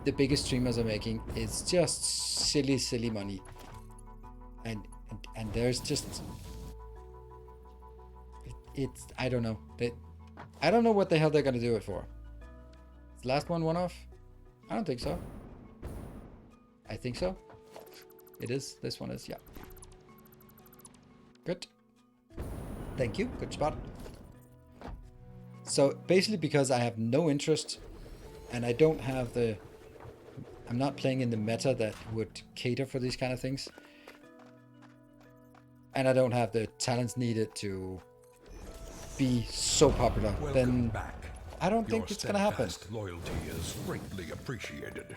the biggest streamers are making is just silly money, and there's just it's I don't know. I don't know what the hell they're gonna do it for. Is the last one off? I don't think so. I think so. It is. This one is, yeah. Good. Thank you. Good spot. So basically, because I have no interest, and I don't have I'm not playing in the meta that would cater for these kind of things, and I don't have the talents needed to be so popular, then
back.
I don't think it's gonna happen.
Loyalty is greatly appreciated.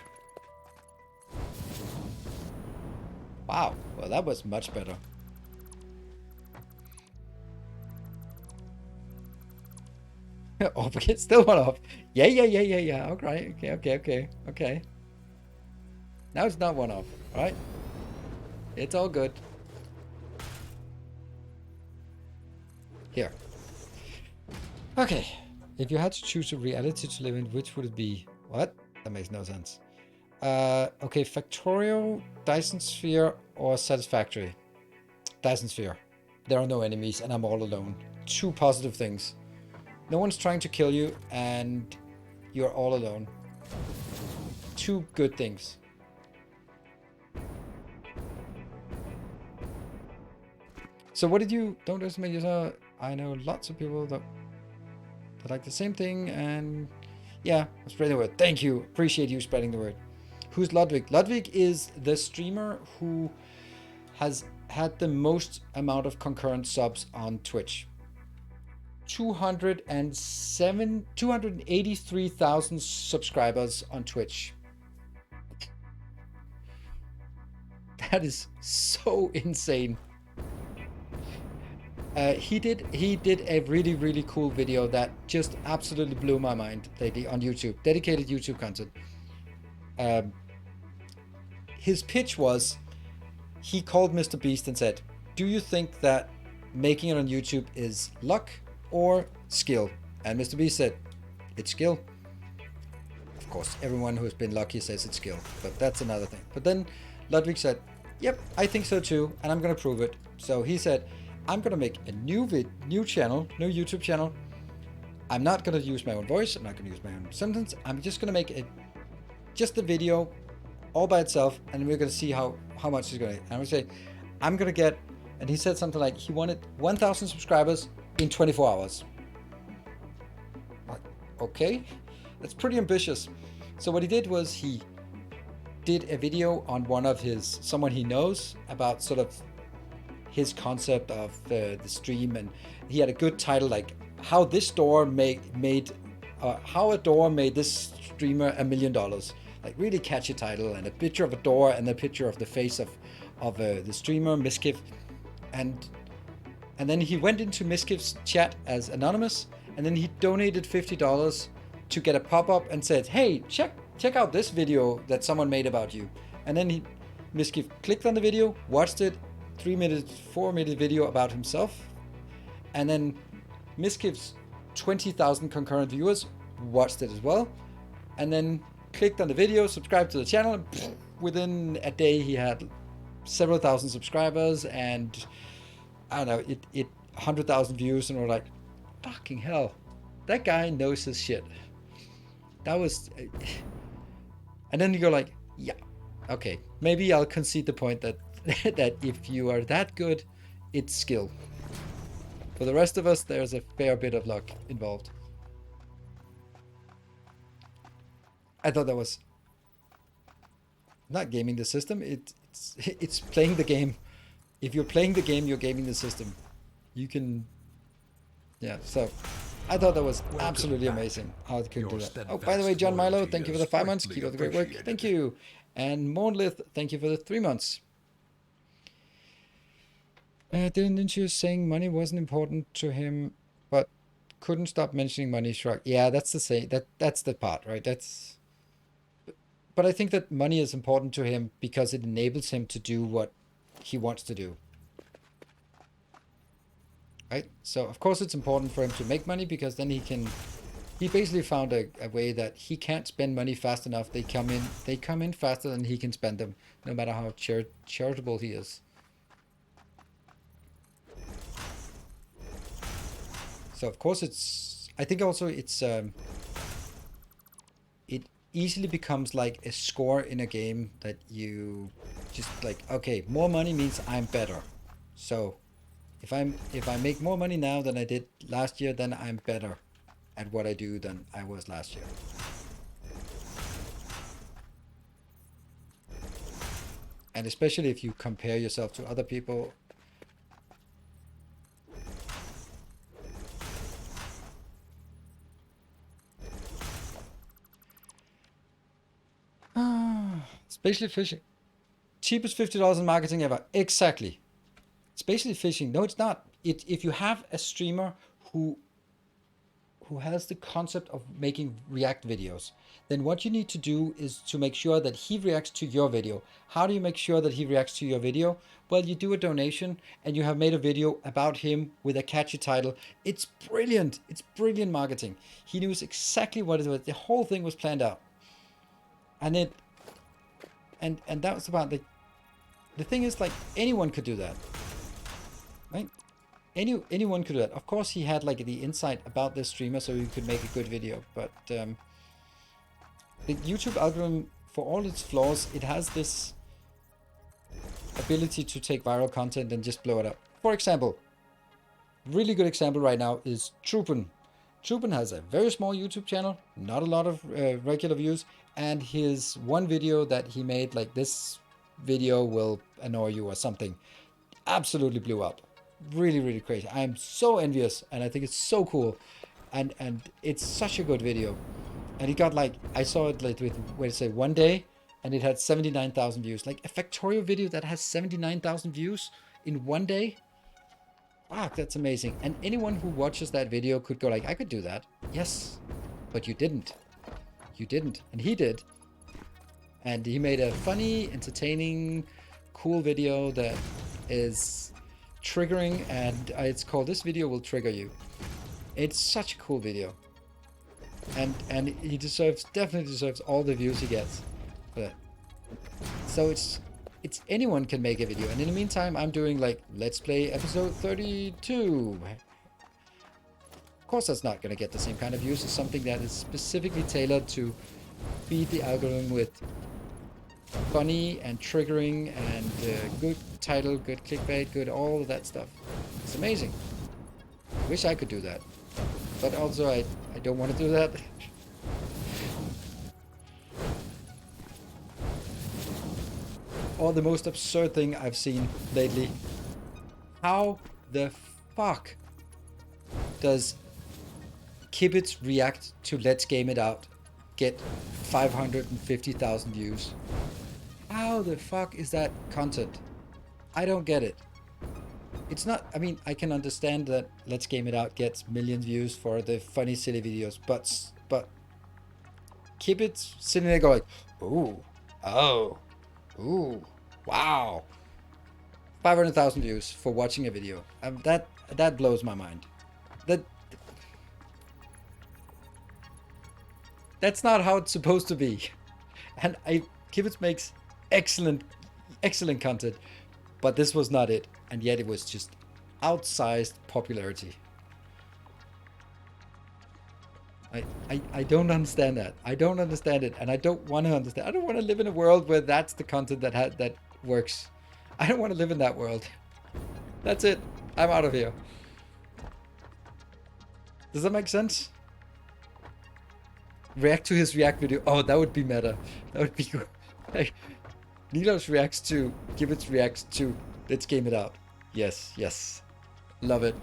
Wow, well that was much better. Off again, still one off. Yeah. Okay. Now it's not one off, right? It's all good. Here. Okay. If you had to choose a reality to live in, which would it be? What? That makes no sense. Okay, Factorial, Dyson Sphere, or Satisfactory? Dyson Sphere. There are no enemies, and I'm all alone. Two positive things. No one's trying to kill you, and you're all alone. Two good things. So what did you... Don't underestimate yourself. I know lots of people that like the same thing, and... Yeah, I'm spreading the word. Thank you. Appreciate you spreading the word. Who's Ludwig? Ludwig is the streamer who has had the most amount of concurrent subs on Twitch. 283,000 subscribers on Twitch. That is so insane. He did a really cool video that just absolutely blew my mind lately on YouTube. Dedicated YouTube content. His pitch was, he called Mr. Beast and said, do you think that making it on YouTube is luck or skill? And Mr. Beast said, it's skill. Of course, everyone who's been lucky says it's skill, but that's another thing. But then Ludwig said, yep, I think so too, and I'm gonna prove it. So he said, I'm gonna make a new YouTube channel. I'm not gonna use my own voice, I'm not gonna use my own sentence. I'm just gonna make just the video all by itself, and we're gonna see how much he's gonna. And I would say, I'm gonna get, and he said something like he wanted 1,000 subscribers in 24 hours. Like, okay, that's pretty ambitious. So what he did was he did a video on someone he knows about sort of his concept of the stream, and he had a good title like how this door how a door made this streamer $1 million. Like really catchy title, and a picture of a door and a picture of the face of the streamer Miskiff, and then he went into Miskiff's chat as anonymous, and then he donated $50 to get a pop-up and said, hey, check out this video that someone made about you. And then Miskiff clicked on the video, watched it, 4-minute video about himself, and then Miskiff's 20,000 concurrent viewers watched it as well, and then clicked on the video, subscribed to the channel, and within a day he had several thousand subscribers, and I don't know, 100,000 views, and we're like, fucking hell, that guy knows his shit. That was, and then you go like, yeah, okay, maybe I'll concede the point that that if you are that good, it's skill. For the rest of us, there's a fair bit of luck involved. I thought that was not gaming the system. It's playing the game. If you're playing the game, you're gaming the system. You can, yeah. So I thought that was absolutely amazing how it could do that. Oh, by the way, John Milo, thank you for the 5 months. Keep up the great work. Thank you. And Monlith, thank you for the 3 months. Didn't you saying money wasn't important to him, but couldn't stop mentioning money? Shrug. Yeah, that's the same. That's the part, right? But I think that money is important to him because it enables him to do what he wants to do. Right? So of course it's important for him to make money, because then he basically found a way that he can't spend money fast enough. They come in faster than he can spend them, no matter how charitable he is. So of course I think also it easily becomes like a score in a game that you just like, okay, more money means I'm better. So if I make more money now than I did last year, then I'm better at what I do than I was last year. And especially if you compare yourself to other people. Especially fishing. Cheapest $50 in marketing ever. Exactly. It's basically fishing. No, it's not. If you have a streamer who who has the concept of making React videos, then what you need to do is to make sure that he reacts to your video. How do you make sure that he reacts to your video? Well, you do a donation and you have made a video about him with a catchy title. It's brilliant. It's brilliant marketing. He knew exactly what it was. The whole thing was planned out. And that was about the thing is, like, anyone could do that. Right? Anyone could do that. Of course, he had like the insight about this streamer, so he could make a good video. But the YouTube algorithm, for all its flaws, it has this ability to take viral content and just blow it up. For example, really good example right now is Trupen. Trupen has a very small YouTube channel, not a lot of regular views, and his one video that he made, like this video will annoy you or something, absolutely blew up. Really, really crazy. I am so envious, and I think it's so cool, and it's such a good video. And he got, like, I saw it like with, wait, say, one day, and it had 79,000 views. Like a Factorio video that has 79,000 views in one day. Fuck, that's amazing. And anyone who watches that video could go like, I could do that. Yes, but you didn't. You didn't, and he did. And he made a funny, entertaining, cool video that is triggering, and it's called "This Video Will Trigger You." It's such a cool video, and he definitely deserves all the views he gets for that. So it's anyone can make a video, and in the meantime, I'm doing like Let's Play episode 32. Of course, that's not going to get the same kind of views as something that is specifically tailored to feed the algorithm with funny and triggering and good title, good clickbait, good all of that stuff. It's amazing. Wish I could do that, but also I don't want to do that. Or the most absurd thing I've seen lately. How the fuck does Kibitz react to Let's Game It Out get 550,000 views? How the fuck is that content? I don't get it. It's not, I mean, I can understand that Let's Game It Out gets million views for the funny, silly videos, but Kibitz sitting there going, ooh, oh, ooh, wow. 500,000 views for watching a video. That blows my mind. That's not how it's supposed to be. And Kibitz makes excellent content, but this was not it, and yet it was just outsized popularity. I don't understand that. I don't understand it, and I don't want to understand. I don't want to live in a world where that's the content that works. I don't want to live in that world. That's it. I'm out of here. Does that make sense? React to his React video. Oh, that would be meta. That would be good. Like, Nilos reacts to, Kibitz reacts to Let's Game It Out. Yes, yes. Love it.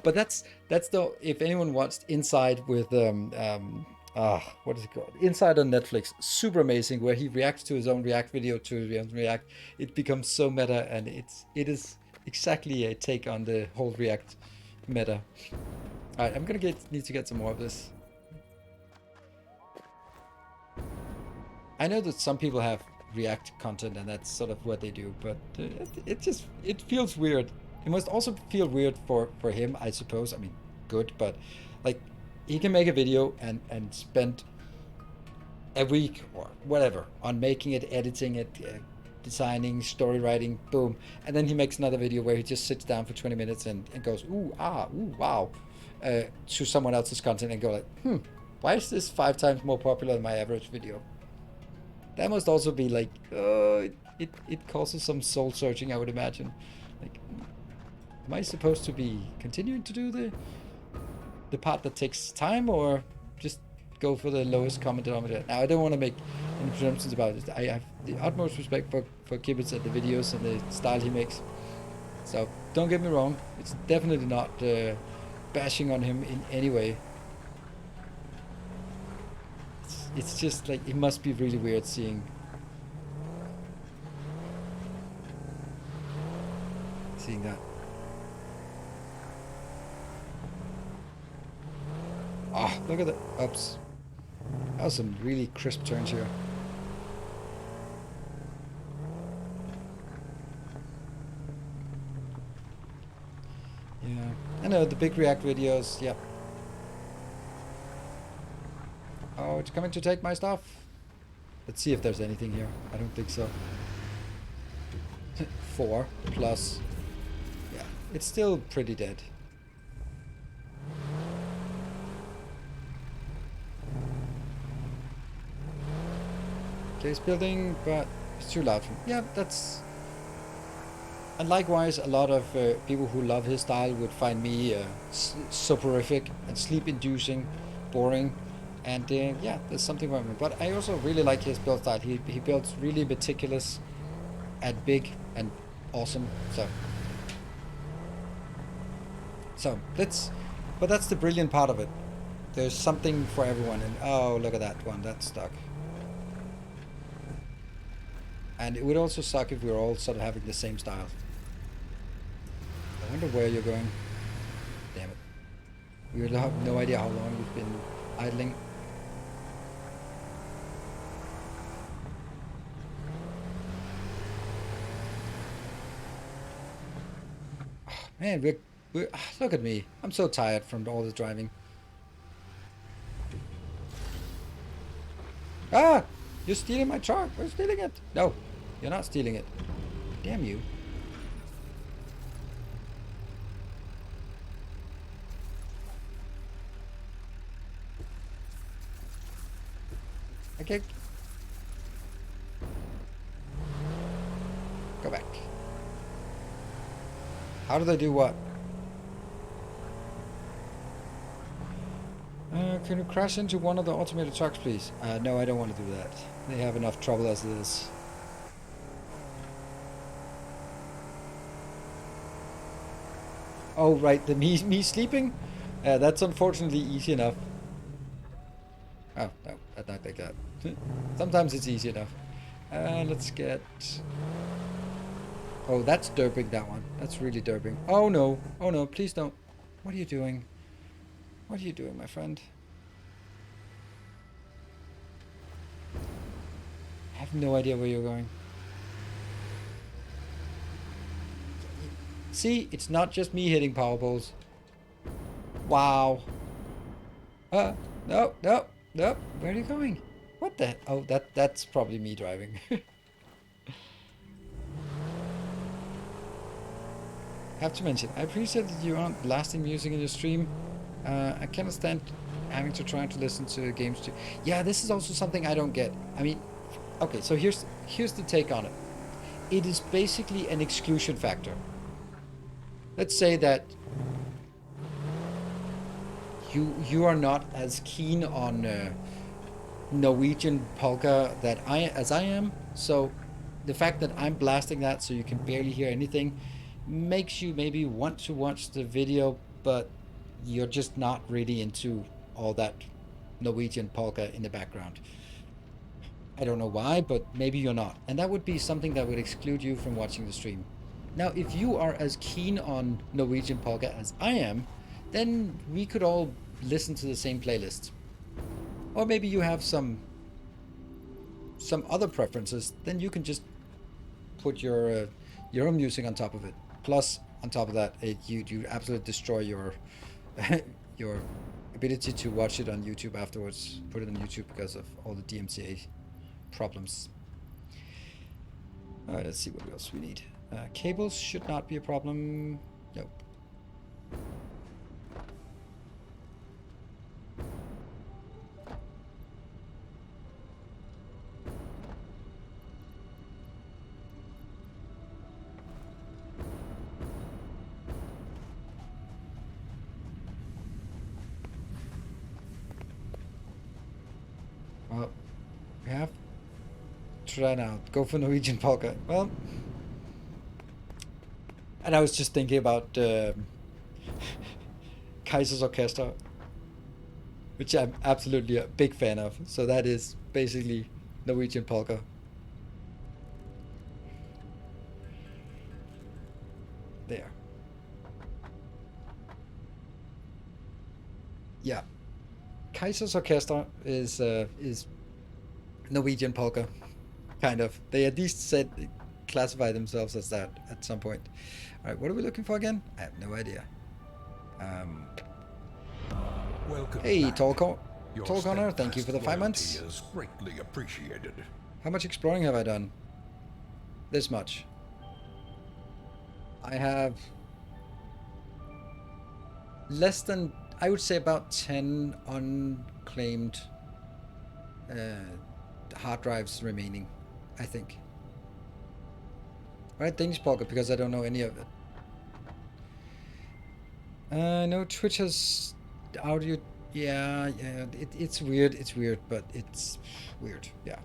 But that's the, if anyone watched Inside with what is it called? Inside on Netflix. Super amazing, where he reacts to his own React video to his own React. It becomes so meta, and it is exactly a take on the whole React meta. Alright, I'm gonna need to get some more of this. I know that some people have React content and that's sort of what they do, but it feels weird. It must also feel weird for him, I suppose. I mean, good, but like, he can make a video and spend a week or whatever on making it, editing it, designing, story writing, boom, and then he makes another video where he just sits down for 20 minutes and goes, ooh, ah, ooh, wow, to someone else's content and go like, why is this 5 times more popular than my average video? That must also be like, it causes some soul searching, I would imagine. Like, am I supposed to be continuing to do the part that takes time, or just go for the lowest common denominator? Now, I don't want to make any presumptions about it. I have the utmost respect for Kibitz and the videos and the style he makes. So don't get me wrong, it's definitely not bashing on him in any way. It's just like, it must be really weird seeing that. look at that. Oops. That was some really crisp turns here. Yeah, I know the big React videos. Yep. Oh, it's coming to take my stuff. Let's see if there's anything here. I don't think so. 4 plus. Yeah, it's still pretty dead. Okay, it's building, but it's too loud for me. Yeah, that's... And likewise, a lot of people who love his style would find me soporific and sleep-inducing, boring. And yeah, there's something wrong with me. But I also really like his build style. He builds really meticulous and big and awesome. So let's... But that's the brilliant part of it. There's something for everyone. And oh, look at that one. That's stuck. And it would also suck if we were all sort of having the same style. I wonder where you're going. Damn it. We will have no idea how long we've been idling. Oh, man, we're look at me. I'm so tired from all the driving. Ah! You're stealing my truck. We're stealing it. No, you're not stealing it. Damn you. Okay. Go back. How do they do what? Can you crash into one of the automated trucks, please? No, I don't want to do that. They have enough trouble as it is. Oh, right, the me sleeping? That's unfortunately easy enough. Oh, no, not like that. Sometimes it's easy enough. Let's get... Oh, that's derping, that one. That's really derping. Oh, no. Oh, no, please don't. What are you doing? What are you doing, my friend? I have no idea where you're going. See, it's not just me hitting power poles. Wow. No, no, no. Where are you going? What the? Oh, that's probably me driving. Have to mention, I appreciate that you aren't blasting music in your stream. I can't stand having to try to listen to games too. Yeah, this is also something I don't get. I mean, okay, so here's the take on it. It is basically an exclusion factor. Let's say that you are not as keen on Norwegian polka as I am. So the fact that I'm blasting that so you can barely hear anything makes you maybe want to watch the video, but you're just not really into all that Norwegian polka in the background. I don't know why, but maybe you're not. And that would be something that would exclude you from watching the stream. Now, if you are as keen on Norwegian polka as I am, then we could all listen to the same playlist. Or maybe you have some other preferences, then you can just put your own music on top of it. Plus, on top of that, you absolutely destroy your your ability to watch it on YouTube afterwards. Put it on YouTube because of all the DMCA problems. All right, let's see what else we need. Cables should not be a problem. Nope. Well, we have to try now. Go for Norwegian polka. Well, and I was just thinking about Kaiser's Orchestra, which I'm absolutely a big fan of. So that is basically Norwegian polka. There. Yeah. Kaiser's Orchestra is Norwegian polka, kind of. They at least said classify themselves as that at some point. All right, what are we looking for again? I have no idea.
Welcome
Hey,
back. Your
Tall Connor, thank you for the 5
steadfast
months.
loyalty is greatly appreciated.
How much exploring have I done? This much. I have less than, I would say about 10 unclaimed hard drives remaining, I think. Right, Danish poker, because I don't know any of it. No, Twitch has audio. Yeah, it's weird. It's weird, but it's weird. Yeah.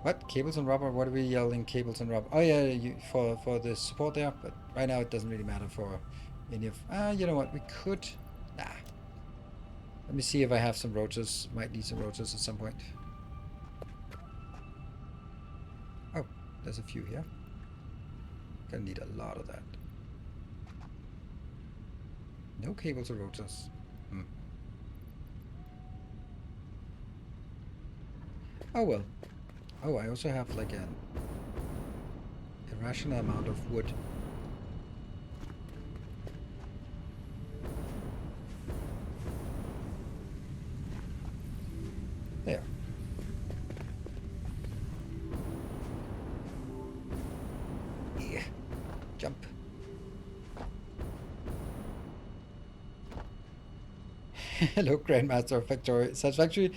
What? Cables and rubber? What are we yelling? Cables and rubber? Oh yeah, for the support there, but right now it doesn't really matter for any of. You know what? We could. Nah. Let me see if I have some rotors. Might need some rotors at some point. Oh, there's a few here. Gonna need a lot of that. No cables or rotors. Oh well. Oh, I also have like an irrational amount of wood. There. Yeah. Jump. Hello, Grandmaster Factory. Satisfactory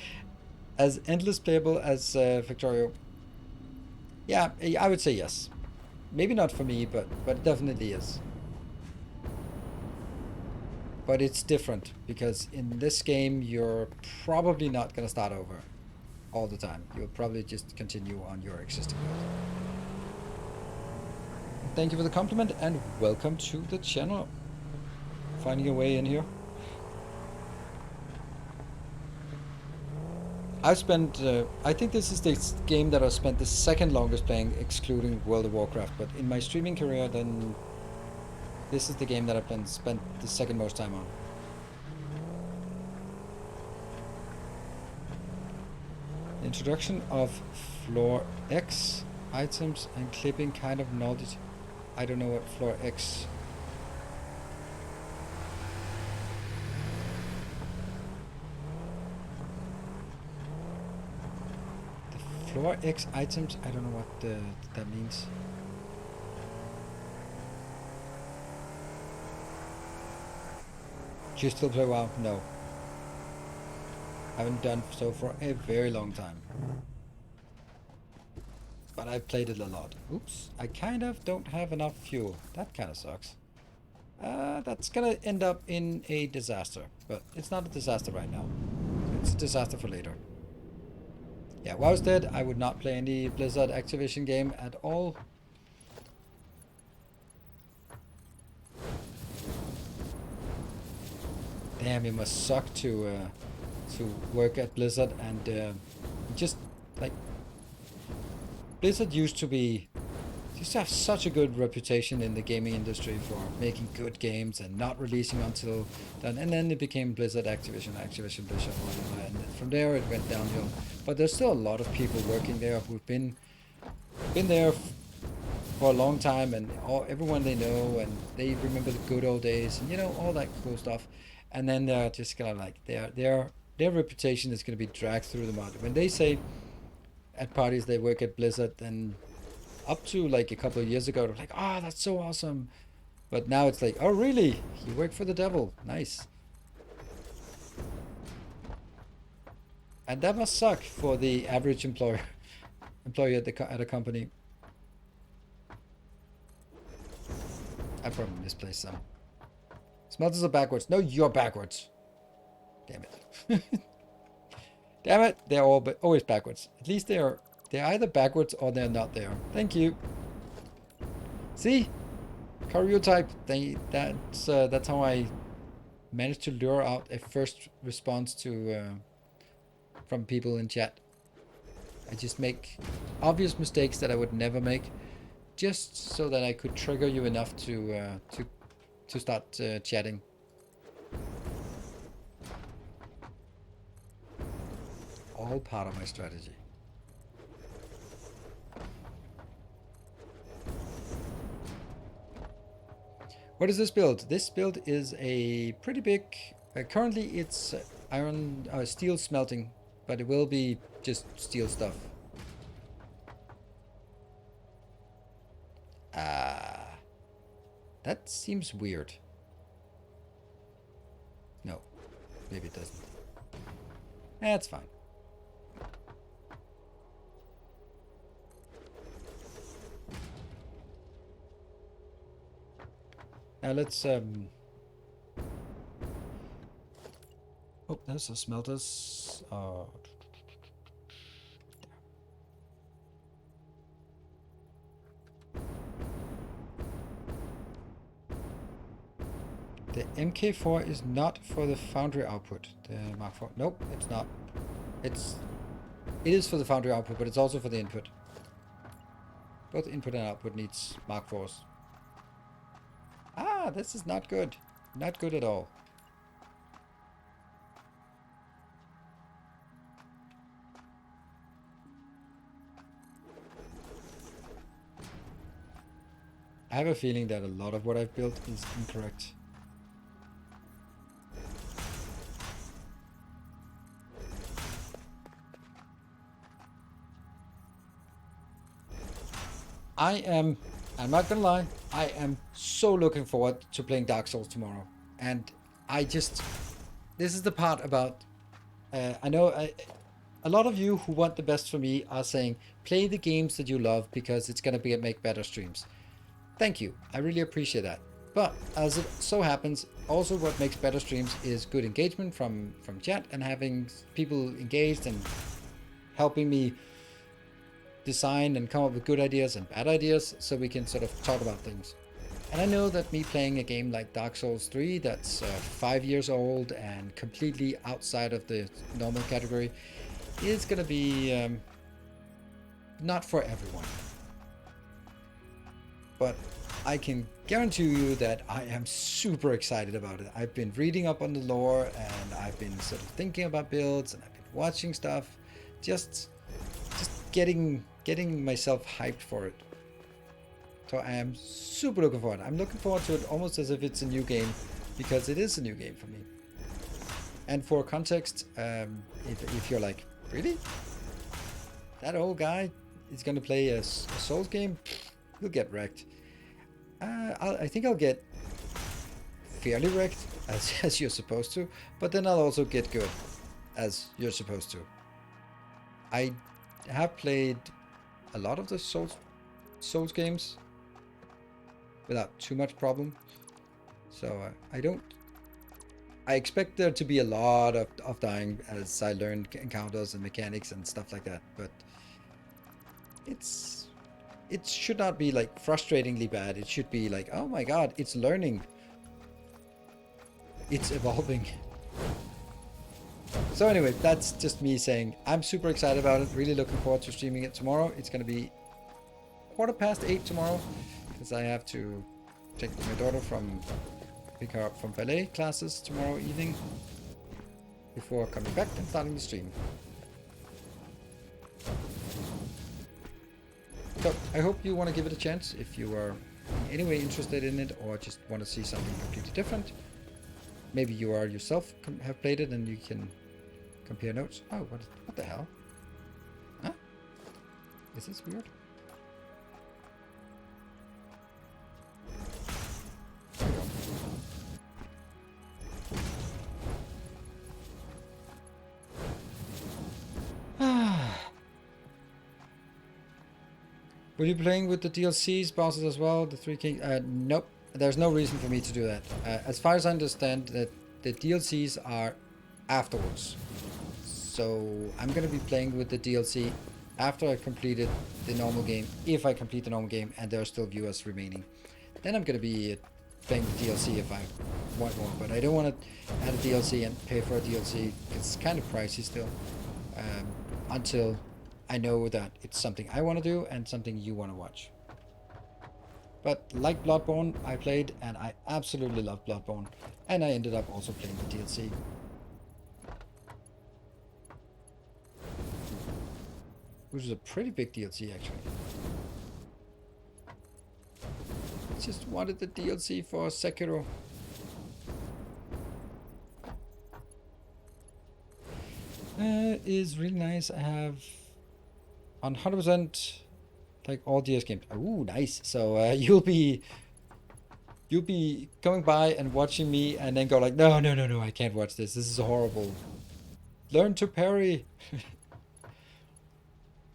as endless playable as Factorio. Yeah, I would say yes. Maybe not for me, but it definitely is. But it's different because in this game you're probably not gonna start over all the time. You'll probably just continue on your existing build. Thank you for the compliment and welcome to the channel. Finding your way in here. I've spent, I think this is the game that I've spent the second longest playing, excluding World of Warcraft. But in my streaming career, then this is the game that I've spent the second most time on. Introduction of Floor X items and clipping kind of knowledge. I don't know what Floor X. Floor X items, I don't know what that means. Do you still play WoW? No. Haven't done so for a very long time. But I've played it a lot. Oops, I kind of don't have enough fuel. That kind of sucks. That's gonna end up in a disaster. But it's not a disaster right now. It's a disaster for later. Yeah, WoW's dead. I would not play any Blizzard Activision game at all. Damn, it must suck to work at Blizzard and just like Blizzard used to have such a good reputation in the gaming industry for making good games and not releasing until done, and then it became Blizzard Activision, Blizzard, whatever, and from there it went downhill. But there's still a lot of people working there who've been there for a long time, and everyone they know, and they remember the good old days, and you know, all that cool stuff. And then they're just kind of like their reputation is going to be dragged through the mud when they say at parties they work at Blizzard. And up to like a couple of years ago, they're like, "Oh, that's so awesome," but now it's like, "Oh, really? You work for the devil? Nice." And that must suck for the average employee at a company. I probably misplaced some. Smelters are backwards. No, you're backwards. Damn it. Damn it. They're always backwards. At least they're either backwards or they're not there. Thank you. See? Karyotype. That's how I managed to lure out a first response to from people in chat. I just make obvious mistakes that I would never make just so that I could trigger you enough to start chatting. All part of my strategy. What is this build? This build is a pretty big. Currently, it's steel smelting, but it will be just steel stuff. That seems weird. No, maybe it doesn't. That's fine. Now let's oh, there's a smelters. The MK4 is not for the foundry output. The Mark IV. Nope, it's not. It is for the foundry output, but it's also for the input. Both input and output needs Mark IVs. Ah, this is not good. Not good at all. I have a feeling that a lot of what I've built is incorrect. I'm not gonna lie, I am so looking forward to playing Dark Souls tomorrow. And this is the part about, I know a lot of you who want the best for me are saying, play the games that you love because it's gonna make better streams. Thank you, I really appreciate that. But as it so happens, also what makes better streams is good engagement from chat and having people engaged and helping me design and come up with good ideas and bad ideas so we can sort of talk about things. And I know that me playing a game like Dark Souls 3 that's 5 years old and completely outside of the normal category is gonna be not for everyone. But I can guarantee you that I am super excited about it. I've been reading up on the lore and I've been sort of thinking about builds and I've been watching stuff, just getting myself hyped for it. So I am super looking forward. I'm looking forward to it almost as if it's a new game, because it is a new game for me. And for context, if you're like, really? That old guy is gonna play a Souls game? You'll get wrecked. I think I'll get fairly wrecked, as you're supposed to, but then I'll also get good, as you're supposed to. I have played a lot of the Souls games without too much problem, so I expect there to be a lot of dying as I learn encounters and mechanics and stuff like that, but it should not be like frustratingly bad. It should be like, oh my god, it's learning, it's evolving. So anyway, that's just me saying I'm super excited about it. Really looking forward to streaming it tomorrow. It's going to be 8:15 tomorrow because I have to take my daughter pick her up from ballet classes tomorrow evening before coming back and starting the stream. So I hope you want to give it a chance if you are in any way interested in it or just want to see something completely different. Maybe you are yourself have played it and you can compare notes. Oh, what the hell? Huh? Is this weird? There we go. Will you be playing with the DLCs, bosses as well? The 3 Kings? Nope. There's no reason for me to do that. As far as I understand, that the DLCs are afterwards. So I'm going to be playing with the DLC after I've completed the normal game. If I complete the normal game and there are still viewers remaining, then I'm going to be playing the DLC if I want more. But I don't want to add a DLC and pay for a DLC. It's kind of pricey still. Until I know that it's something I want to do and something you want to watch. But like Bloodborne, I played and I absolutely love Bloodborne. And I ended up also playing the DLC. Which is a pretty big DLC actually. Just wanted the DLC for Sekiro. Is really nice. I have on 100% like all DS games. Ooh, nice. So you'll be coming by and watching me and then go like, no, no, no, no, I can't watch this. This is horrible. Learn to parry.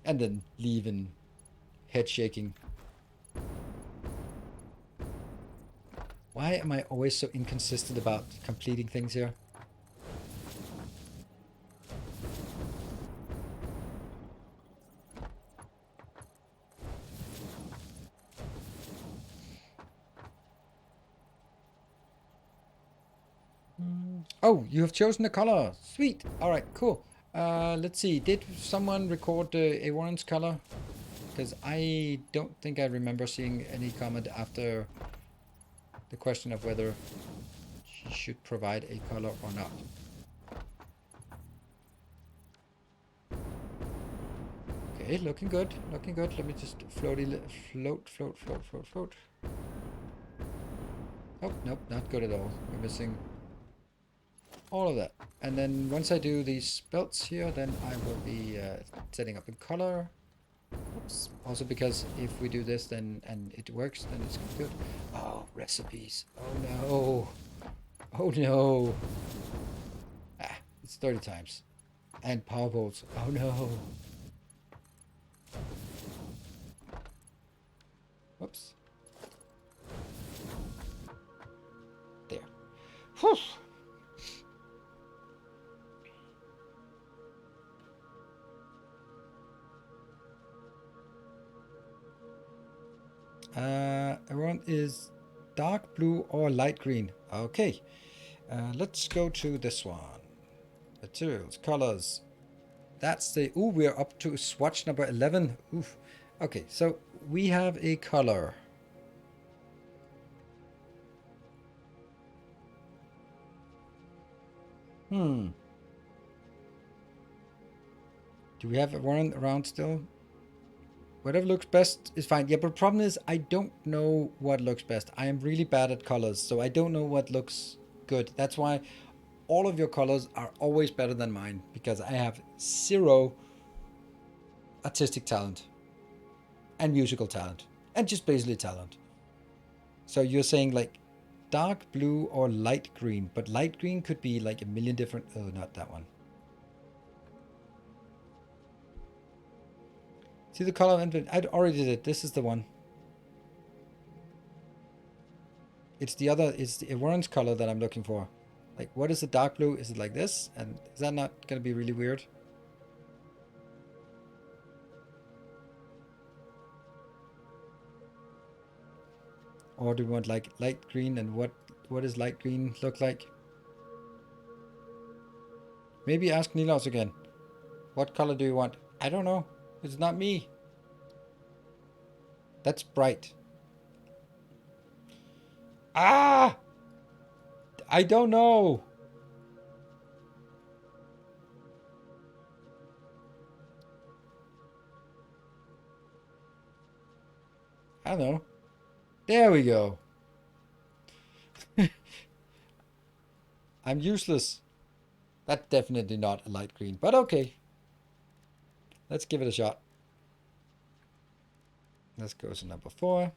And then leave in head shaking. Why am I always so inconsistent about completing things here? Oh, you have chosen a color. Sweet. All right, cool. Let's see. Did someone record a Warren's color? Because I don't think I remember seeing any comment after the question of whether she should provide a color or not. Okay, looking good. Looking good. Let me just float. Oh, nope, not good at all. We're missing all of that. And then once I do these belts here, then I will be setting up in color. Oops. Also because if we do this then and it works, then it's good. Oh, recipes. Oh no. Oh no. Ah, it's 30 times. And power bolts. Oh no. Whoops. There. Whew. Everyone is dark blue or light green. Okay. Let's go to this one. Materials, colors. That's the... Ooh, we're up to swatch number 11. Oof. Okay, so we have a color. Do we have one around still? Whatever looks best is fine. Yeah, but the problem is I don't know what looks best. I am really bad at colors, so I don't know what looks good. That's why all of your colors are always better than mine, because I have zero artistic talent and musical talent and just basically talent. So you're saying like dark blue or light green, but light green could be like a million different... Oh, not that one. See the color of I already did it. This is the one. It's the other, it's the orange color that I'm looking for. Like, what is the dark blue? Is it like this? And is that not going to be really weird? Or do we want like light green? And what does light green look like? Maybe ask Nilos again. What color do you want? I don't know. It's not me. That's bright. Ah! I don't know. I don't know. There we go. I'm useless. That's definitely not a light green, but okay. Let's give it a shot. Let's go to number 4.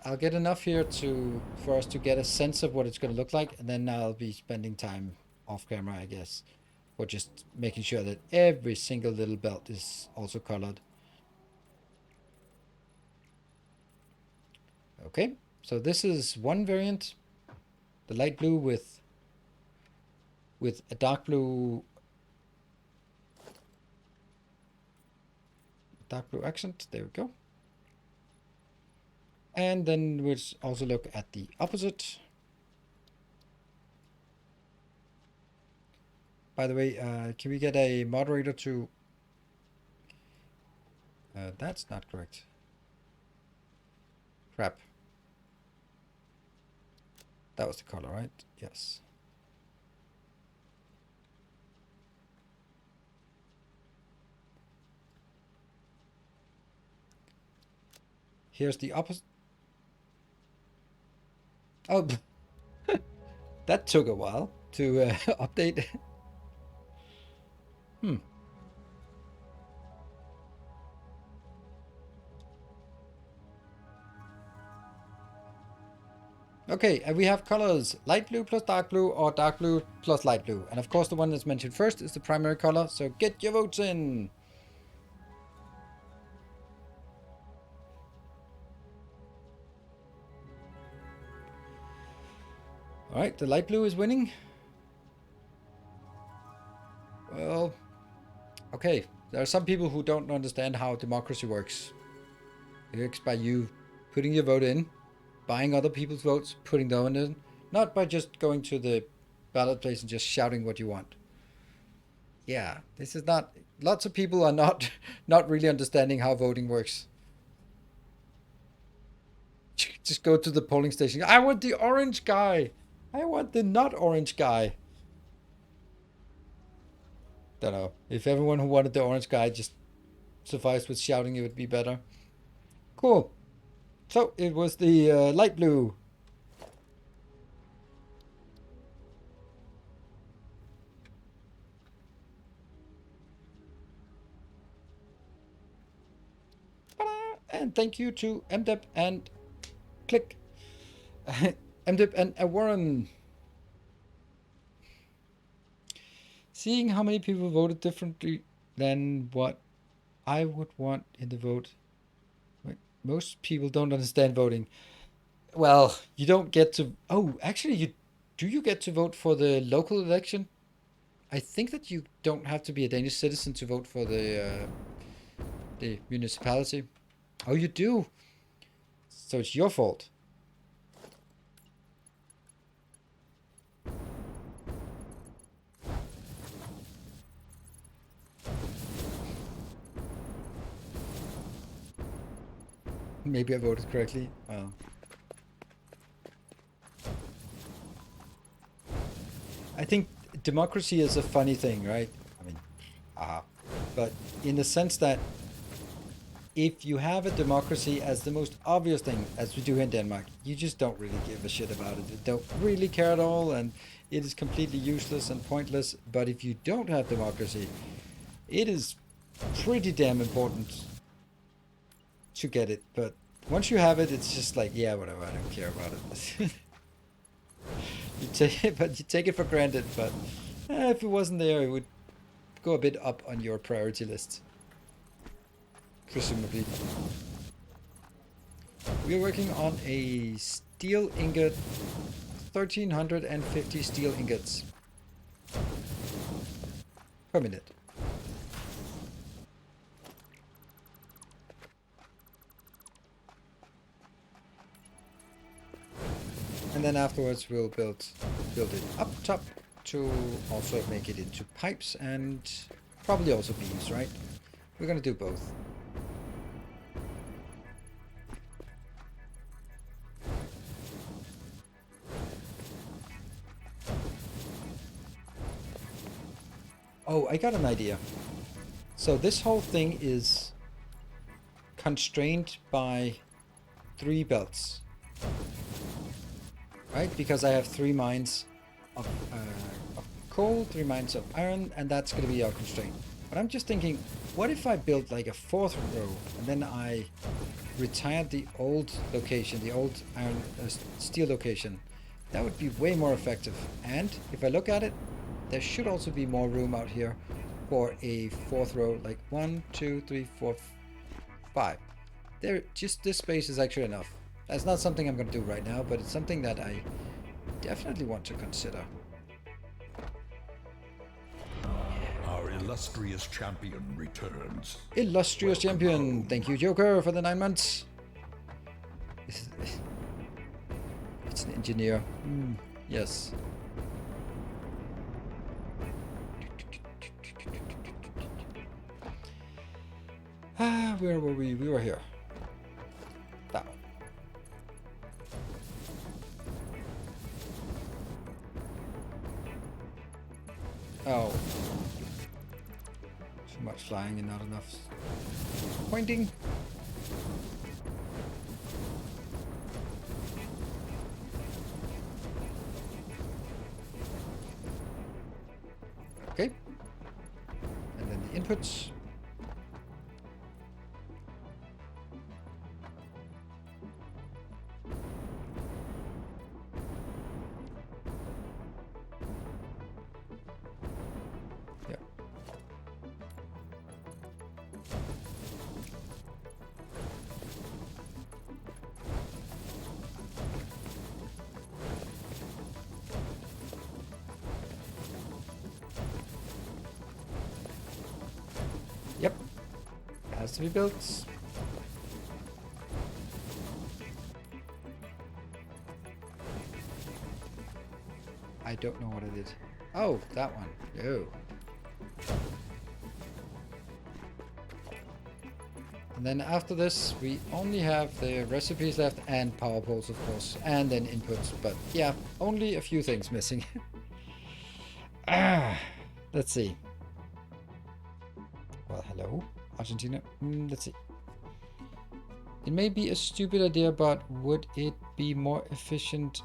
I'll get enough here for us to get a sense of what it's going to look like, and then I'll be spending time off camera, I guess, for just making sure that every single little belt is also colored. Okay, so this is one variant, the light blue with with a dark blue accent. There we go. And then we'll also look at the opposite. By the way, can we get a moderator to... that's not correct. Crap. That was the color, right? Yes. Here's the opposite. Oh, that took a while to update. Okay, and we have colors, light blue plus dark blue or dark blue plus light blue. And of course the one that's mentioned first is the primary color, so get your votes in. Alright, the light blue is winning. Well, okay, there are some people who don't understand how democracy works. It works by you putting your vote in, buying other people's votes, putting them in, not by just going to the ballot place and just shouting what you want. Yeah, this is not... Lots of people are not really understanding how voting works. Just go to the polling station. I want the orange guy. I want the not orange guy. Don't know. If everyone who wanted the orange guy just sufficed with shouting, it would be better. Cool. So it was the light blue. And thank you to MDEP and Click. MDEP and Warren. Seeing how many people voted differently than what I would want in the vote. Most people don't understand voting. Well, you don't get to... Oh, actually, do you get to vote for the local election? I think that you don't have to be a Danish citizen to vote for the municipality. Oh, you do? So it's your fault. Maybe I voted correctly. Well. I think democracy is a funny thing, right? I mean, but in the sense that if you have a democracy as the most obvious thing, as we do in Denmark, you just don't really give a shit about it. You don't really care at all, and it is completely useless and pointless. But if you don't have democracy, it is pretty damn important to get it. But once you have it, it's just like, yeah, whatever, I don't care about it. You take it for granted, but if it wasn't there, it would go a bit up on your priority list. Presumably. We are working on a steel ingot, 1350 steel ingots per minute. And then afterwards we'll build it up top to also make it into pipes and probably also beams, right? We're gonna do both. Oh, I got an idea. So this whole thing is constrained by 3 belts. Right? Because I have 3 mines of coal, 3 mines of iron, and that's going to be our constraint. But I'm just thinking, what if I built like a 4th row, and then I retired the old location, the old iron steel location? That would be way more effective. And if I look at it, there should also be more room out here for a 4th row, like 1, 2, 3, 4, 5. There, just this space is actually enough. That's not something I'm going to do right now, but it's something that I definitely want to consider.
illustrious champion returns.
Illustrious champion. Thank you, Joker, for the 9 months. It's an engineer. Yes. Where were we? We were here. That one. Oh. Too much flying and not enough pointing. Okay. And then the inputs. Yep. Yep. Has to be built. I don't know what I did. Oh, that one. Oh. And then after this, we only have the recipes left and power poles, of course, and then inputs. But yeah, only a few things missing. Let's see. Well, hello, Argentina. Let's see. It may be a stupid idea, but would it be more efficient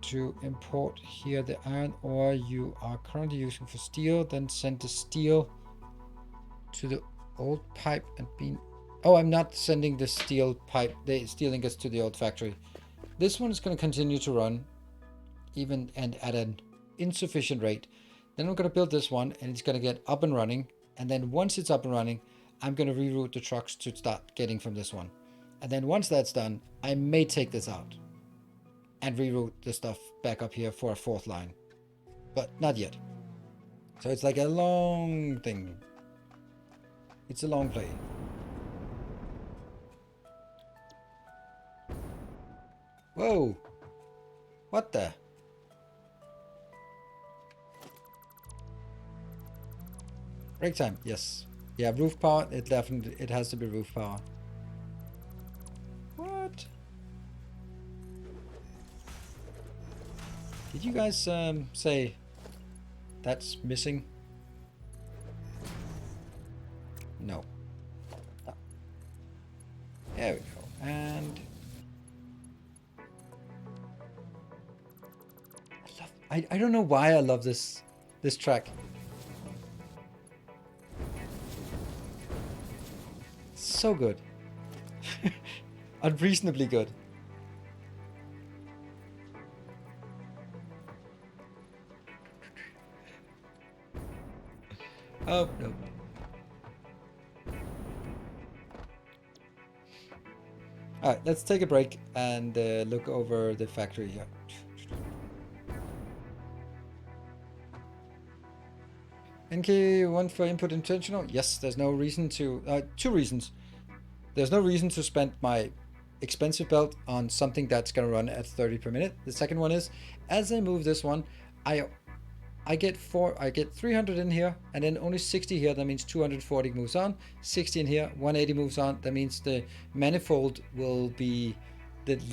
to import here the iron ore you are currently using for steel, then send the steel to the old pipe and beam? Oh, I'm not sending the steel pipe, the steel ingots to the old factory. This one is going to continue to run even and at an insufficient rate. Then I'm going to build this one and it's going to get up and running. And then once it's up and running, I'm going to reroute the trucks to start getting from this one. And then once that's done, I may take this out and reroute the stuff back up here for a 4th line. But not yet. So it's like a long thing. It's a long play. Whoa! What the? Break time, yes. Yeah, roof power, it has to be roof power. What? Did you guys say that's missing? No. Oh. There we go. And I don't know why I love this track. So good. Unreasonably good. Oh, no. Alright, let's take a break and look over the factory here. NK1 for input intentional? Yes, there's no reason to... 2 reasons. There's no reason to spend my expensive belt on something that's going to run at 30 per minute. The second one is, as I move this one, I get 300 in here, and then only 60 here. That means 240 moves on. 60 in here, 180 moves on. That means the manifold will be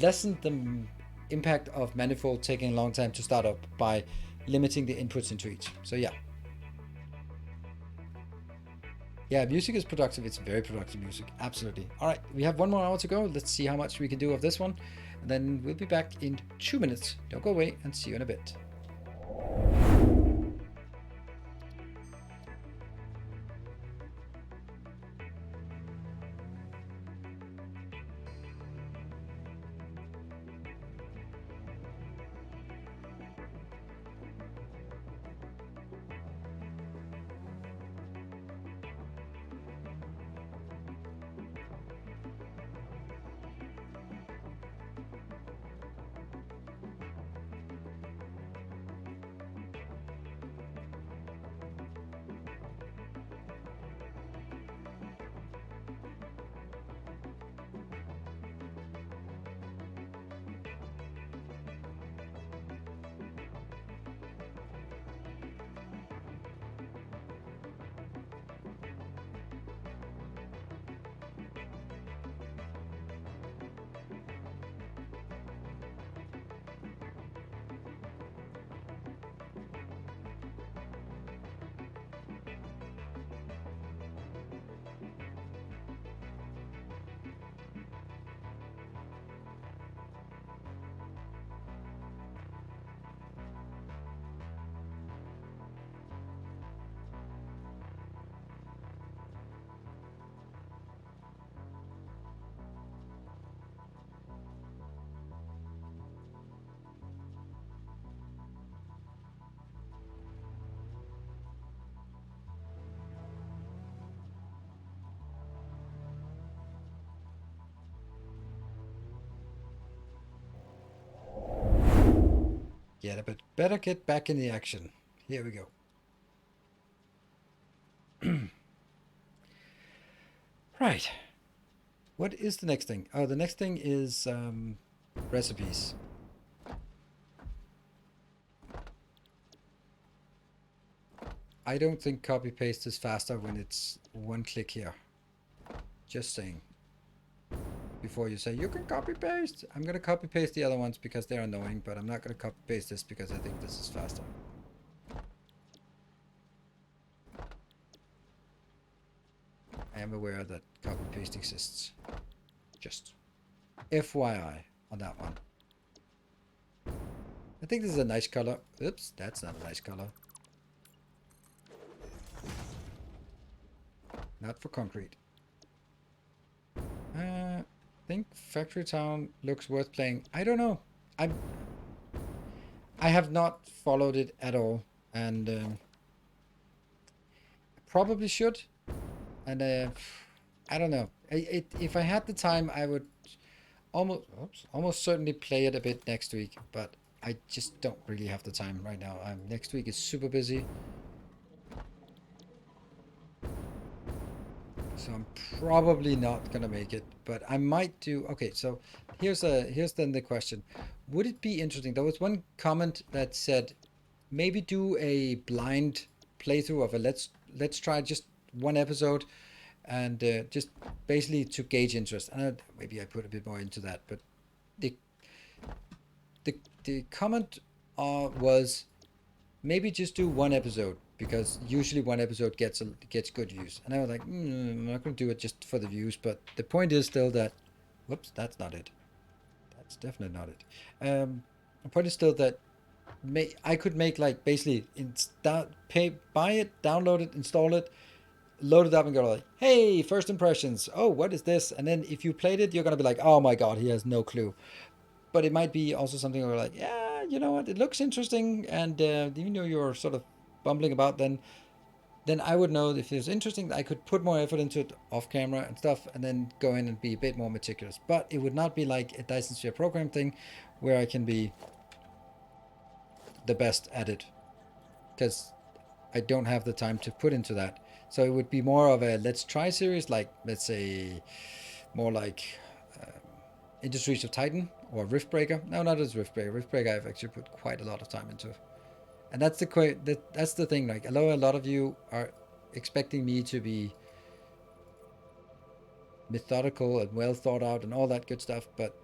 lessen the impact of manifold taking a long time to start up by limiting the inputs into each. So yeah. Yeah, music is productive. It's very productive music. Absolutely. All right, we have 1 more hour to go. Let's see how much we can do of this one. And then we'll be back in 2 minutes. Don't go away, and see you in a bit. get a bit better, get back in the action. Here we go. Right. What is the next thing? Oh, the next thing is recipes. I don't think copy paste is faster when it's one click here. Just saying. Before you say you can copy paste, I'm gonna copy paste the other ones because they're annoying, but I'm not gonna copy paste this because I think this is faster. I am aware that copy paste exists. Just FYI on that one. I think this is a nice color. Oops, that's not a nice color. Not for concrete. I think Factory Town looks worth playing. I don't know. I have not followed it at all, and probably should. And I don't know. If I had the time, I would almost certainly play it a bit next week. But I just don't really have the time right now. Next week is super busy. So I'm probably not gonna make it, but I might do. Okay, so here's then the question: would it be interesting? There was one comment that said maybe do a blind playthrough of a let's try just one episode, and just basically to gauge interest. And maybe I put a bit more into that, but the the comment was maybe just do one episode, because usually one episode gets good views. And I was like, I'm not going to do it just for the views. But the point is still that, whoops, that's not it. That's definitely not it. The point is still that I could make like basically buy it, download it, install it, load it up, and go like, hey, first impressions. Oh, what is this? And then if you played it, you're gonna be like, oh my god, he has no clue. But it might be also something where like, yeah, you know what, it looks interesting, and even though you're sort of bumbling about, then I would know if it was interesting. I could put more effort into it off camera and stuff, and then go in and be a bit more meticulous. But it would not be like a Dyson Sphere program thing, where I can be the best at it, because I don't have the time to put into that. So it would be more of a let's try series, like let's say more like Industries of Titan or Riftbreaker. No, not as Riftbreaker. Riftbreaker I've actually put quite a lot of time into. And that's the thing. Like, I know a lot of you are expecting me to be methodical and well thought out and all that good stuff, but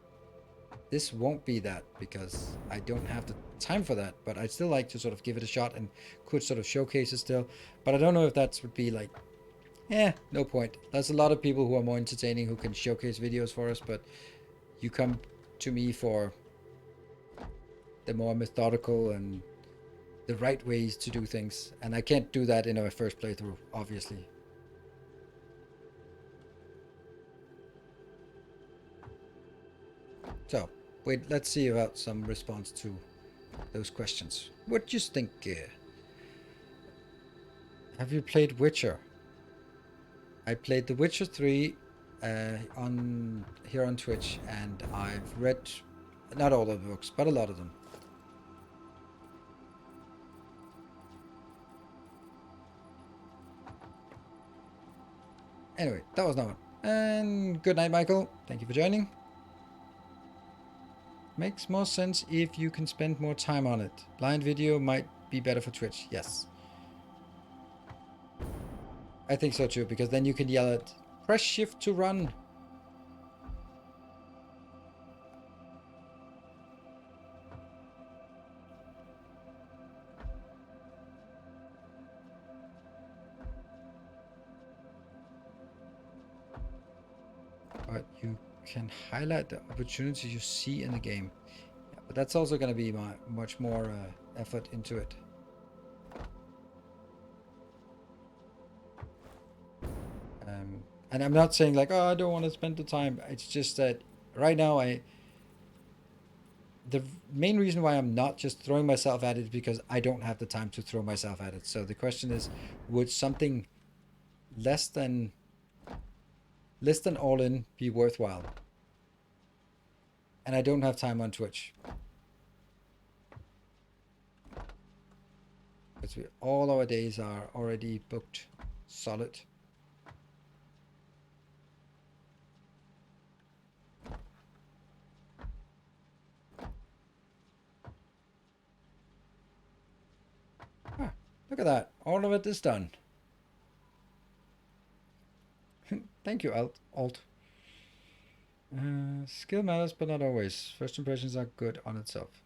this won't be that because I don't have the time for that. But I'd still like to sort of give it a shot and could sort of showcase it still. But I don't know if that would be like, no point. There's a lot of people who are more entertaining who can showcase videos for us, but you come to me for the more methodical and the right ways to do things, and I can't do that in our first playthrough, obviously. So, wait, let's see about some response to those questions. What do you think? Have you played Witcher? I played The Witcher 3 on Twitch, and I've read not all of the books, but a lot of them. Anyway, that was not one. And good night, Michael. Thank you for joining. Makes more sense if you can spend more time on it. Blind video might be better for Twitch. Yes. I think so too, because then you can yell at press shift to run. But you can highlight the opportunities you see in the game. Yeah, but that's also going to be much more effort into it. And I'm not saying like, oh, I don't want to spend the time. It's just that right now the main reason why I'm not just throwing myself at it is because I don't have the time to throw myself at it. So the question is, would something less than all in be worthwhile? And I don't have time on Twitch. Because all our days are already booked solid. Ah, look at that. All of it is done. Thank you, Alt. Skill matters, but not always. First impressions are good on itself.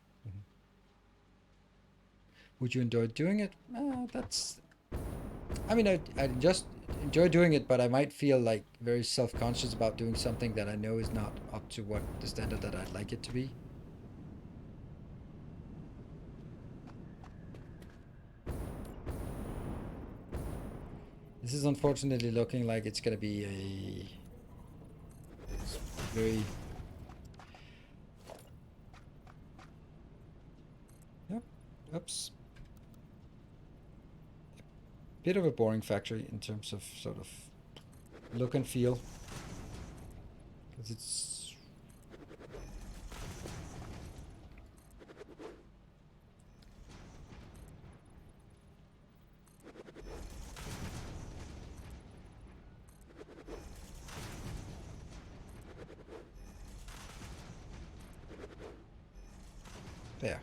Would you enjoy doing it? That's... I mean, I just enjoy doing it, but I might feel like very self-conscious about doing something that I know is not up to what the standard that I'd like it to be. This is unfortunately looking like it's gonna be a very... Yep. Oops. Bit of a boring factory in terms of sort of look and feel. Because it's... There.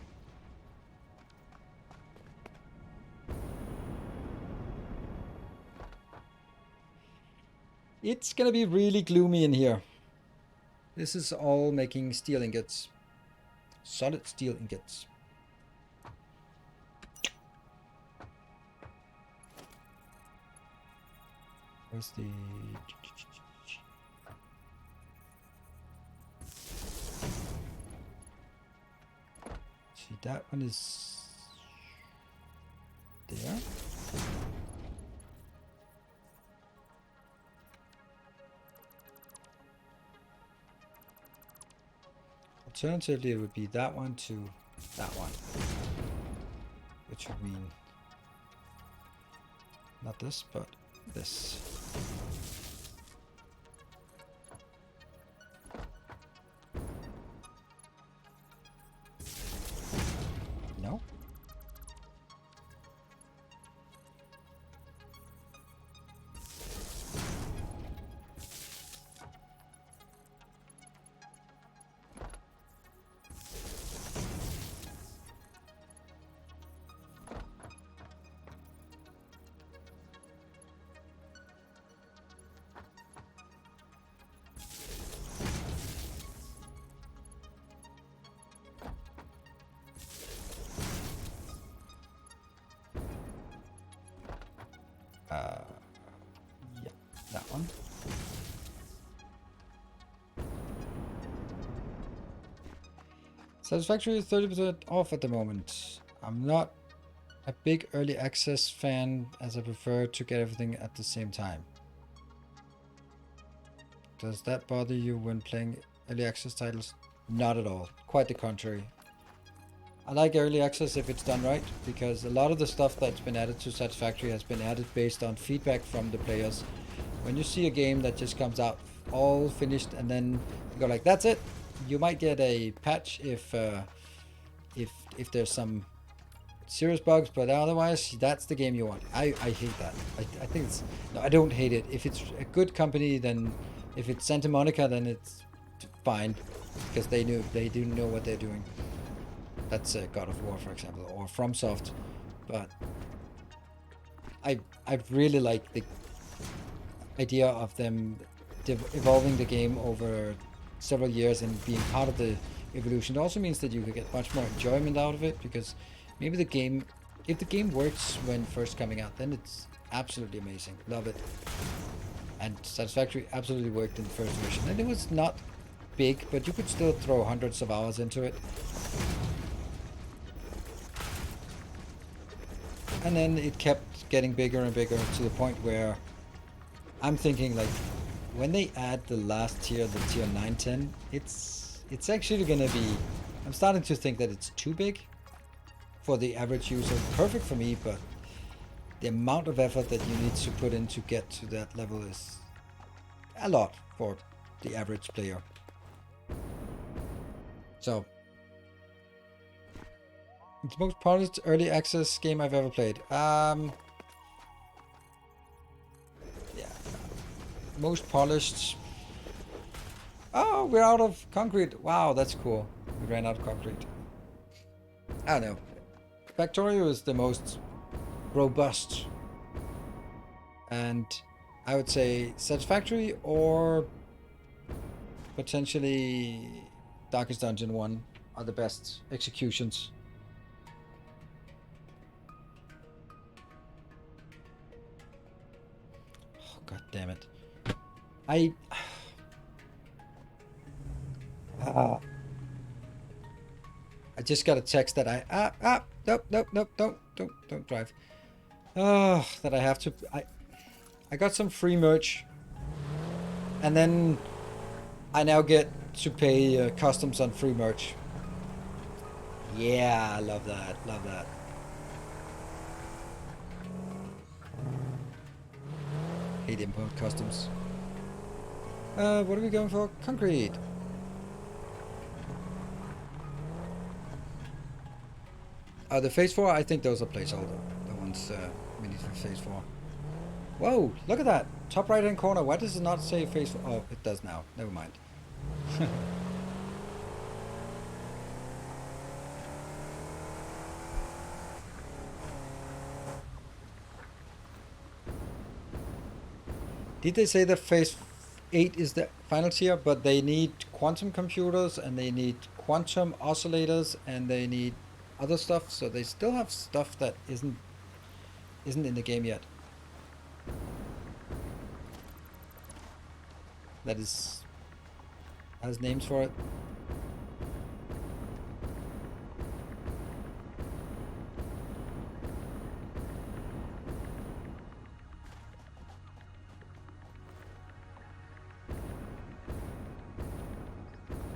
It's gonna be really gloomy in here. This is all making steel ingots. Solid steel ingots. Where's the... See, that one is... there. Alternatively, it would be that one to that one. Which would mean... not this, but this. No? Yeah, that one. Satisfactory is 30% off at the moment. I'm not a big early access fan, as I prefer to get everything at the same time. Does that bother you when playing early access titles? Not at all. Quite the contrary. I like early access if it's done right, because a lot of the stuff that's been added to Satisfactory has been added based on feedback from the players. When you see a game that just comes out all finished and then you go like, that's it, you might get a patch if there's some serious bugs, but otherwise that's the game you want. I hate that. I think it's... no, I don't hate it. If it's a good company, then if it's Santa Monica, then it's fine, because they do know what they're doing. That's God of War, for example, or FromSoft. But I really like the idea of them evolving the game over several years and being part of the evolution. It also means that you can get much more enjoyment out of it, because maybe the game, if the game works when first coming out, then it's absolutely amazing. Love it. And Satisfactory absolutely worked in the first version, and it was not big, but you could still throw hundreds of hours into it. And then it kept getting bigger and bigger to the point where I'm thinking, like, when they add the last tier, the tier 9-10, it's actually gonna be... I'm starting to think that it's too big for the average user. Perfect for me, but the amount of effort that you need to put in to get to that level is a lot for the average player. So It's the most polished early access game I've ever played. Yeah. Most polished. Oh, we're out of concrete. Wow, that's cool. We ran out of concrete. I don't know. Factorio is the most robust. And I would say Satisfactory or potentially Darkest Dungeon 1 are the best executions. Oh, God damn it. I just got a text that nope, don't drive. Oh, that I have to. I got some free merch, and then I now get to pay customs on free merch. Yeah, I love that. Love that. Hate import customs. What are we going for? Concrete. The phase 4, I think those are placeholder. The ones we need for phase 4. Whoa, look at that. Top right hand corner. Why does it not say phase 4? Oh, it does now. Never mind. Did they say that phase 8 is the final tier? But they need quantum computers and they need quantum oscillators and they need other stuff. So they still have stuff that isn't in the game yet. That has names for it.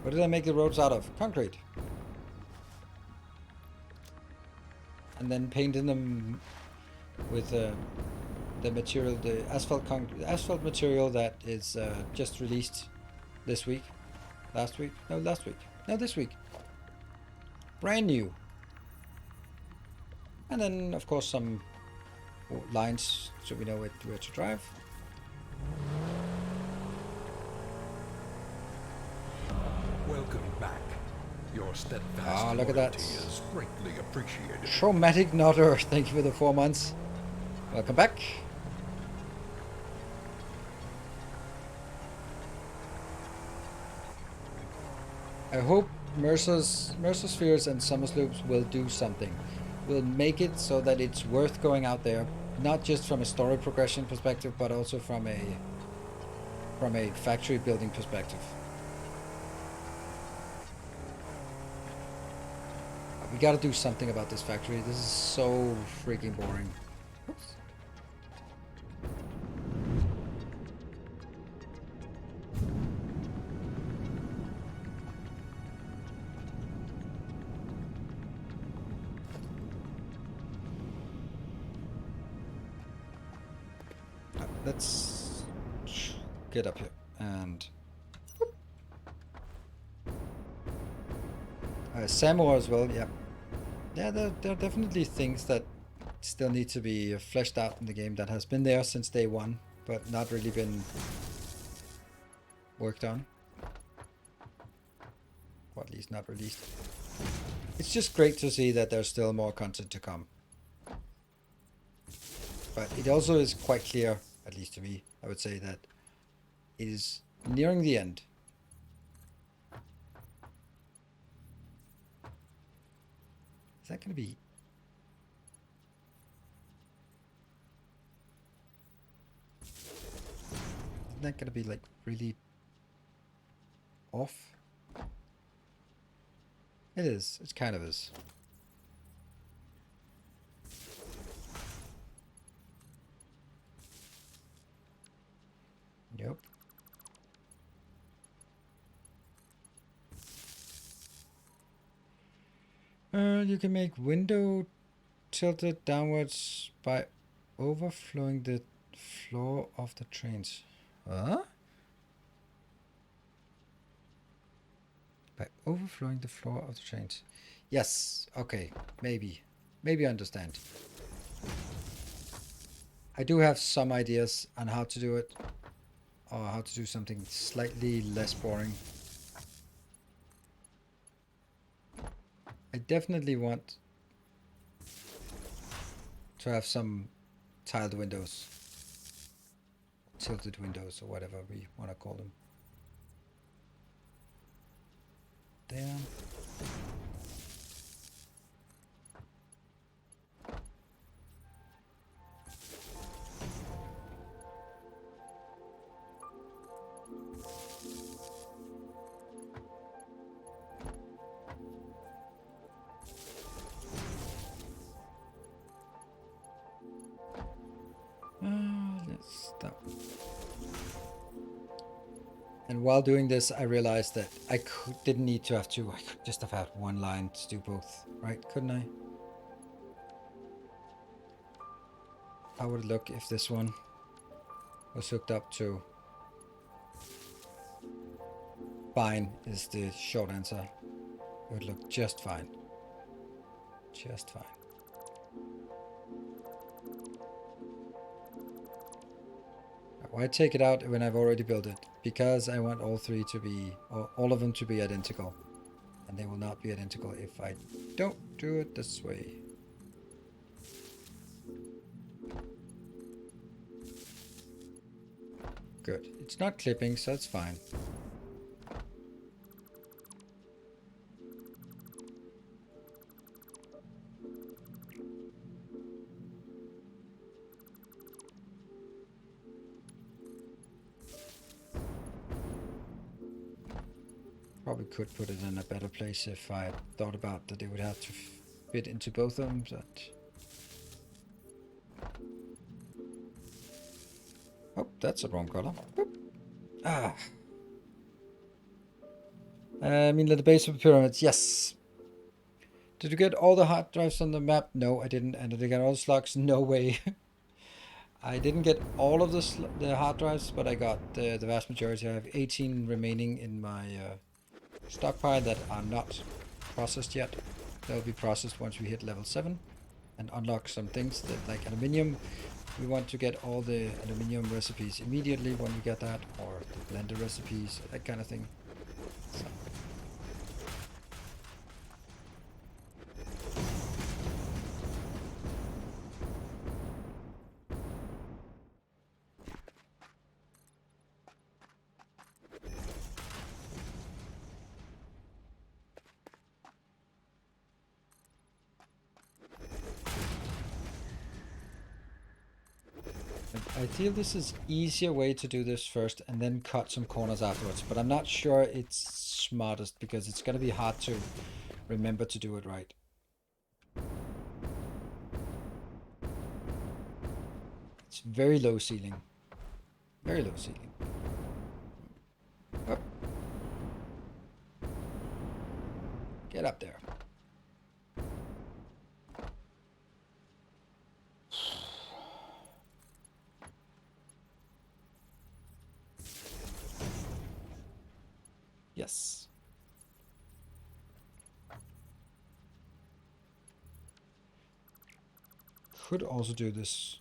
What did I make the roads out of? Concrete. And then painting them with the material, the asphalt material that is just released this week. Last week? No, last week. No, this week. Brand new. And then, of course, some lines so we know where to drive.
Welcome back. Your steadfast
look at that.
loyalty is greatly appreciated.
Traumatic Nutter, thank you for the 4 months. Welcome back. I hope Mercer's Spheres and Summer Sloops will do something. Will make it so that it's worth going out there, not just from a story progression perspective, but also from a factory building perspective. We gotta do something about this factory. This is so freaking boring. Oops. Let's get up here and Samoa as well. Yeah, there are definitely things that still need to be fleshed out in the game that has been there since day one, but not really been worked on, or at least not released. It's just great to see that there's still more content to come. But it also is quite clear, at least to me, I would say, that it is nearing the end. Is that going to be... Isn't that going to be, like, really off? It is. It kind of is. Yep. You can make window tilted downwards by overflowing the floor of the trains. Huh? By overflowing the floor of the trains. Yes, okay, maybe. Maybe I understand. I do have some ideas on how to do it, or how to do something slightly less boring. I definitely want to have some tiled windows, tilted windows, or whatever we want to call them. There. Let's stop. And while doing this, I realized that I didn't need to have two. I could just have had one line to do both, right? Couldn't I? How would it look if this one was hooked up to? Fine is the short answer. It would look just fine. Just fine. Why take it out when I've already built it? Because I want all three to be, or all of them to be identical. And they will not be identical if I don't do it this way. Good. It's not clipping, so it's fine. Probably could put it in a better place if I thought about that it would have to fit into both of them, but... Oh, that's the wrong color. Boop. Ah. I mean, at the base of the pyramids, yes. Did you get all the hard drives on the map? No, I didn't. And did I get all the slugs? No way. I didn't get all of the hard drives, but I got the vast majority. I have 18 remaining in my stockpile that are not processed yet. They'll be processed once we hit level 7 and unlock some things that, like aluminium. We want to get all the aluminium recipes immediately when we get that, or the blender recipes, that kind of thing. So. I feel this is easier way to do this first and then cut some corners afterwards, but I'm not sure it's smartest because it's gonna be hard to remember to do it right. It's very low ceiling. Very low ceiling. Oh. Get up there. Yes. Could also do this.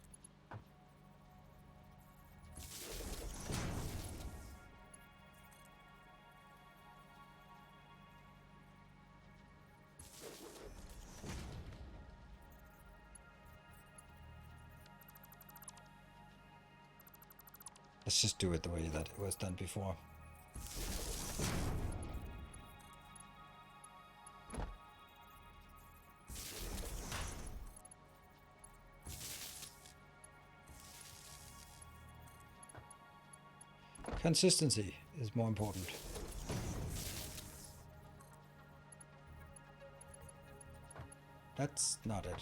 Let's just do it the way that it was done before. Consistency is more important. That's not it.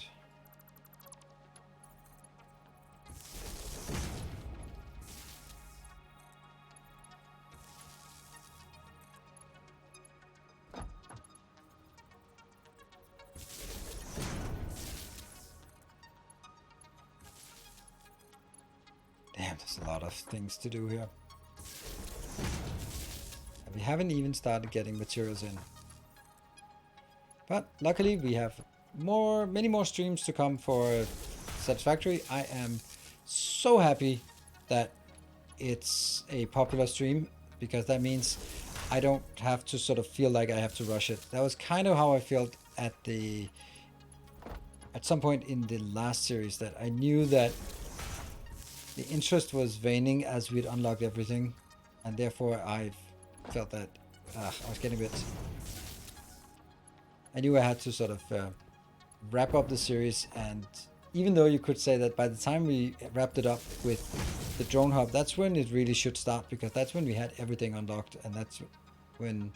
Damn, there's a lot of things to do here. And we haven't even started getting materials in. But luckily we have many more streams to come for Satisfactory. I am so happy that it's a popular stream, because that means I don't have to sort of feel like I have to rush it. That was kind of how I felt at some point in the last series, that I knew that the interest was waning as we'd unlocked everything, and therefore I felt that I was getting a bit... I knew I had to sort of wrap up the series, and even though you could say that by the time we wrapped it up with the drone hub, that's when it really should start, because that's when we had everything unlocked, and that's when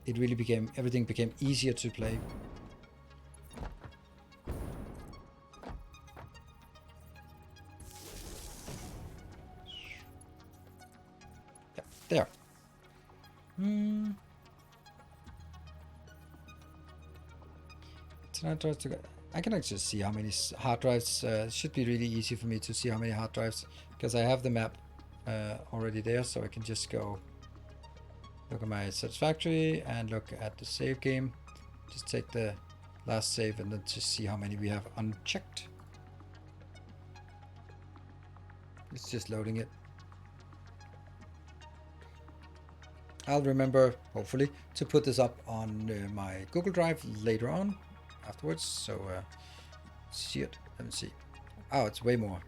it really everything became easier to play. Yeah, there. I can actually see how many hard drives. It should be really easy for me to see how many hard drives, because I have the map already there, so I can just go look at my Satisfactory and look at the save game. Just take the last save and then just see how many we have unchecked. It's just loading it. I'll remember, hopefully, to put this up on my Google Drive later on, afterwards. So, see it. Let me see. Oh, it's way more.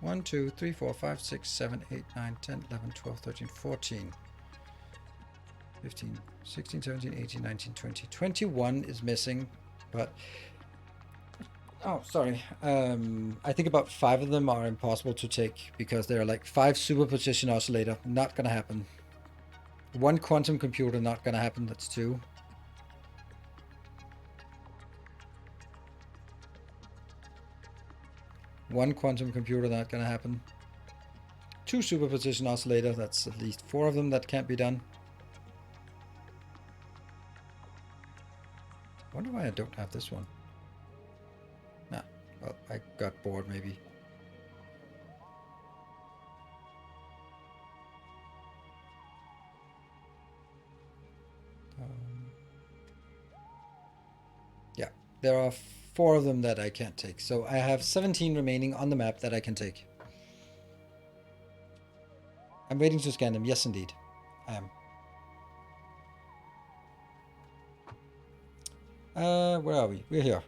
1, 2, 3, 4, 5, 6, 7, 8, 9, 10, 11, 12, 13, 14, 15, 16, 17, 18, 19, 20. 21 is missing, but... Oh, sorry. I think about 5 of them are impossible to take, because they're like 5 superposition oscillator. Not gonna happen. 1 quantum computer, not gonna happen. That's 2. One quantum computer, not gonna happen. 2 superposition oscillator, that's at least 4 of them that can't be done. I wonder why I don't have this one. Nah, well, I got bored maybe. Yeah, there are 4 of them that I can't take. So I have 17 remaining on the map that I can take. I'm waiting to scan them. Yes, indeed. I am. Where are we? We're here.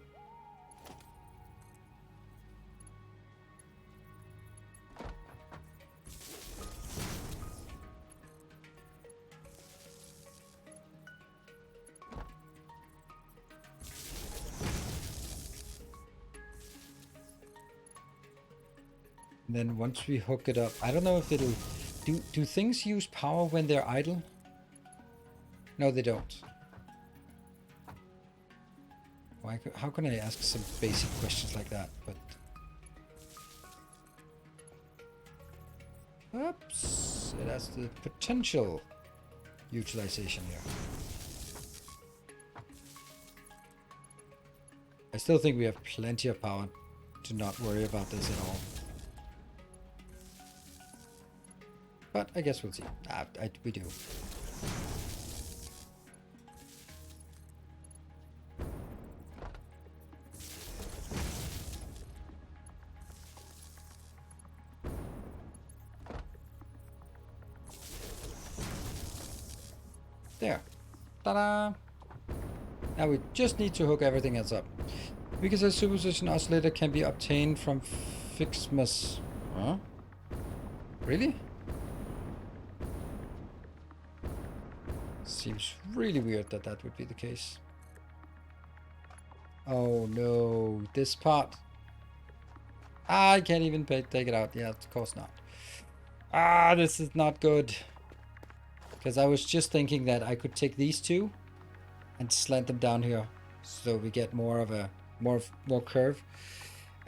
And then once we hook it up, I don't know if it'll... Do things use power when they're idle? No, they don't. Why, how can I ask some basic questions like that? But... Oops! It has the potential utilization here. I still think we have plenty of power to not worry about this at all. But I guess we'll see. We do. There. Ta-da! Now we just need to hook everything else up. Because a superposition oscillator can be obtained from Fixmas. Huh? Really? Seems really weird that that would be the case. Oh no, this part. I can't even take it out. Yeah, of course not. This is not good. Because I was just thinking that I could take these 2 and slant them down here, so we get more of a more curve.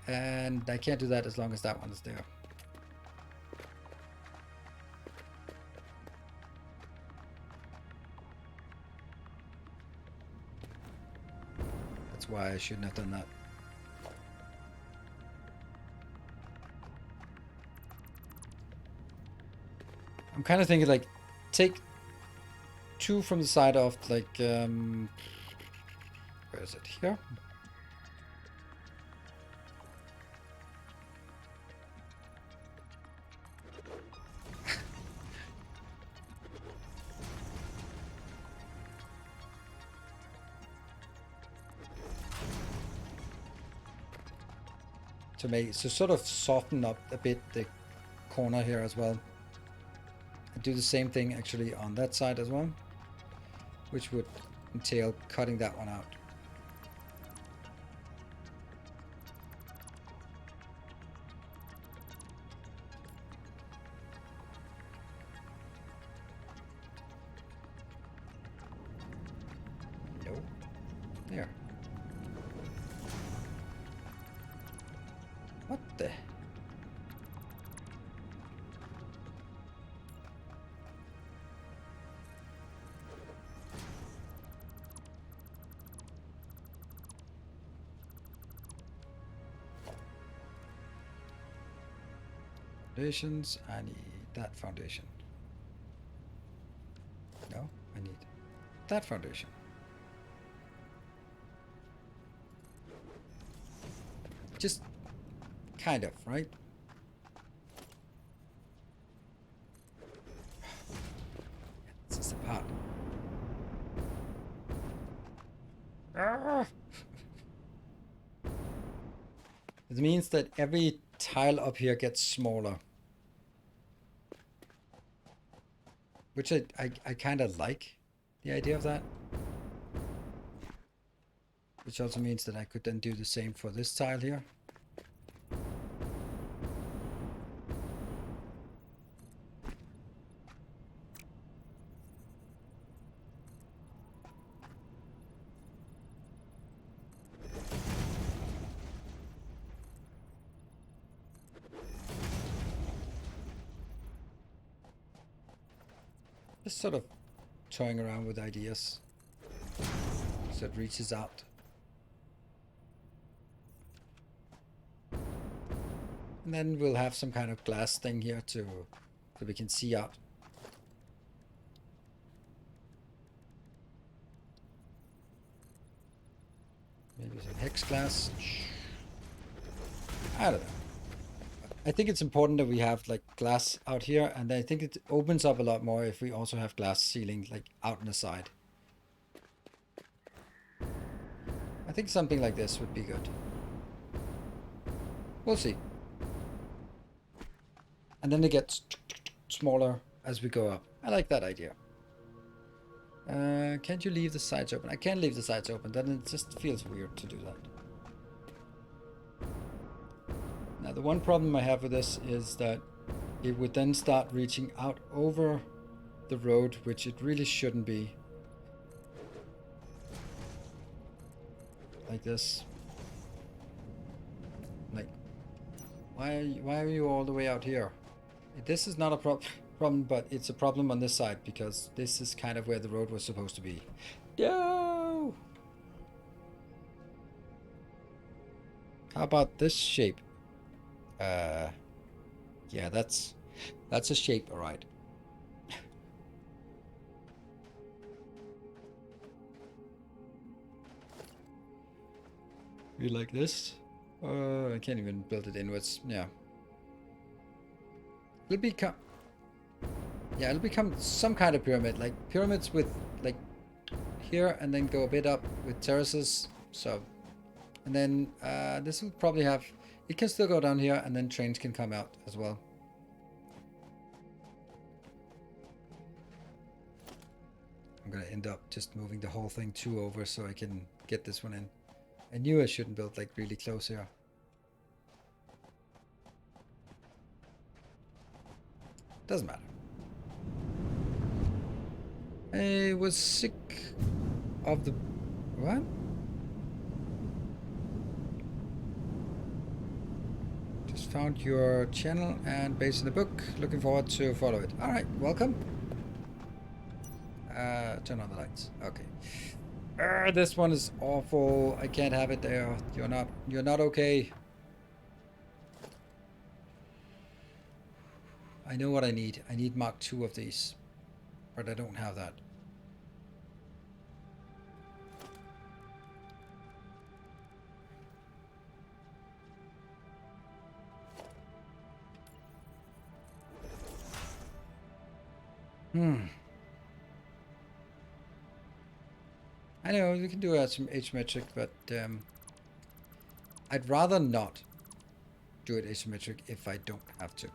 And I can't do that as long as that one is there. That's why I shouldn't have done that. I'm kind of thinking like take 2 from the side of like Where is it? Here? to sort of soften up a bit the corner here as well. And do the same thing actually on that side as well, which would entail cutting that one out. No. There. What the? Foundations, I need that foundation. No, I need that foundation. Just kind of, right? This is the part. It means that every tile up here gets smaller. Which I kind of like the idea of that. Which also means that I could then do the same for this tile here. Just sort of toying around with ideas so it reaches out. And then we'll have some kind of glass thing here so we can see out. Maybe some hex glass. I don't know. I think it's important that we have like glass out here, and I think it opens up a lot more if we also have glass ceiling like out on the side. I think something like this would be good. We'll see. And then it gets smaller as we go up. I like that idea. Can't you leave the sides open? I can't leave the sides open. Then it just feels weird to do that. Now the one problem I have with this is that it would then start reaching out over the road, which it really shouldn't be. Like this. Like, why are you all the way out here? This is not a problem, but it's a problem on this side because this is kind of where the road was supposed to be. No! How about this shape? Yeah, that's a shape, all right. You like this? I can't even build it inwards. Yeah. It'll become... Yeah, it'll become some kind of pyramid. Like pyramids with like here and then go a bit up with terraces. So... And then this will probably have... It can still go down here and then trains can come out as well. I'm gonna end up just moving the whole thing 2 over so I can get this one in. I knew I shouldn't build like really close here. Doesn't matter. I was sick of the... What? Just found your channel and based on the book. Looking forward to follow it. Alright, welcome. Turn on the lights. Okay. This one is awful. I can't have it there. You're not okay. I know what I need. I need Mark II of these. But I don't have that. I know we can do some asymmetric, but I'd rather not do it asymmetric if I don't have to.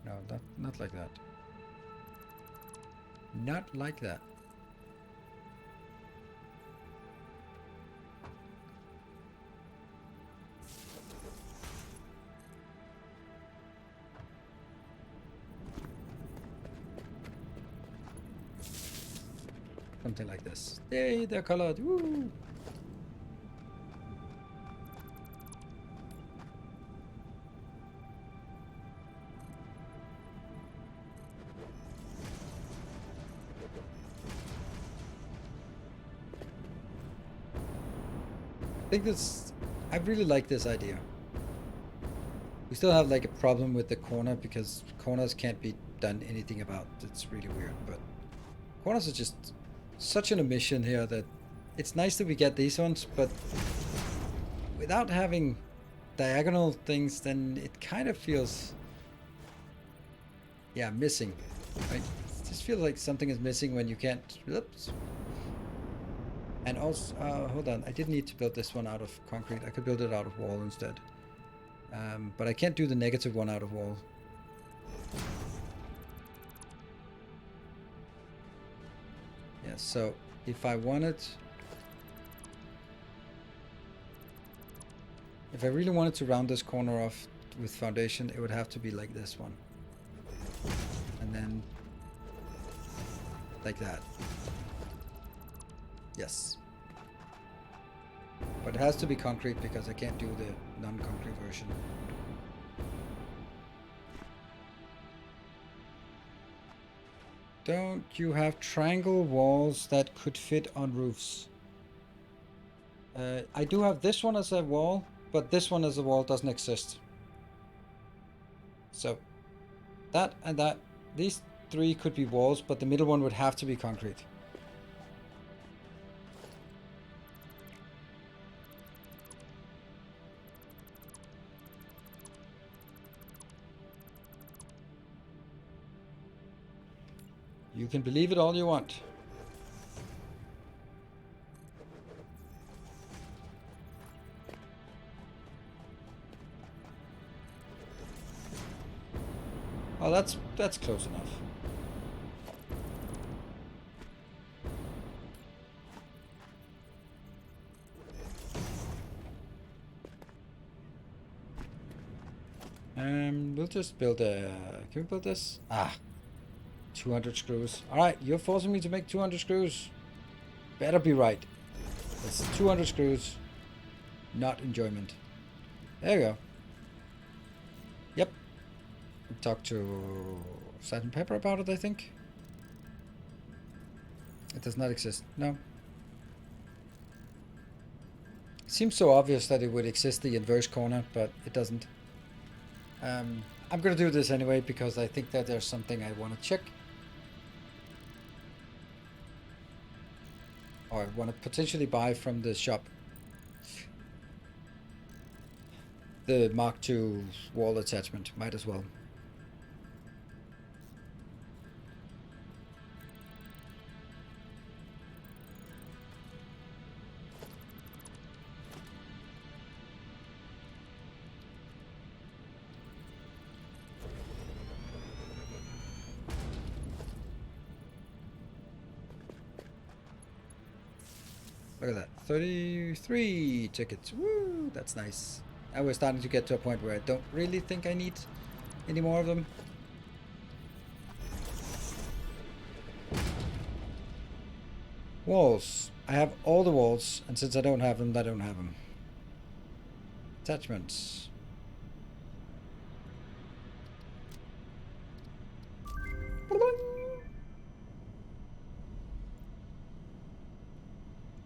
No, not like that. Not like that. Something like this. Yay, they're colored. Woo! I think this, I really like this idea. We still have like a problem with the corner because corners can't be done anything about. It's really weird, but corners are just such an omission here that it's nice that we get these ones, but without having diagonal things, then it kind of feels, yeah, missing, right? It just feels like something is missing when you can't, oops. And also, hold on, I didn't need to build this one out of concrete. I could build it out of wall instead. But I can't do the negative one out of wall. Yeah, so if I wanted... If I really wanted to round this corner off with foundation, it would have to be like this one. And then... like that. Yes. But it has to be concrete because I can't do the non-concrete version. Don't you have triangle walls that could fit on roofs? I do have this one as a wall, but this one as a wall doesn't exist. So that and that, these three could be walls, but the middle one would have to be concrete. You can believe it all you want. Oh, that's close enough. We'll just build a... Can we build this? Ah, 200 screws. Alright, you're forcing me to make 200 screws. Better be right. It's 200 screws. Not enjoyment. There you go. Yep. Talk to Salt and Pepper about it, I think. It does not exist. No. It seems so obvious that it would exist the inverse corner, but it doesn't. I'm gonna do this anyway because I think that there's something I want to check. Or I want to potentially buy from the shop. The Mark II wall attachment. Might as well. Look at that. 33 tickets. Woo! That's nice. Now we're starting to get to a point where I don't really think I need any more of them. Walls. I have all the walls, and since I don't have them, I don't have them. Attachments.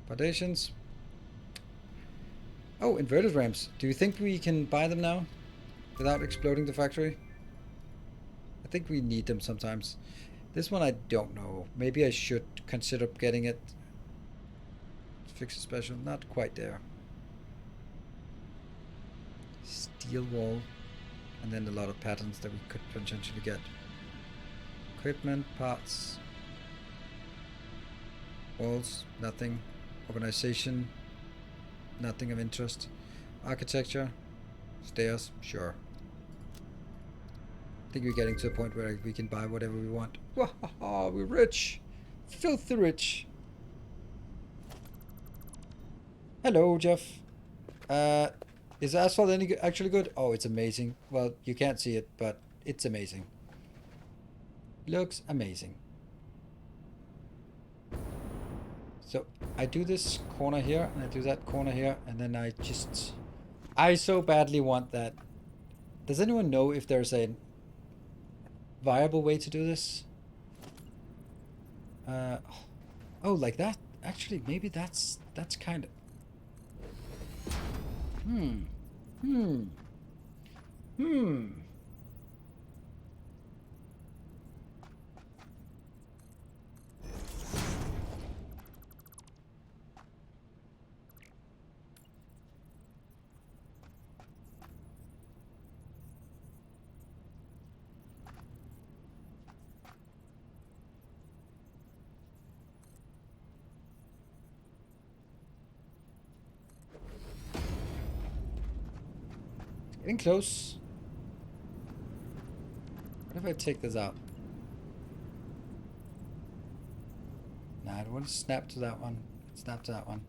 Foundations. Oh, inverted ramps. Do you think we can buy them now without exploding the factory? I think we need them sometimes. This one I don't know. Maybe I should consider getting it. Fix a special. Not quite there. Steel wall. And then a lot of patterns that we could potentially get. Equipment, parts. Walls, nothing. Organization, nothing of interest. Architecture, stairs, sure. I think we're getting to a point where we can buy whatever we want. Wahaha, we're rich. Filthy rich. Hello, Jeff. Is asphalt actually good? Oh, it's amazing. Well, you can't see it, but it's amazing. Looks amazing. So I do this corner here, and I do that corner here, and then I so badly want that. Does anyone know if there's a viable way to do this? Oh, like that? Actually, maybe that's kind of... Getting close. What if I take this out? Nah, I don't want to snap to that one. Snap to that one.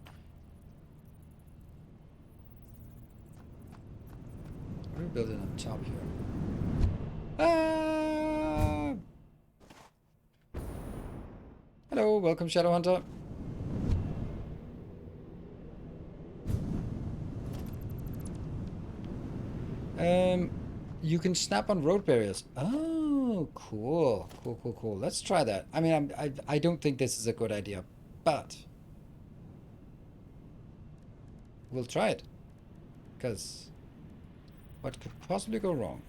We're building on top here. Ah! Hello, welcome Shadow Hunter. You can snap on road barriers. Oh, cool. Cool. Let's try that. I mean, I don't think this is a good idea, but we'll try it. Because what could possibly go wrong?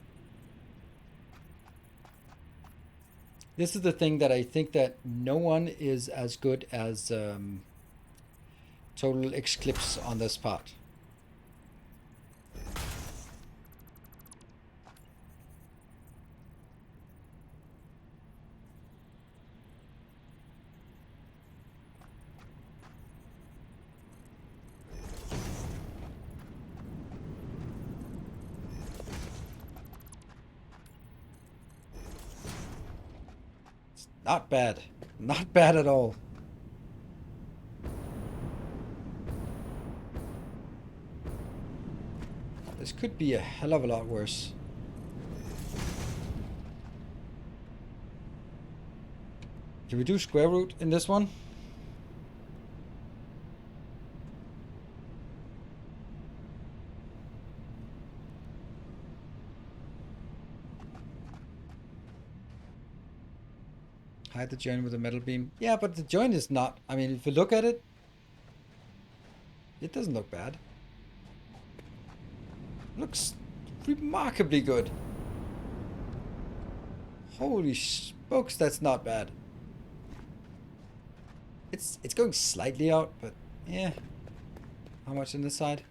This is the thing that I think that no one is as good as Total Eclipse on this part. Not bad. Not bad at all. This could be a hell of a lot worse. Can we do square root in this one? Hide the joint with a metal beam. Yeah, but the joint is not... I mean, if you look at it, it doesn't look bad. It looks remarkably good. Holy smokes, that's not bad. It's going slightly out, but yeah. How much on this side?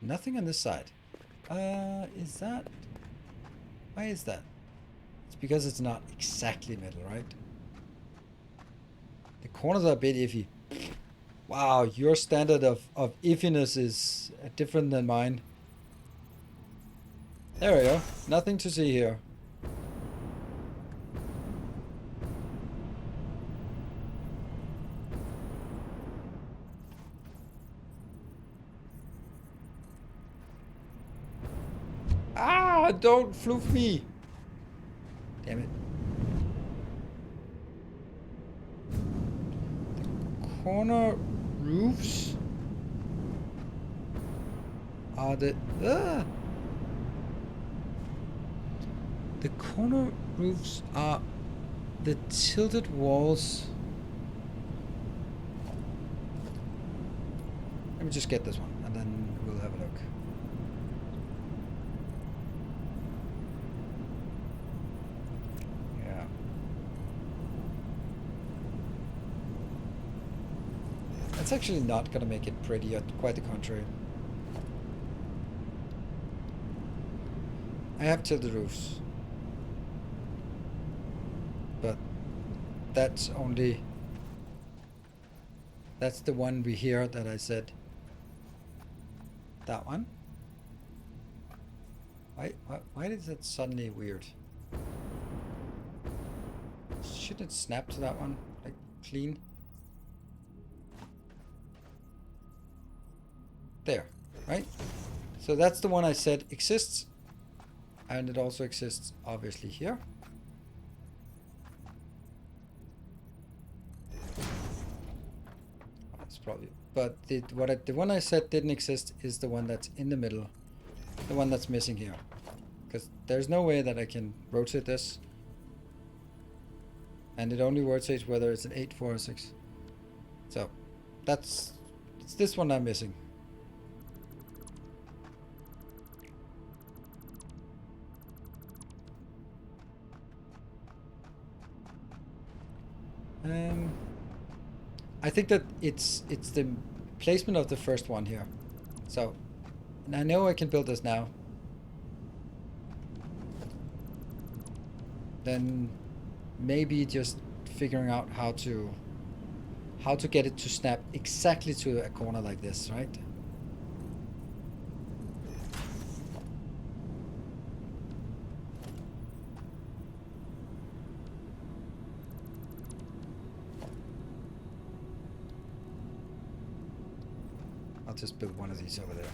Nothing on this side. Is that... Why is that? Because it's not exactly metal, right? The corners are a bit iffy. Wow, your standard of iffiness is different than mine. There we go. Nothing to see here. Ah, don't floof me. Damn it. The corner roofs are the corner roofs are the tilted walls. Let me just get this one, and then we'll have a look. Yeah. That's actually not gonna make it pretty, quite the contrary. I have tilted roofs. But that's only... That's the one we hear that I said. That one? Why is that suddenly weird? Shouldn't it snap to that one? Like, clean? There, right? So that's the one I said exists. And it also exists, obviously, here. That's probably... But the one I said didn't exist is the one that's in the middle. The one that's missing here. Because there's no way that I can rotate this. And it only rotates whether it's an 8, 4, or 6. So, it's this one I'm missing. I think that it's the placement of the first one here. So, and I know I can build this now. Then maybe just figuring out how to get it to snap exactly to a corner like this, right? I'll just build one of these over there.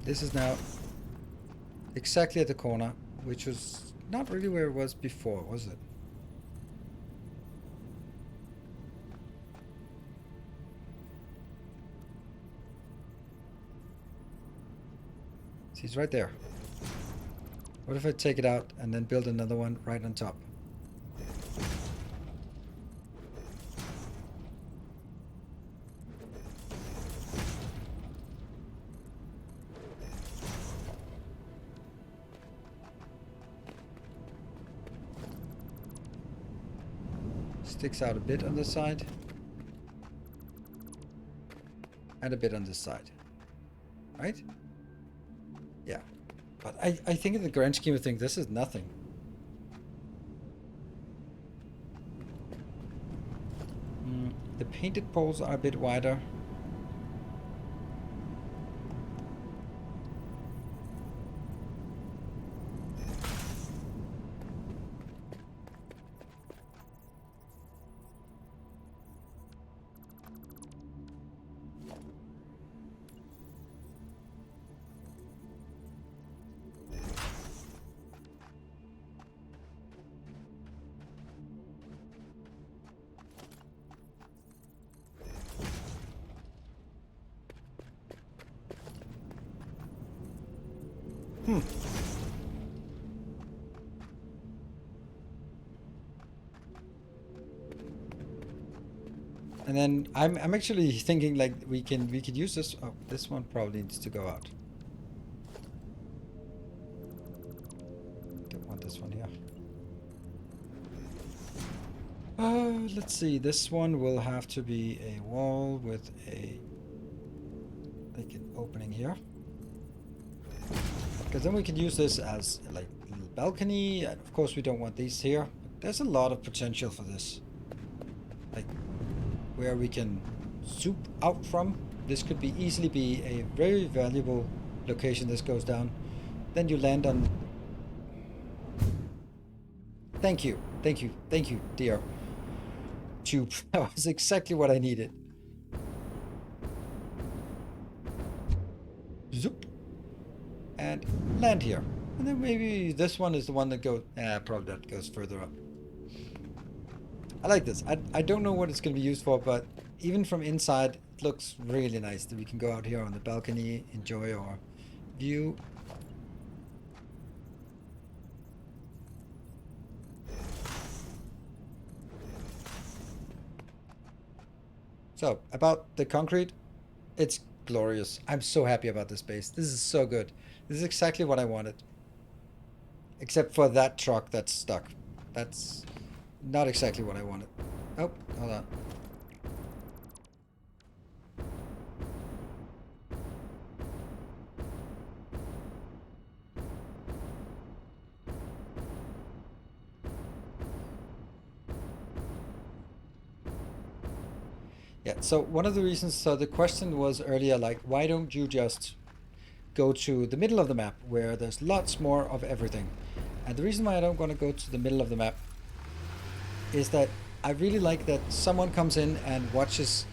This is now exactly at the corner, which was not really where it was before, was it? See, it's right there. What if I take it out and then build another one right on top? Sticks out a bit on this side. And a bit on this side. Right? Yeah. But I think in the grand scheme of things, this is nothing. The painted poles are a bit wider. And then I'm actually thinking like we could use this. Oh, this one probably needs to go out. Don't want this one here. Let's see. This one will have to be a wall with like an opening here. Because then we can use this as like a little balcony. And of course we don't want these here. But there's a lot of potential for this. Like where we can zoom out from. This could be easily be a very valuable location. This goes down. Then you land on... Thank you, dear tube. That was exactly what I needed. Zoop. And land here. And then maybe this one is the one that goes... probably that goes further up. I like this. I don't know what it's going to be used for, but even from inside, it looks really nice that we can go out here on the balcony, enjoy our view. So, about the concrete, it's glorious. I'm so happy about this base. This is so good. This is exactly what I wanted. Except for that truck that's stuck. That's not exactly what I wanted. Oh, hold on. Yeah, so one of the reasons, so the question was earlier, like, why don't you just go to the middle of the map where there's lots more of everything? And the reason why I don't want to go to the middle of the map is that I really like that someone comes in and watches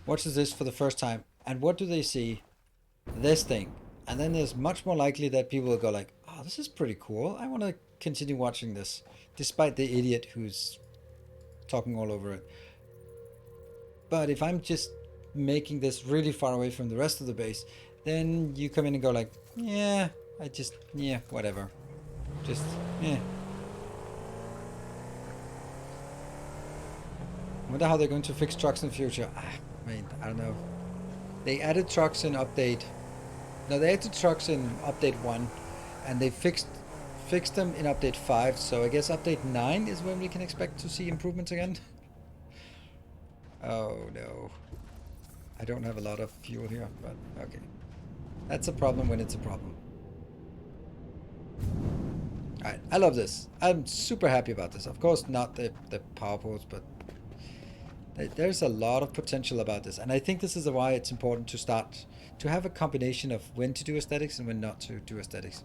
this for the first time, and what do they see? This thing. And then there's much more likely that people will go like, oh, this is pretty cool. I want to continue watching this, despite the idiot who's talking all over it. But if I'm just making this really far away from the rest of the base, then you come in and go like, yeah, yeah, whatever. Just, yeah. I wonder how they're going to fix trucks in the future. I mean, I don't know. They added trucks in update. No, they added trucks in update 1, and they fixed them in update 5. So I guess update 9 is when we can expect to see improvements again. Oh no. I don't have a lot of fuel here, but okay. That's a problem when it's a problem. Alright, I love this. I'm super happy about this. Of course, not the power poles, but there's a lot of potential about this. And I think this is why it's important to start to have a combination of when to do aesthetics and when not to do aesthetics.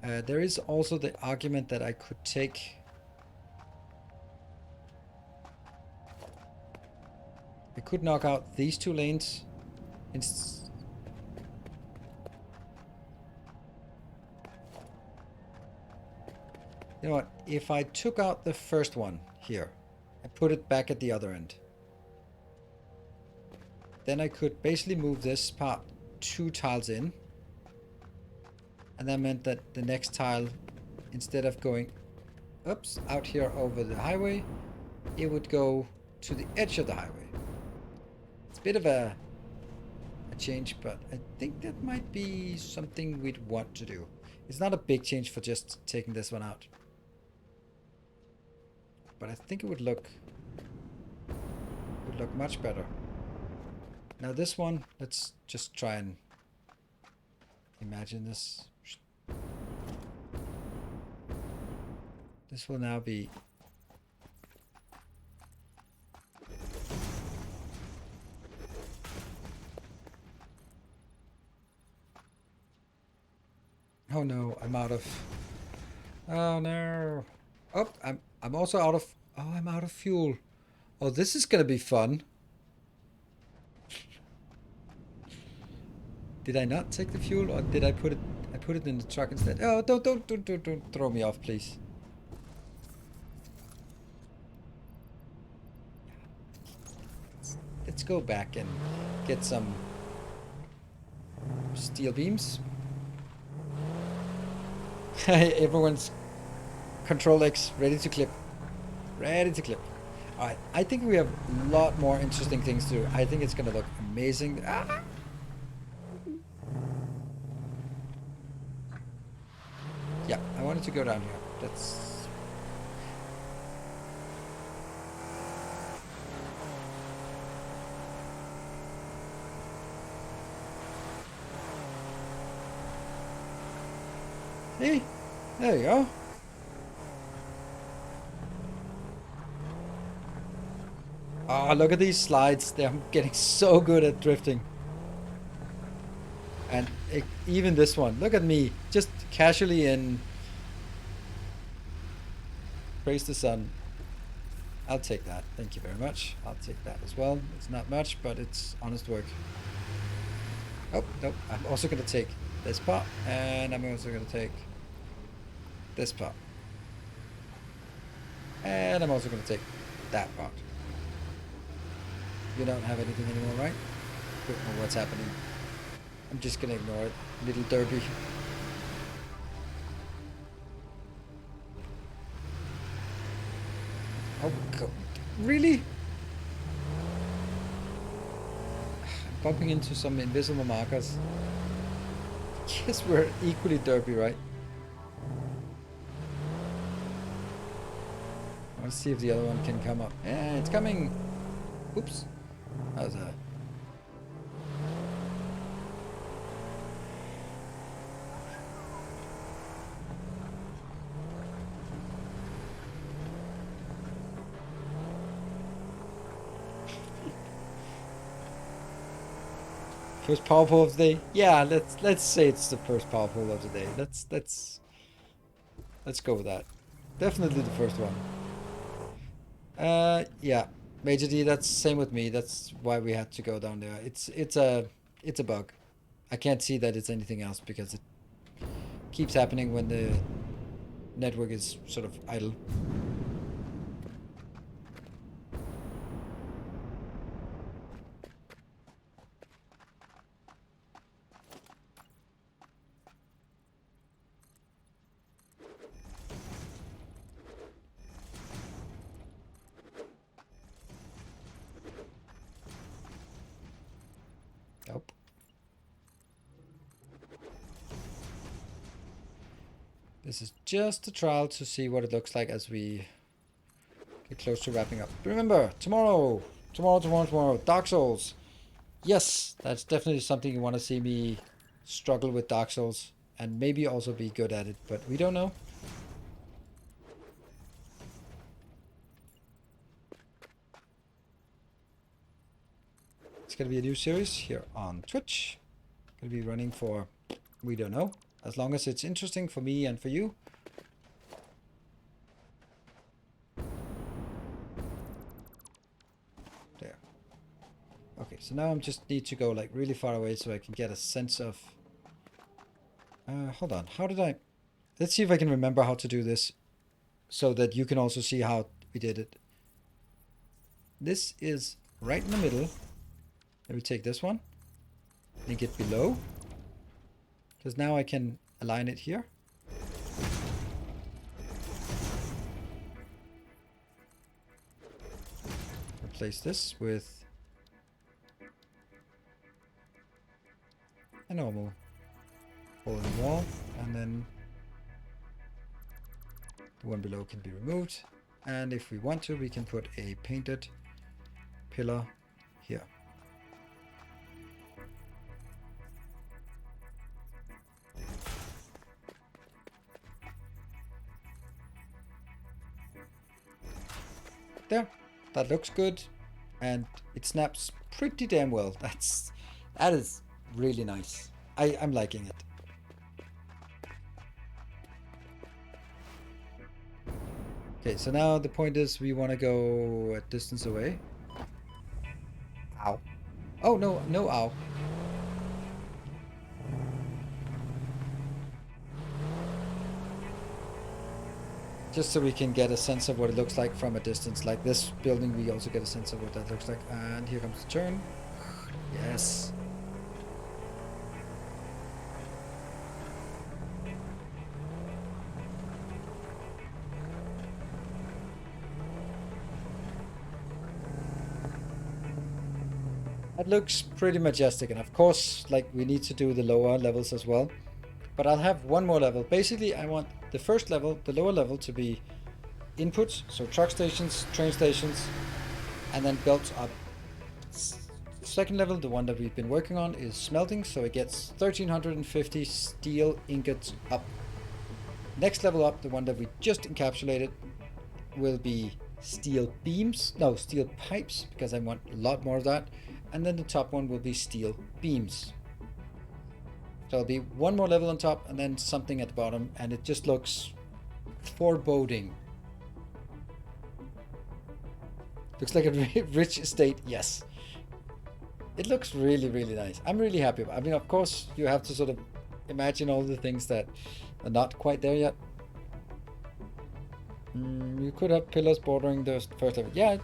There is also the argument that I could take... I could knock out these 2 lanes. You know what? If I took out the first one here and put it back at the other end, then I could basically move this part 2 tiles in. And that meant that the next tile, instead of going out here over the highway, it would go to the edge of the highway. It's a bit of a change, but I think that might be something we'd want to do. It's not a big change for just taking this one out. But I think it would look much better. Now this one, let's just try and imagine this. This will now be... Oh no, I'm out of... Oh no. Oh, I'm also out of... Oh, I'm out of fuel. Oh, this is gonna be fun. Did I not take the fuel, or did I put it... I put it in the truck instead? Oh, don't throw me off, please. Let's go back and get some steel beams. Everyone's Control X, ready to clip. Ready to clip. Alright, I think we have a lot more interesting things to do. I think it's gonna look amazing. Ah! Yeah, I wanted to go down here. That's... Hey, there you go. Oh, look at these slides. They're getting so good at drifting. And even this one. Look at me. Just casually in. Praise the sun. I'll take that. Thank you very much. I'll take that as well. It's not much, but it's honest work. Oh, nope. I'm also going to take this part. And I'm also going to take this part. And I'm also going to take that part. You don't have anything anymore, right? Don't know what's happening. I'm just gonna ignore it. Little derby. Oh god. Really? bumping into some invisible markers. Guess we're equally derpy, right? Let's see if the other one can come up. Yeah, it's coming. Oops. That was a... First power pull of the day. Yeah, let's say it's the first power pull of the day. Let's go with that. Definitely the first one. Yeah, Major D. That's same with me. That's why we had to go down there. It's a bug. I can't see that it's anything else because it keeps happening when the network is sort of idle. Nope. This is just a trial to see what it looks like as we get close to wrapping up. Remember, tomorrow, Dark Souls. Yes, that's definitely something you want to see me struggle with Dark Souls and maybe also be good at it, but we don't know. It's going to be a new series here on Twitch. Going to be running for, we don't know, as long as it's interesting for me and for you. There. Okay, so now I just need to go like really far away so I can get a sense of... hold on, how did I... Let's see if I can remember how to do this so that you can also see how we did it. This is right in the middle. Let me take this one, link it below, because now I can align it here. Replace this with a normal hole in the wall, and then the one below can be removed. And if we want to, we can put a painted pillar here. There, that looks good, and it snaps pretty damn well. That is really nice. I'm liking it. Okay, so now the point is we want to go a distance away. Ow. Oh, no, no ow. Just so we can get a sense of what it looks like from a distance. Like this building, we also get a sense of what that looks like. And here comes the turn. Yes. That looks pretty majestic. And of course, like we need to do the lower levels as well. But I'll have one more level. Basically, I want the first level, the lower level, to be inputs, so truck stations, train stations, and then built up. Second level, the one that we've been working on, is smelting, so it gets 1350 steel ingots up. Next level up, the one that we just encapsulated, will be steel beams, no, steel pipes, because I want a lot more of that. And then the top one will be steel beams. So it'll be one more level on top and then something at the bottom, and it just looks foreboding. Looks like a rich estate, yes. It looks really, really nice. I'm really happy. I mean, of course, you have to sort of imagine all the things that are not quite there yet. You could have pillars bordering the first level. Yeah,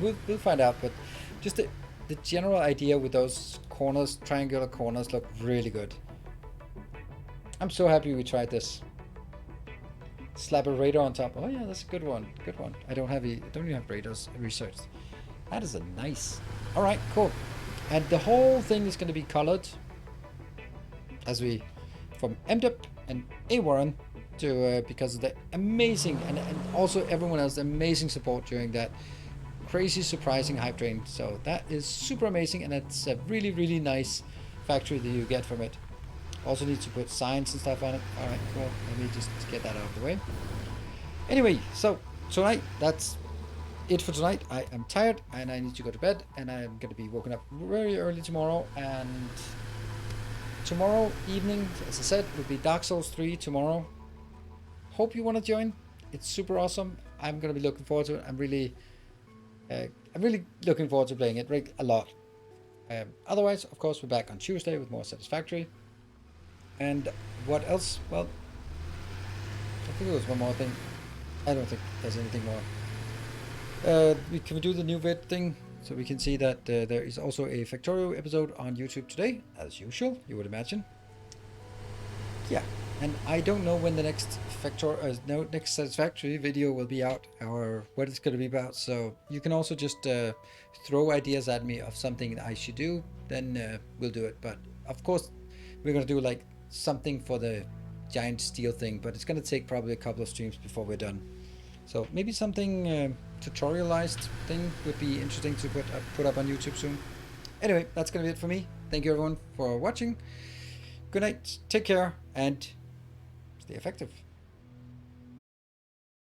we'll find out, but just the general idea with those corners, triangular corners, look really good. I'm so happy we tried this. Slap a radar on top. Oh yeah, that's a good one. Good one. I don't even have radars researched. That is a nice. All right, cool. And the whole thing is going to be colored as we from MDEP and A Warren to because of the amazing and also everyone else amazing support during that crazy surprising hype train. So that is super amazing, and it's a really nice factory that you get from it. Also need to put signs and stuff on it. All right, cool. Let me just get that out of the way. Anyway, so tonight, that's it for tonight. I am tired and I need to go to bed, and I'm going to be woken up very early tomorrow. And tomorrow evening, as I said, will be Dark Souls 3 tomorrow. Hope you want to join. It's super awesome. I'm going to be looking forward to it. I'm really looking forward to playing it a lot. Otherwise, of course, we're back on Tuesday with more Satisfactory. And what else? Well, I think there was one more thing. I don't think there's anything more. Can we do the new vid thing? So we can see that there is also a Factorio episode on YouTube today, as usual, you would imagine. Yeah, and I don't know when the next next Satisfactory video will be out or what it's going to be about. So you can also just throw ideas at me of something I should do, then we'll do it. But of course, we're going to do like something for the giant steel thing, but it's going to take probably a couple of streams before we're done. So maybe something tutorialized thing would be interesting to put up on YouTube soon. Anyway, that's going to be it for me. Thank you everyone for watching. Good night, take care, and stay effective.